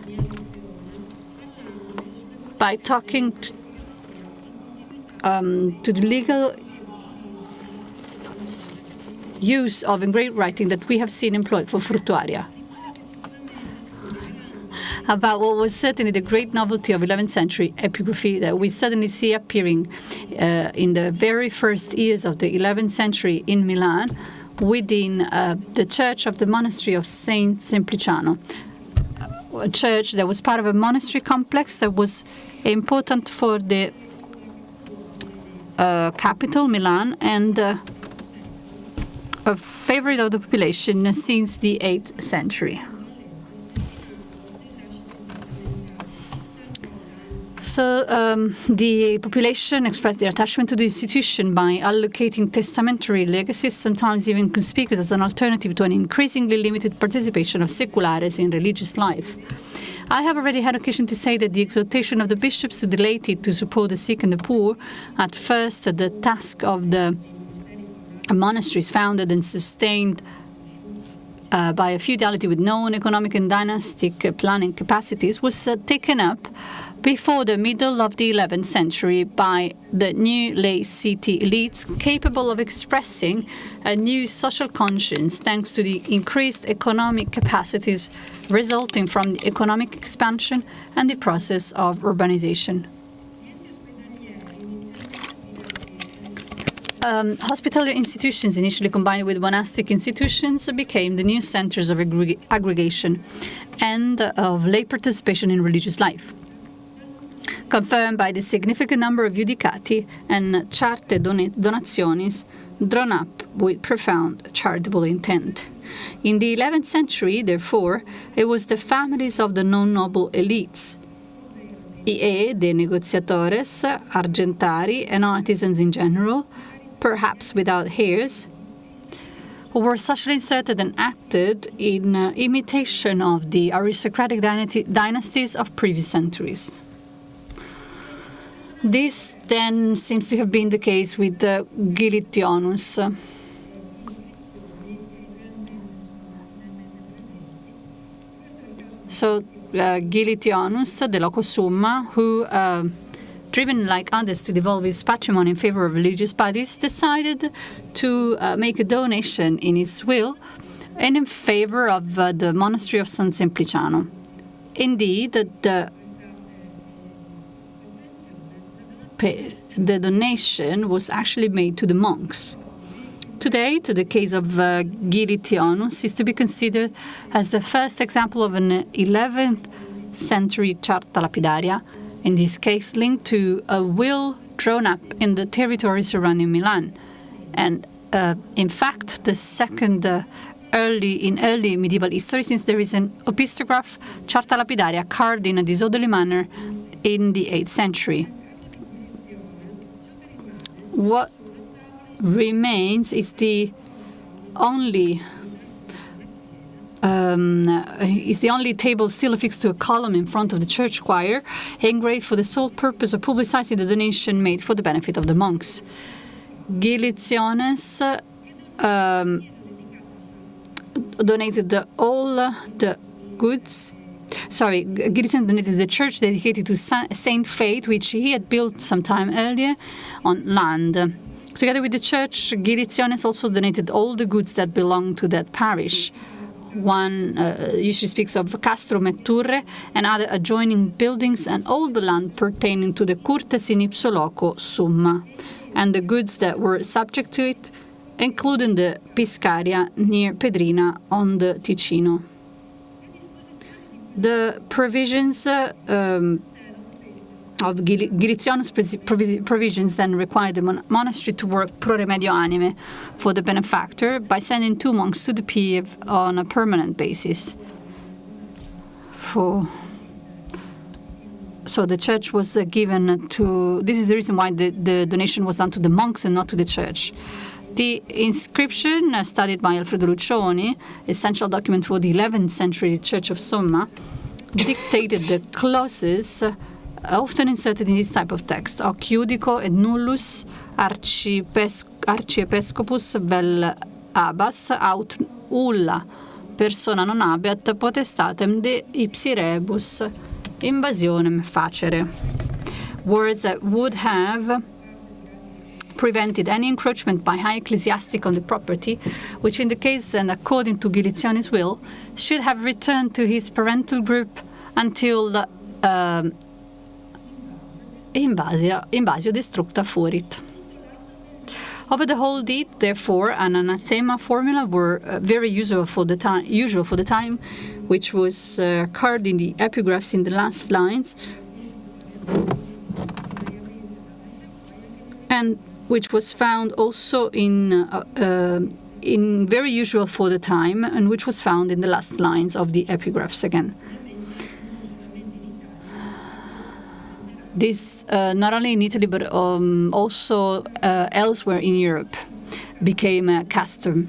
by talking to the legal use of engraved writing that we have seen employed for Frutuaria, about what was certainly the great novelty of 11th century epigraphy that we suddenly see appearing in the very first years of the 11th century in Milan within the church of the monastery of Saint Simpliciano, a church that was part of a monastery complex that was important for the capital, Milan, and a favorite of the population since the 8th century. So the population expressed their attachment to the institution by allocating testamentary legacies, sometimes even conspicuous as an alternative to an increasingly limited participation of seculares in religious life. I have already had occasion to say that the exhortation of the bishops to the laity to support the sick and the poor, at first the task of the monasteries founded and sustained by a feudality with known economic and dynastic planning capacities, was taken up before the middle of the 11th century by the new lay city elites capable of expressing a new social conscience thanks to the increased economic capacities resulting from the economic expansion and the process of urbanization. Hospitality institutions, initially combined with monastic institutions, became the new centers of aggregation and of lay participation in religious life, confirmed by the significant number of giudicati and certe donationis drawn up with profound charitable intent. In the 11th century, therefore, it was the families of the non-noble elites, i.e. the negoziatores, argentari, and artisans in general, perhaps without heirs, who were socially inserted and acted in imitation of the aristocratic dynasties of previous centuries. This then seems to have been the case with Gilitionus. So Gilitionus, the loco summa, who driven like others to devolve his patrimony in favor of religious studies, decided to make a donation in his will and in favor of the monastery of San Sempliciano. Indeed, the donation was actually made to the monks. Today, the case of Gilitionus is to be considered as the first example of an 11th century Charta Lapidaria, in this case linked to a will drawn up in the territory surrounding Milan. And in fact, the second in early medieval history, since there is an epistograph Charta Lapidaria carved in a disorderly manner in the 8th century. What remains is the only table still affixed to a column in front of the church choir, engraved for the sole purpose of publicizing the donation made for the benefit of the monks. Gilitiones donated all the goods. Gilitiones donated the church dedicated to Saint Faith, which he had built some time earlier on land. Together with the church, Gilitiones also donated all the goods that belonged to that parish. One usually speaks of Castrum et Turre and other adjoining buildings and all the land pertaining to the Curtes in ipso loco summa, and the goods that were subject to it, including the Piscaria near Pedrina on the Ticino. The provisions of Gilitionus' provisions then required the monastery to work pro remedio anime for the benefactor by sending 2 monks to the Pieve on a permanent basis. So the church was given to... This is the reason why the donation was done to the monks and not to the church. The inscription, studied by Alfredo Luccioni, essential document for the 11th century Church of Somma, dictated the clauses often inserted in this type of text: Hoc iudico et nullus archiepiscopus vel abbas aut ulla persona non habeat potestatem de ipsi rebus invasionem facere. Words that would have prevented any encroachment by high ecclesiastic on the property, which in the case and according to Gilitionis' will, should have returned to his parental group until the invasio destructa furit. Over the whole deed, therefore, an anathema formula were very usual for the time, which was carved in the epigraphs in the last lines, and which was found also in very usual for the time, and which was found in the last lines of the epigraphs again. This, not only in Italy, but also elsewhere in Europe, became a custom.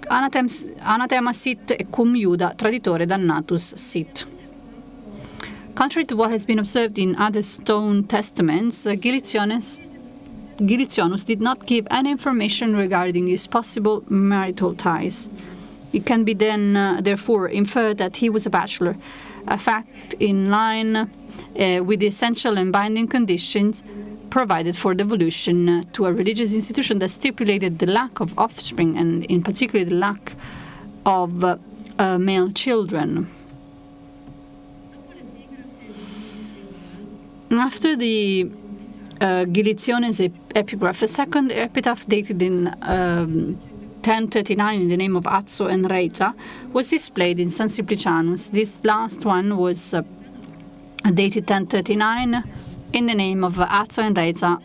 Anatema sit e cum iuda, traditore dannatus sit. Contrary to what has been observed in other stone testaments, Gilicionus did not give any information regarding his possible marital ties. It can be then, therefore, inferred that he was a bachelor, a fact in line with the essential and binding conditions provided for devolution to a religious institution that stipulated the lack of offspring and, in particular, the lack of male children. After the Giliciones epigraph, a second epitaph dated in 1039 in the name of Azzo and Reza was displayed in San Simplicianus. This last one was dated 1039 in the name of Azzo and Reza,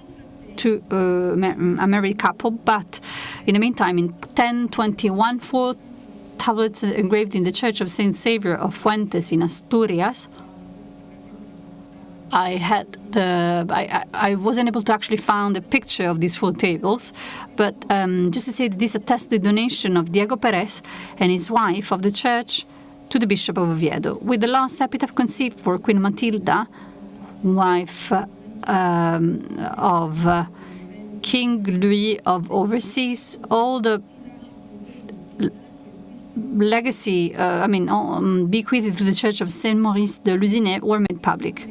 a married couple, but in the meantime, in 1021, 4 tablets engraved in the Church of Saint Saviour of Fuentes in Asturias. I wasn't able to actually find a picture of these 4 tables, but just to say that this attests the donation of Diego Perez and his wife of the church to the Bishop of Oviedo, with the last epitaph conceived for Queen Matilda, wife of King Louis of Overseas. All the legacy, bequeathed to the Church of Saint Maurice de Luzinais were made public.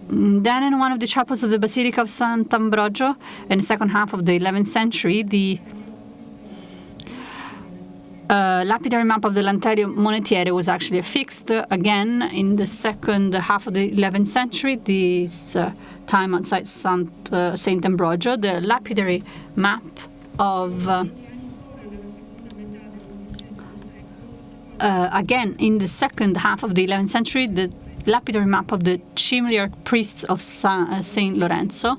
Then in one of the chapels of the Basilica of Sant'Ambrogio, in the second half of the 11th century, the lapidary map of the Lanterio Monetiere was actually affixed again in the second half of the 11th century, this time outside St. Ambrogio. The lapidary map of, again, in the second half of the 11th century, the lapidary map of the Chimliarch priests of St. Lorenzo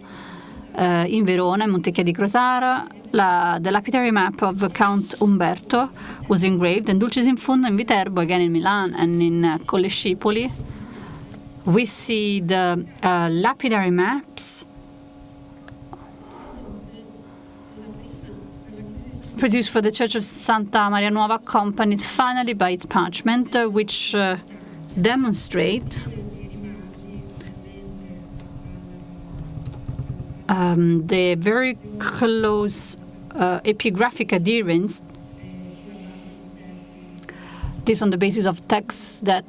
in Verona, in Montecchia di Crosara. The lapidary map of Count Umberto was engraved, and Dulcis in Fundo in Viterbo, again in Milan and in Colle Scipoli. We see the lapidary maps produced for the Church of Santa Maria Nuova, accompanied finally by its parchment, which demonstrate the very close epigraphic adherence. This on the basis of texts that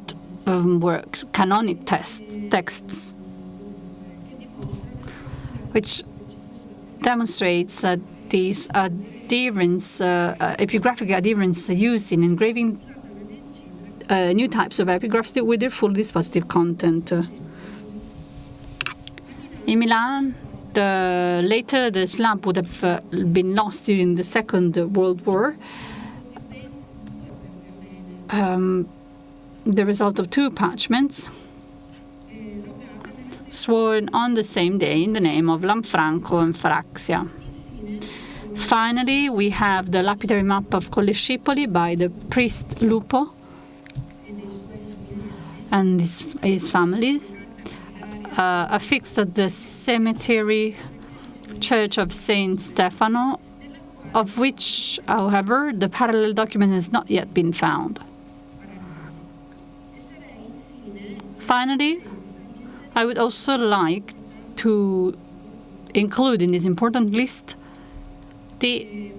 were canonic texts, which demonstrates that these adherence, epigraphic adherence used in engraving new types of epigraphs with their full dispositive content. In Milan, later the slab would have been lost during the Second World War, the result of 2 parchments sworn on the same day in the name of Lanfranco and Faraxia. Finally, we have the lapidary map of Colle Scipoli by the priest Lupo and his families, affixed at the cemetery Church of Saint Stefano, of which, however, the parallel document has not yet been found. Finally, I would also like to include in this important list the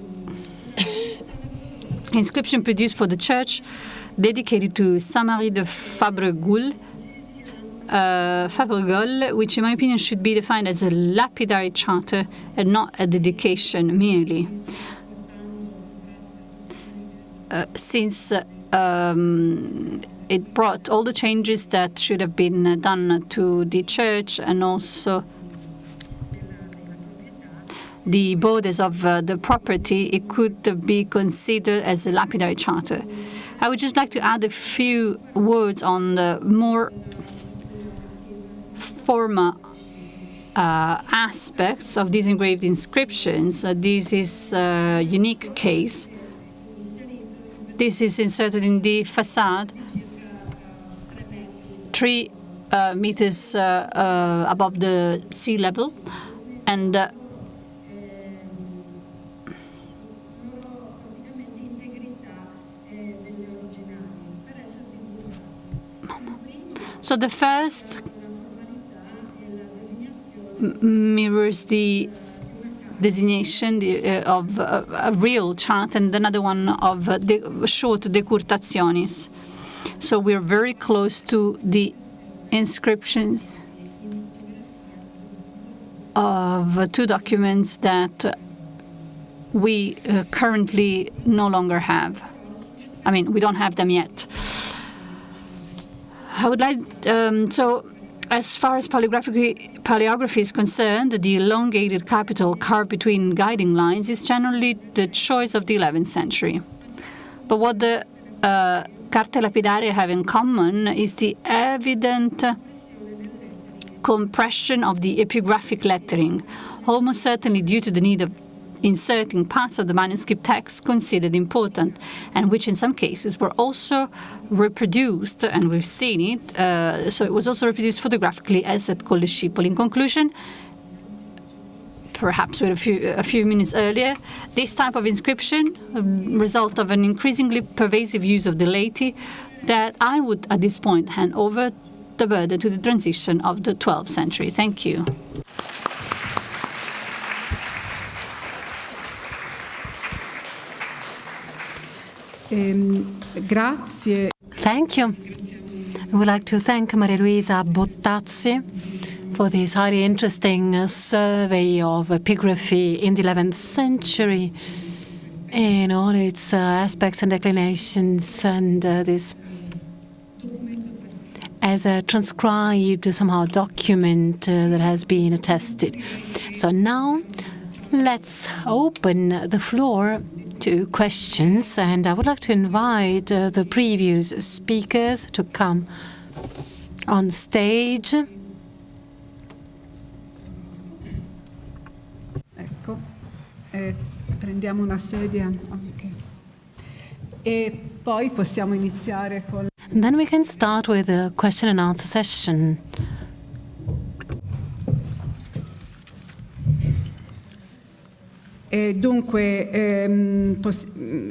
inscription produced for the church dedicated to Saint-Marie de Fabregul, which in my opinion should be defined as a lapidary charter and not a dedication merely. Since it brought all the changes that should have been done to the church and also the borders of the property, it could be considered as a lapidary charter. I would just like to add a few words on the more formal aspects of these engraved inscriptions. This is a unique case. This is inserted in the facade. 3 meters above the sea level, and so the first mirrors the designation of a real chart, and another one of the short decurtaciones. So we're very close to the inscriptions of two documents that we currently no longer have. I mean, we don't have them yet. I would like, so as far as paleography is concerned, the elongated capital carved between guiding lines is generally the choice of the 11th century. But what the carte lapidarie have in common is the evident compression of the epigraphic lettering, almost certainly due to the need of inserting parts of the manuscript text considered important, and which in some cases were also reproduced, and we've seen it, so it was also reproduced photographically as at Colliscipoli. In conclusion, perhaps with a few minutes earlier, this type of inscription, a result of an increasingly pervasive use of the laity, that I would at this point hand over the burden to the transition of the 12th century. Thank you. Grazie. Thank you. I would like to thank Maria Luisa Bottazzi for this highly interesting survey of epigraphy in the 11th century in all its aspects and declinations, and this as a transcribed somehow document that has been attested. So now let's open the floor to questions, and I would like to invite the previous speakers to come on stage. Ecco, prendiamo una sedia. Okay. E poi possiamo iniziare con... And then we can start with a question and answer session. E dunque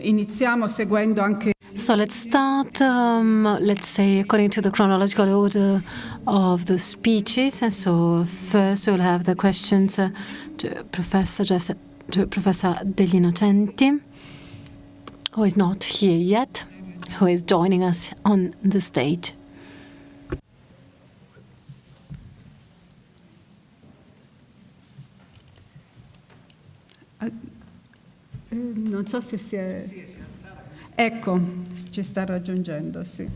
iniziamo seguendo anche... So let's start, let's say, according to the chronological order of the speeches. And so first we'll have the questions to Professor Degli Innocenti, who is not here yet, who is joining us on the stage. Non so se si è... Ecco, ci sta raggiungendo, sì.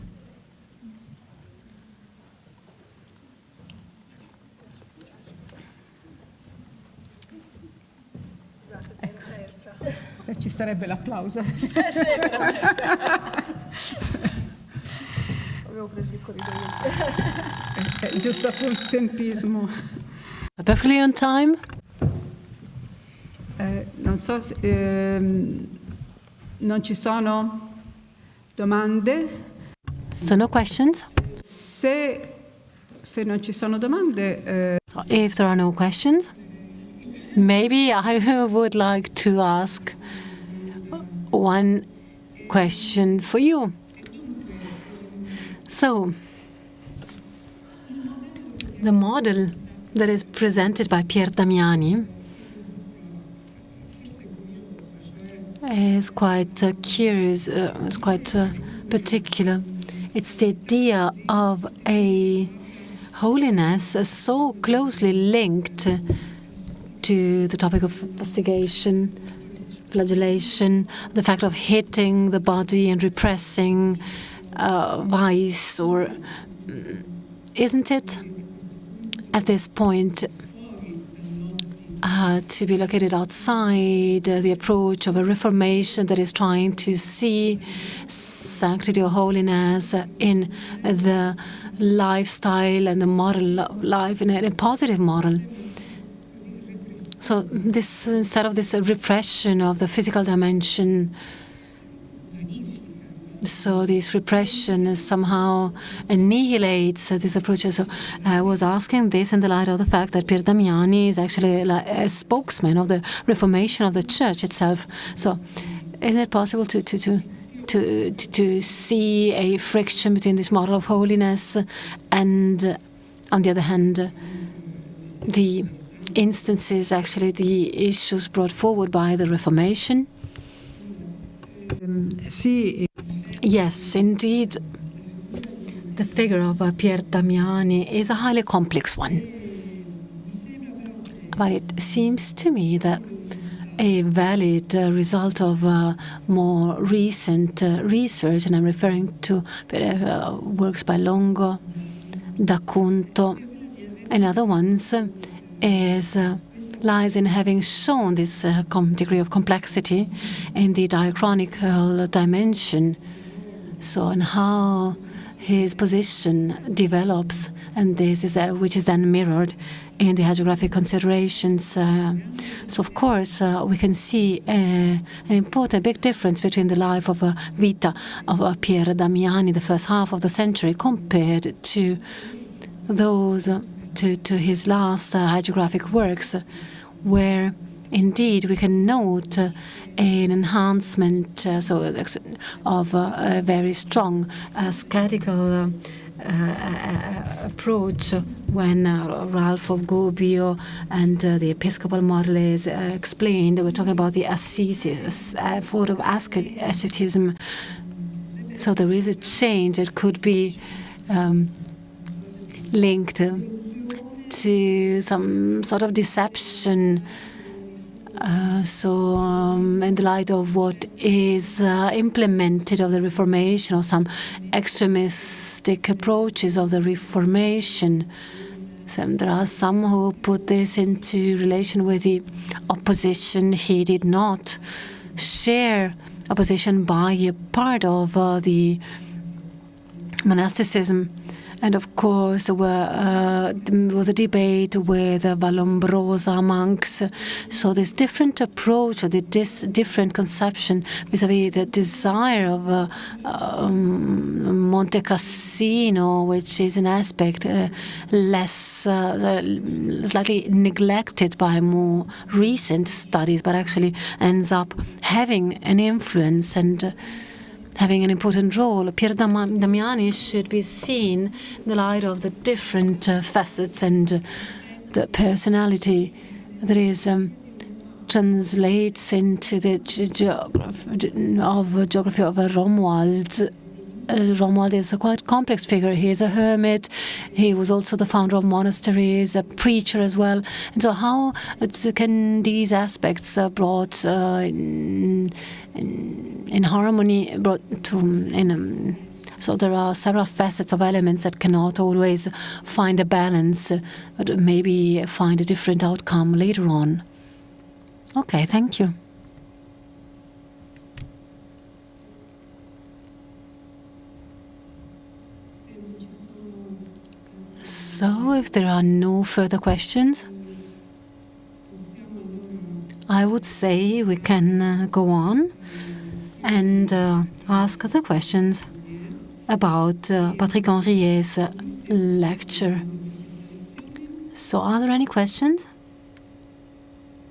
Ecco. Ci starebbe l'applauso. Avevo preso il corridoio. Giusto appunto tempismo. Perfectly on time. Non so se non ci sono domande. So no questions. Se non ci sono domande, So if there are no questions, maybe I would like to ask one question for you. So, the model that is presented by Pier Damiani is quite curious, it's quite particular. It's the idea of a holiness so closely linked to the topic of fustigation, flagellation, the fact of hitting the body and repressing vice, or isn't it at this point to be located outside the approach of a reformation that is trying to see sanctity or holiness in the lifestyle and the model of life in a positive model? So this, instead of this repression of the physical dimension, So this repression somehow annihilates this approach. So I was asking this in the light of the fact that Pier Damiani is actually like a spokesman of the Reformation of the Church itself. So is it possible to see a friction between this model of holiness and, on the other hand, the instances, actually the issues brought forward by the Reformation? Sì. Yes, indeed. The figure of Pier Damiani is a highly complex one. But it seems to me that a valid result of more recent research, and I'm referring to works by Longo, D'Acunto, and other ones, lies in having shown this degree of complexity in the diachronical dimension. So, and how his position develops, and this is which is then mirrored in the hagiographic considerations. So, of course, we can see an important big difference between the life of Vita of Pier Damiani, the first half of the century, compared to those to his last hagiographic works, where indeed we can note an enhancement of a very strong ascetical approach when Ralph of Gubbio and the episcopal model is explained. We're talking about the Assisi, a form of asceticism. So there is a change that could be linked to some sort of deception. In the light of what is implemented of the Reformation, or some extremistic approaches of the Reformation, so there are some who put this into relation with the opposition. He did not share opposition by a part of the monasticism. And of course, there was a debate with Vallombrosa monks. So this different approach, or this different conception vis-à-vis the desire of Monte Cassino, which is an aspect less slightly neglected by more recent studies, but actually ends up having an influence and having an important role. Pier Damiani should be seen in the light of the different facets and the personality that is translates into the geography of Romuald. Romuald is a quite complex figure. He is a hermit. He was also the founder of monasteries, a preacher as well. And so how can these aspects brought in harmony, so there are several facets of elements that cannot always find a balance, but maybe find a different outcome later on. Okay, thank you. So, if there are no further questions, I would say we can go on and ask the questions about Patrick Henriet's lecture. So, are there any questions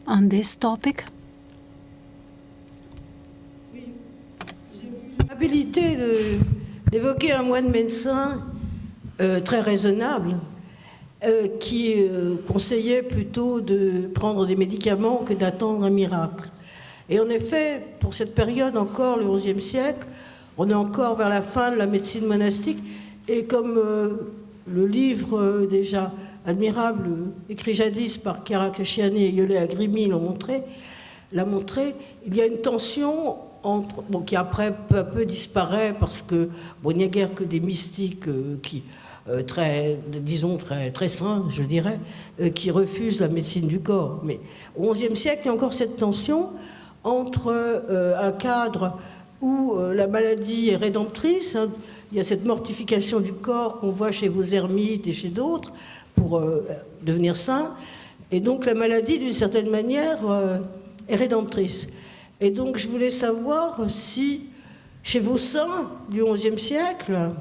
on this topic? L'habilité d'évoquer un moine médecin très raisonnable qui conseillait plutôt de prendre des médicaments que d'attendre un miracle. Et en effet, pour cette période encore, le XIe siècle, on est encore vers la fin de la médecine monastique, et comme le livre déjà admirable, écrit jadis par Chiara Casciani et Iole Agrimi l'a montré, il y a une tension entre, qui après peu à peu disparaît parce que il n'y a guère que des mystiques qui très sains, je dirais, qui refusent la médecine du corps. Mais au XIe siècle, il y a encore cette tension entre un cadre où la maladie est rédemptrice, hein, il y a cette mortification du corps qu'on voit chez vos ermites et chez d'autres pour devenir saint, et donc la maladie, d'une certaine manière, est rédemptrice. Et donc je voulais savoir si Chez vos saints du XIe siècle,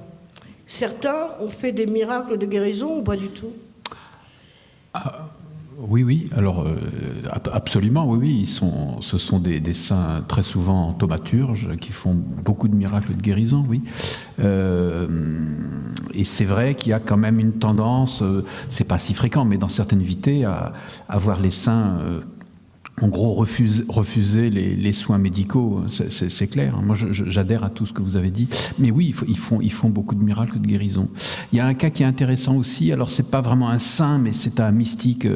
certains ont fait des miracles de guérison ou pas du tout? Oui, alors absolument, oui, ce sont des saints très souvent thaumaturges qui font beaucoup de miracles de guérison, oui. Et c'est vrai qu'il y a quand même une tendance, c'est pas si fréquent, mais dans certaines vités, à voir les saints en gros refuser les soins médicaux, c'est clair. Moi, j'adhère à tout ce que vous avez dit. Mais oui, ils font beaucoup de miracles de guérison. Il y a un cas qui est intéressant aussi. Alors, c'est pas vraiment un saint, mais c'est un mystique.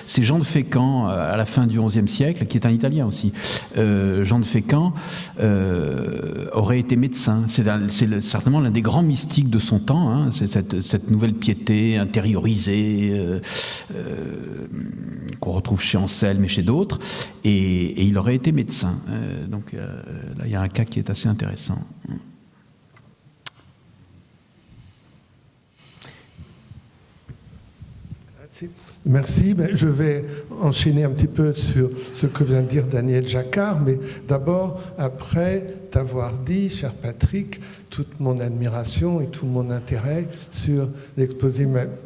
C'est Jean de Fécamp, à la fin du XIe siècle, qui est un Italien aussi. Jean de Fécamp aurait été médecin. C'est certainement l'un des grands mystiques de son temps. Hein. C'est cette nouvelle piété intériorisée qu'on retrouve chez Anselme et chez d'autres. Et il aurait été médecin. Donc là, il y a un cas qui est assez intéressant. Merci. Je vais enchaîner un petit peu sur ce que vient de dire Daniel Jacquard, mais d'abord, après t'avoir dit, cher Patrick, toute mon admiration et tout mon intérêt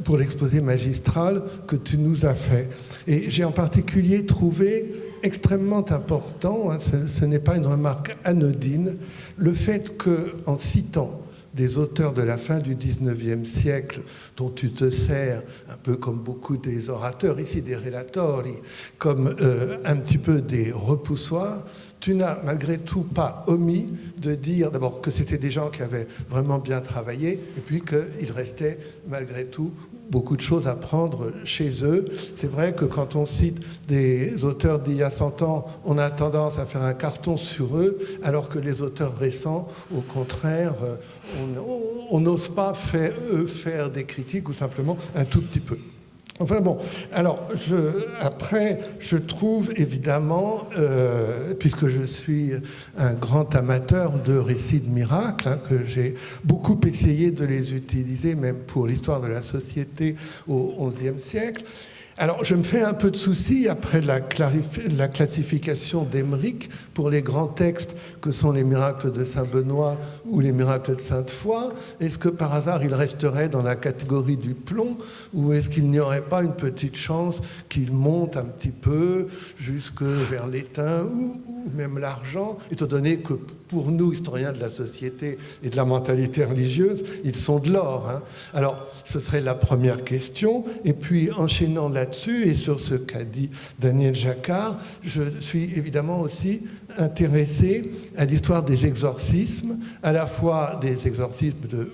pour l'exposé magistral que tu nous as fait. Et j'ai en particulier trouvé extrêmement important, hein, ce n'est pas une remarque anodine, le fait qu'en citant des auteurs de la fin du XIXe siècle, dont tu te sers, un peu comme beaucoup des orateurs ici, des relatori, comme un petit peu des repoussoirs, tu n'as malgré tout pas omis de dire d'abord que c'était des gens qui avaient vraiment bien travaillé, et puis qu'il restait malgré tout beaucoup de choses à prendre chez eux. C'est vrai que quand on cite des auteurs d'il y a 100 ans, on a tendance à faire un carton sur eux, alors que les auteurs récents, au contraire, on n'ose pas faire des critiques, ou simplement un tout petit peu. Enfin bon, alors après, je trouve évidemment, puisque je suis un grand amateur de récits de miracles, hein, que j'ai beaucoup essayé de les utiliser, même pour l'histoire de la société au XIe siècle. Alors, je me fais un peu de soucis après la classification d'Emeric pour les grands textes que sont les miracles de Saint-Benoît ou les miracles de Sainte-Foy. Est-ce que par hasard, il resterait dans la catégorie du plomb, ou est-ce qu'il n'y aurait pas une petite chance qu'il monte un petit peu jusque vers l'étain ou même l'argent, étant donné que pour nous, historiens de la société et de la mentalité religieuse, ils sont de l'or, hein. Alors, ce serait la première question. Et puis, enchaînant là-dessus, et sur ce qu'a dit Daniel Jacquard, je suis évidemment aussi intéressé à l'histoire des exorcismes, à la fois des exorcismes de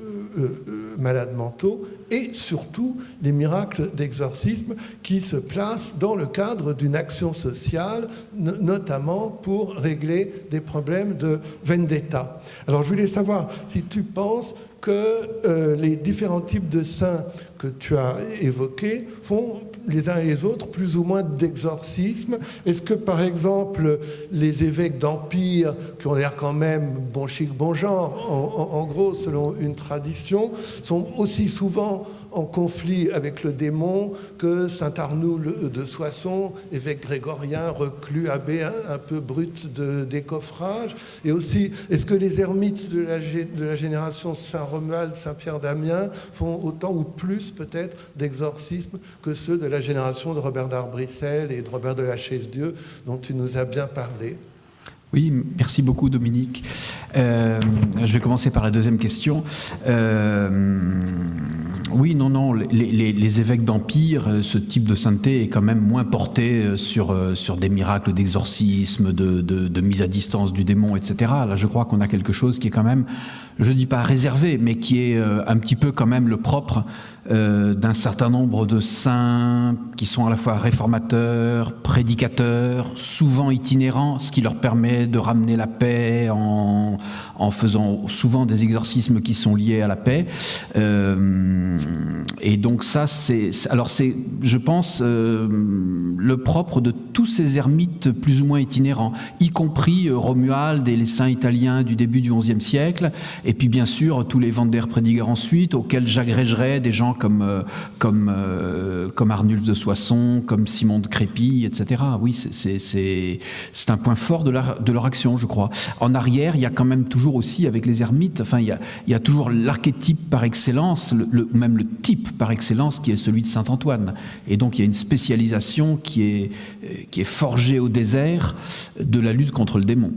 malades mentaux et surtout les miracles d'exorcisme qui se placent dans le cadre d'une action sociale, notamment pour régler des problèmes de vendetta. Alors je voulais savoir si tu penses que les différents types de saints que tu as évoqués font les uns et les autres plus ou moins d'exorcisme. Est-ce que, par exemple, les évêques d'Empire, qui ont l'air quand même bon chic, bon genre, en gros, selon une tradition, sont aussi souvent en conflit avec le démon que saint Arnoul de Soissons, évêque grégorien, reclus, abbé, un peu brut de décoffrage. Et aussi, est-ce que les ermites de la génération Saint-Romuald, Saint-Pierre d'Amiens font autant ou plus peut-être d'exorcisme que ceux de la génération de Robert d'Arbrissel et de Robert de la Chaise-Dieu, dont tu nous as bien parlé? Oui, merci beaucoup Dominique. Je vais commencer par la deuxième question. Oui, non, les évêques d'Empire, ce type de sainteté est quand même moins porté sur des miracles d'exorcisme, de mise à distance du démon, etc. Là, je crois qu'on a quelque chose qui est quand même, je ne dis pas réservé, mais qui est un petit peu quand même le propre d'un certain nombre de saints qui sont à la fois réformateurs, prédicateurs, souvent itinérants, ce qui leur permet de ramener la paix en faisant souvent des exorcismes qui sont liés à la paix. Et donc ça, c'est, je pense, le propre de tous ces ermites plus ou moins itinérants, y compris Romuald et les saints italiens du début du XIe siècle, et puis bien sûr tous les Vander Prediger ensuite, auxquels j'agrégerais des gens gens comme Arnulf de Soissons, comme Simon de Crépy, etc. Oui, c'est un point fort de leur action, je crois. En arrière, il y a quand même toujours aussi, avec les ermites, enfin, il y a toujours l'archétype par excellence, même le type par excellence, qui est celui de Saint-Antoine. Et donc, il y a une spécialisation qui est forgée au désert de la lutte contre le démon.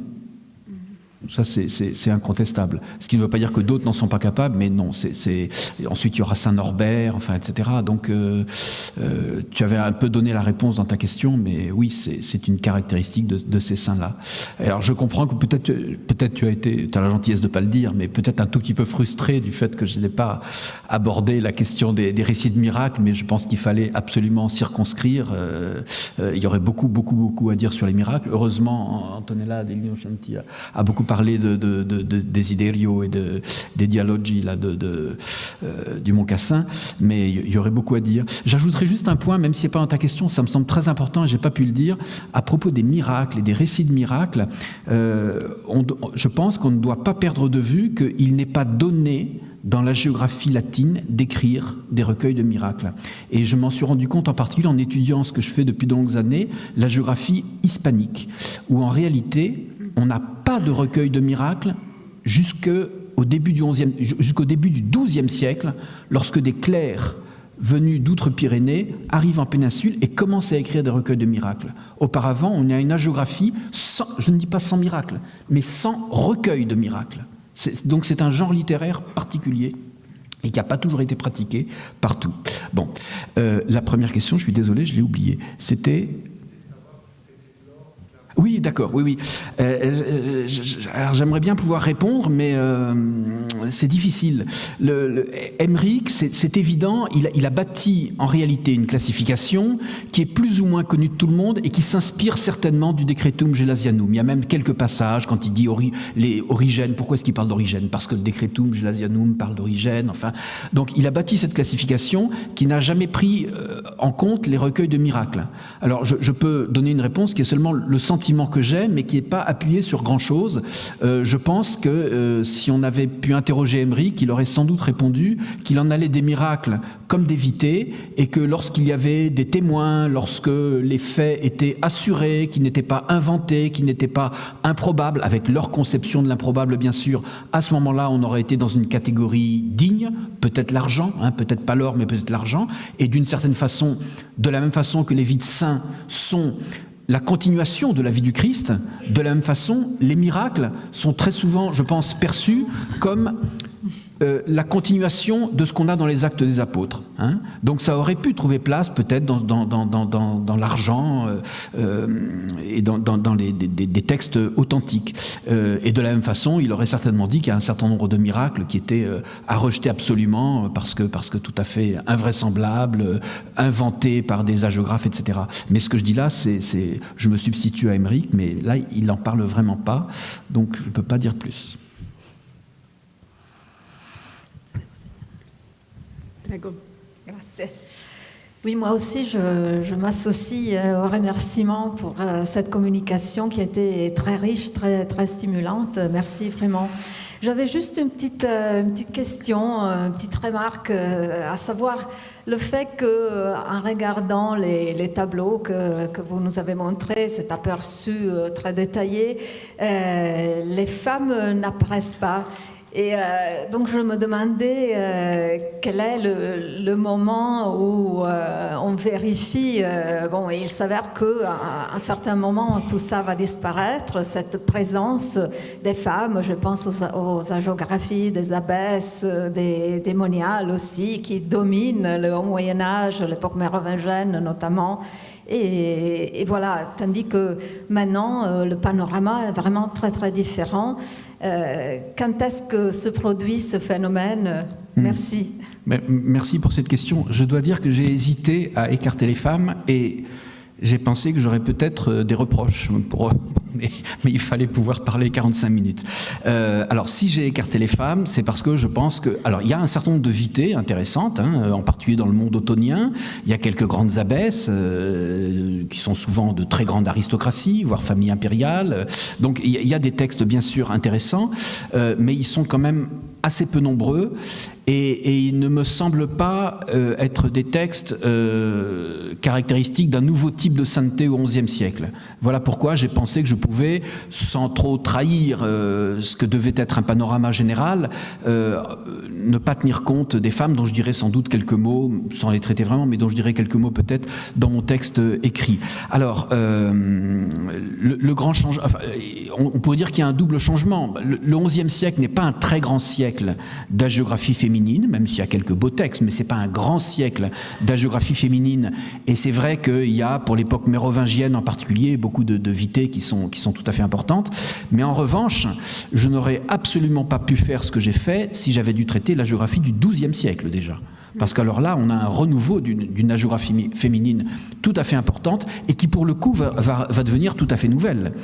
Ça, c'est incontestable. Ce qui ne veut pas dire que d'autres n'en sont pas capables, mais non. Ensuite, il y aura Saint-Norbert, enfin, etc. Donc, tu avais un peu donné la réponse dans ta question, mais oui, c'est une caractéristique de ces saints-là. Alors, je comprends que peut-être tu as la gentillesse de ne pas le dire, mais peut-être un tout petit peu frustré du fait que je n'ai pas abordé la question des récits de miracles, mais je pense qu'il fallait absolument circonscrire. Il y aurait beaucoup à dire sur les miracles. Heureusement, Antonella Deligno-Chanti a beaucoup parler de Desiderio et des dialogi là, du Mont-Cassin, mais il y aurait beaucoup à dire. J'ajouterai juste un point, même si ce n'est pas dans ta question, ça me semble très important et je n'ai pas pu le dire, à propos des miracles et des récits de miracles, je pense qu'on ne doit pas perdre de vue qu'il n'est pas donné dans la géographie latine d'écrire des recueils de miracles. Et je m'en suis rendu compte en particulier en étudiant ce que je fais depuis de longues années, la géographie hispanique, où en réalité, on n'a pas de recueil de miracles jusqu'au début du XIIe siècle, lorsque des clercs venus d'outre-Pyrénées arrivent en péninsule et commencent à écrire des recueils de miracles. Auparavant, on a une hagiographie, je ne dis pas sans miracles, mais sans recueil de miracles. Donc c'est un genre littéraire particulier et qui n'a pas toujours été pratiqué partout. Bon, la première question, je suis désolé, je l'ai oubliée. C'était... Oui, d'accord, oui. Alors j'aimerais bien pouvoir répondre, mais c'est difficile. Emmerich, c'est évident, il a bâti en réalité une classification qui est plus ou moins connue de tout le monde et qui s'inspire certainement du Decretum Gelasianum. Il y a même quelques passages quand il dit les origènes. Pourquoi est-ce qu'il parle d'origène? Parce que le Decretum Gelasianum parle d'origène. Enfin, donc il a bâti cette classification qui n'a jamais pris en compte les recueils de miracles. Alors je peux donner une réponse qui est seulement le sentiment que j'ai, mais qui n'est pas appuyé sur grand-chose. Je pense que si on avait pu interroger Emmerich, il aurait sans doute répondu qu'il en allait des miracles comme d'éviter, et que lorsqu'il y avait des témoins, lorsque les faits étaient assurés, qu'ils n'étaient pas inventés, qu'ils n'étaient pas improbables, avec leur conception de l'improbable bien sûr, à ce moment-là on aurait été dans une catégorie digne, peut-être l'argent, peut-être pas l'or mais peut-être l'argent, et d'une certaine façon, de la même façon que les vies de saints sont la continuation de la vie du Christ, de la même façon, les miracles sont très souvent, je pense, perçus comme la continuation de ce qu'on a dans les actes des apôtres. Donc ça aurait pu trouver place peut-être dans l'argent et dans des textes authentiques. Et de la même façon, il aurait certainement dit qu'il y a un certain nombre de miracles qui étaient à rejeter absolument parce que tout à fait invraisemblables, inventés par des hagiographes, etc. Mais ce que je dis là, je me substitue à Emmerich, mais là, il n'en parle vraiment pas, donc je ne peux pas dire plus. Grazie. Oui, moi aussi, je m'associe aux remerciements pour cette communication qui a été très riche, très, très stimulante. Merci vraiment. J'avais juste une petite question, une petite remarque, à savoir le fait qu'en regardant les tableaux que vous nous avez montrés, cet aperçu très détaillé, les femmes n'apparaissent pas. Et donc je me demandais quel est le moment où on vérifie, il s'avère qu'à un certain moment tout ça va disparaître, cette présence des femmes, je pense aux hagiographies des abbesses, des moniales aussi, qui dominent le Haut Moyen-Âge, l'époque mérovingienne notamment. Et voilà, tandis que maintenant, le panorama est vraiment très, très différent. Quand est-ce que se produit ce phénomène? Merci. Merci pour cette question. Je dois dire que j'ai hésité à écarter les femmes et j'ai pensé que j'aurais peut-être des reproches mais il fallait pouvoir parler 45 minutes. Alors, si j'ai écarté les femmes, c'est parce que je pense que... Alors, il y a un certain nombre de vités intéressantes, en particulier dans le monde ottonien. Il y a quelques grandes abbesses qui sont souvent de très grande aristocratie, voire famille impériale. Donc, il y a des textes, bien sûr, intéressants, mais ils sont quand même assez peu nombreux. Et il ne me semble pas être des textes caractéristiques d'un nouveau type de sainteté au XIe siècle. Voilà pourquoi j'ai pensé que je pouvais, sans trop trahir ce que devait être un panorama général, ne pas tenir compte des femmes, dont je dirais sans doute quelques mots, sans les traiter vraiment, mais dont je dirais quelques mots peut-être dans mon texte écrit. Alors, le grand changement... Enfin, on pourrait dire qu'il y a un double changement. Le XIe siècle n'est pas un très grand siècle d'hagiographie féminine, même s'il y a quelques beaux textes, mais ce n'est pas un grand siècle d'hagiographie féminine. Et c'est vrai qu'il y a, pour l'époque mérovingienne en particulier, beaucoup de vités qui sont tout à fait importantes. Mais en revanche, je n'aurais absolument pas pu faire ce que j'ai fait si j'avais dû traiter l'hagiographie du XIIe siècle déjà. Parce qu'alors là, on a un renouveau d'une hagiographie féminine tout à fait importante et qui, pour le coup, va devenir tout à fait nouvelle.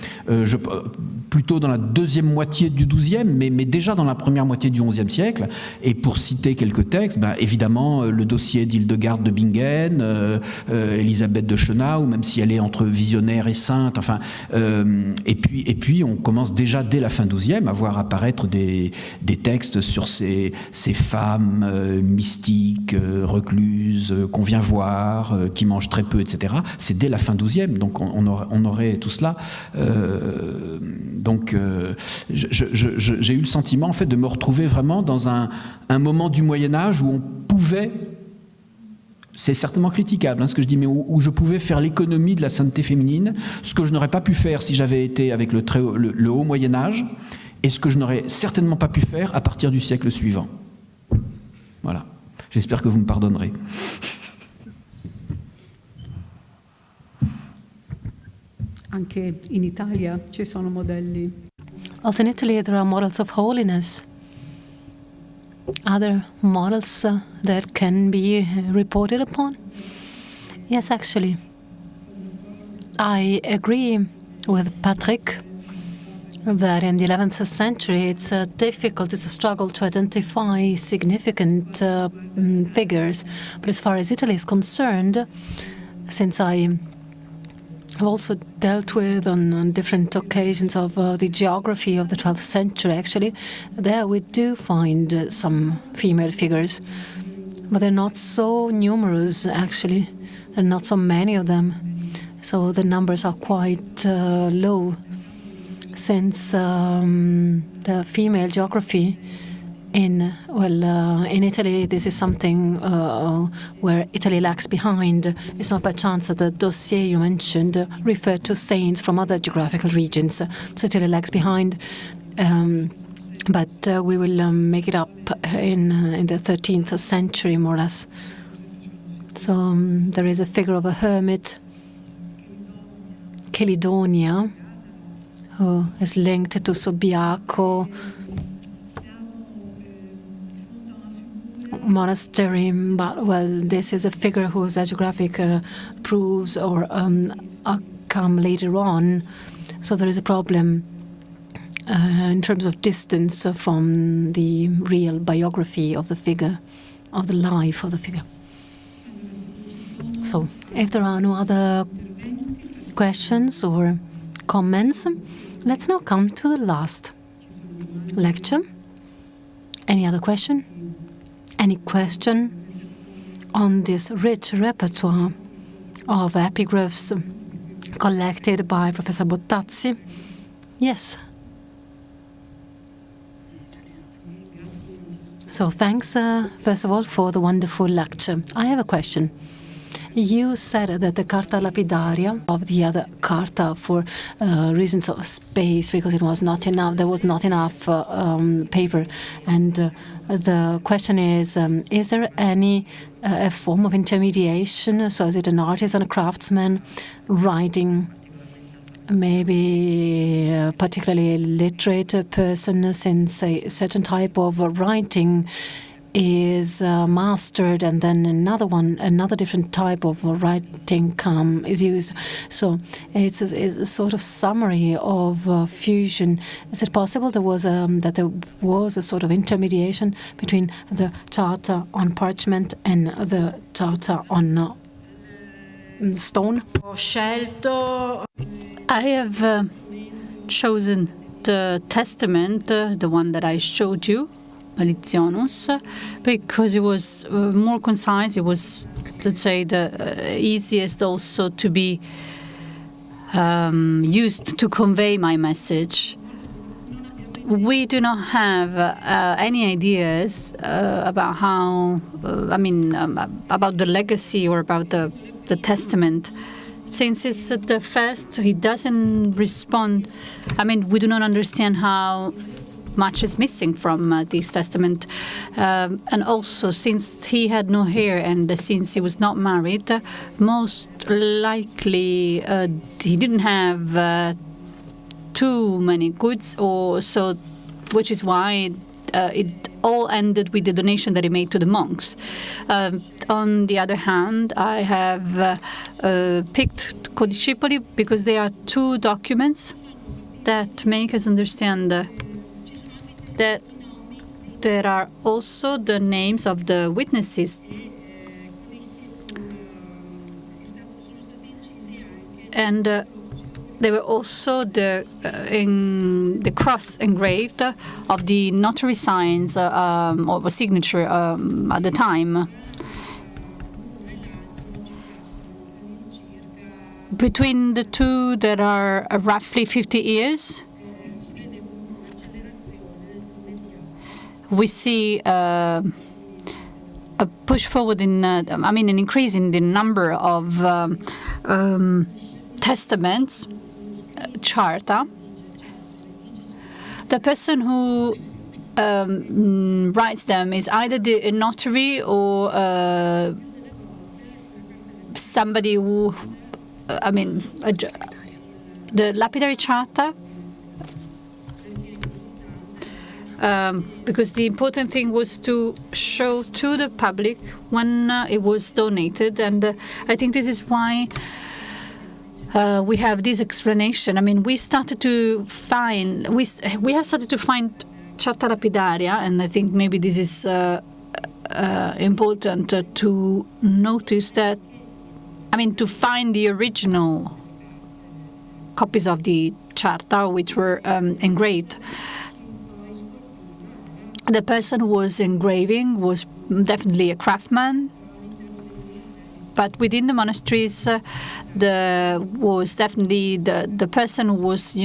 Plutôt dans la deuxième moitié du XIIe, mais déjà dans la première moitié du XIe siècle. Et pour citer quelques textes, évidemment, le dossier d'Hildegarde de Bingen, Élisabeth de Chenau, même si elle est entre visionnaire et sainte. Enfin, et puis, on commence déjà dès la fin XIIe à voir apparaître des textes sur ces femmes mystiques, recluses, qu'on vient voir, qui mangent très peu, etc. C'est dès la fin XIIe, donc on aurait tout cela. Donc, j'ai eu le sentiment, en fait, de me retrouver vraiment dans un moment du Moyen-Âge où on pouvait, c'est certainement critiquable, ce que je dis, mais où je pouvais faire l'économie de la sainteté féminine, ce que je n'aurais pas pu faire si j'avais été avec le haut Moyen-Âge, et ce que je n'aurais certainement pas pu faire à partir du siècle suivant. Voilà. J'espère que vous me pardonnerez. Anche in Italia ci sono modelli. Also in Italy there are models of holiness. Other models that can be reported upon? Yes, actually. I agree with Patrick that in the 11th century it's difficult, it's a struggle to identify significant figures. But as far as Italy is concerned, since I have also dealt with on different occasions of the geography of the 12th century, actually, there we do find some female figures. But they're not so numerous, actually. There are not so many of them. So the numbers are quite low. Since the female geography in Italy, this is something where Italy lags behind. It's not by chance that the dossier you mentioned referred to saints from other geographical regions. So Italy lags behind, but we will make it up in the 13th century, more or less. So there is a figure of a hermit, Caledonia, who is linked to Subiaco monastery, but this is a figure whose hagiographic proofs or come later on, so there is a problem in terms of distance from the real biography of the figure, of the life of the figure. So, if there are no other questions or comments, let's now come to the last lecture. Any other question? Any question on this rich repertoire of epigraphs collected by Professor Bottazzi? Yes. So thanks, first of all, for the wonderful lecture. I have a question. You said that the Carta Lapidaria of the other Carta, for reasons of space, because it was not enough, there was not enough paper. And the question is there any a form of intermediation? So is it an artisan, a craftsman writing, maybe a particularly literate person, since a certain type of writing is mastered, and then another different type of writing is used. So it's a sort of summary of fusion. Is it possible that there was a sort of intermediation between the charta on parchment and the charta on stone? Ho scelto I have chosen the testament, the one that I showed you, Malitionus, because it was more concise. It was, let's say, the easiest also to be used to convey my message. We do not have any ideas about how, about the legacy or about the testament. Since it's the first, he doesn't respond. We do not understand how much is missing from this testament. And also, since he had no heir and since he was not married, most likely he didn't have too many goods, which is why it all ended with the donation that he made to the monks. On the other hand, I have picked Codicipoli because there are two documents that make us understand that there are also the names of the witnesses. And there were also the cross engraved of the notary signs or signature at the time. Between the two, there are roughly 50 years. We see a push forward an increase in the number of testaments, charta. The person who writes them is either a notary or somebody who, the lapidary charta. Because the important thing was to show to the public when it was donated, and I think this is why we have this explanation. We started to find we have started to find charta lapidaria, and I think maybe this is important to notice that. To find the original copies of the charta which were engraved. The person who was engraving was definitely a craftsman, but within the monasteries, was definitely the person who was,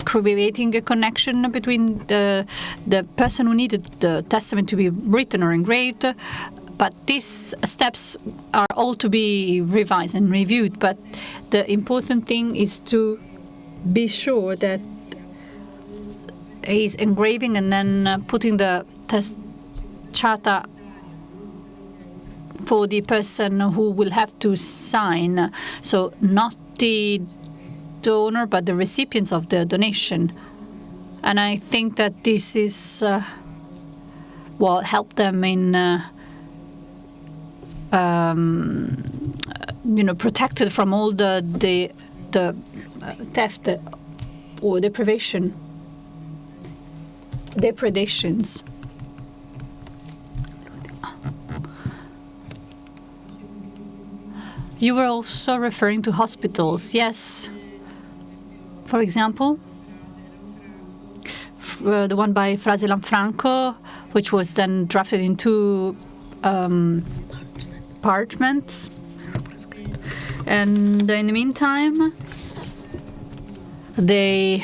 creating a connection between the person who needed the testament to be written or engraved. But these steps are all to be revised and reviewed. But the important thing is to be sure that he's engraving and then putting the charta for the person who will have to sign. So not the donor, but the recipients of the donation. And I think that this is what helped them in protected from all the theft or depredations. You were also referring to hospitals. Yes. For example, the one by Frase Lanfranco, which was then drafted into parchments. And in the meantime, they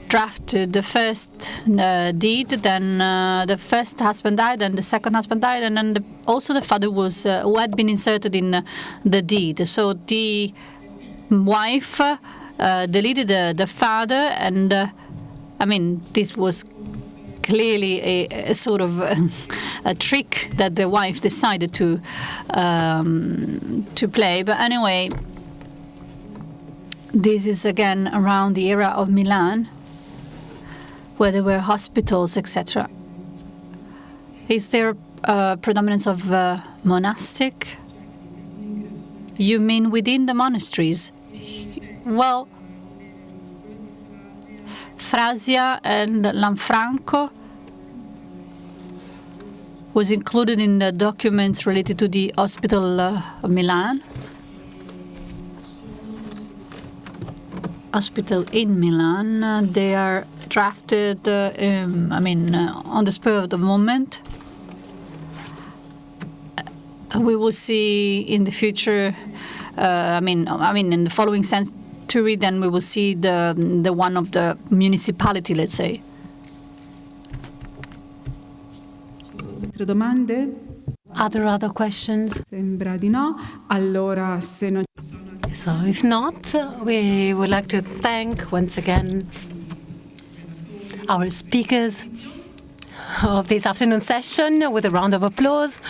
drafted the first deed, then the first husband died, then the second husband died, and then also the father was who had been inserted in the deed. So the wife deleted the father, and this was clearly a sort of a trick that the wife decided to play. But anyway, this is again around the era of Milan, where there were hospitals, etc. Is there predominance of monastic? You mean within the monasteries? Well, Frasia and Lanfranco was included in the documents related to the hospital of Milan. Hospital in Milan. They are drafted, on the spur of the moment. We will see in the future. In the following century, then we will see the one of the municipality, let's say. Domande? Are there other questions? Sembra di no. Allora, se non So if not, we would like to thank once again our speakers of this afternoon session with a round of applause.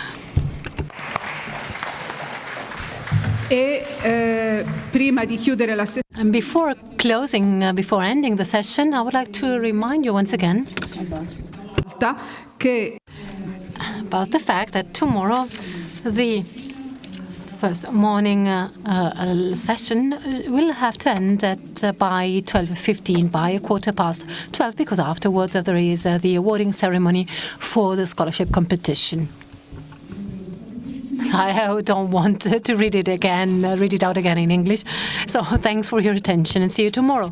prima di chiudere la sessione, And before closing, before ending the session, I would like to remind you once again che about the fact that tomorrow the first morning session will have to end at by 12:15, by 12:15, because afterwards there is the awarding ceremony for the scholarship competition. I don't want to read it out again in English. So thanks for your attention and see you tomorrow.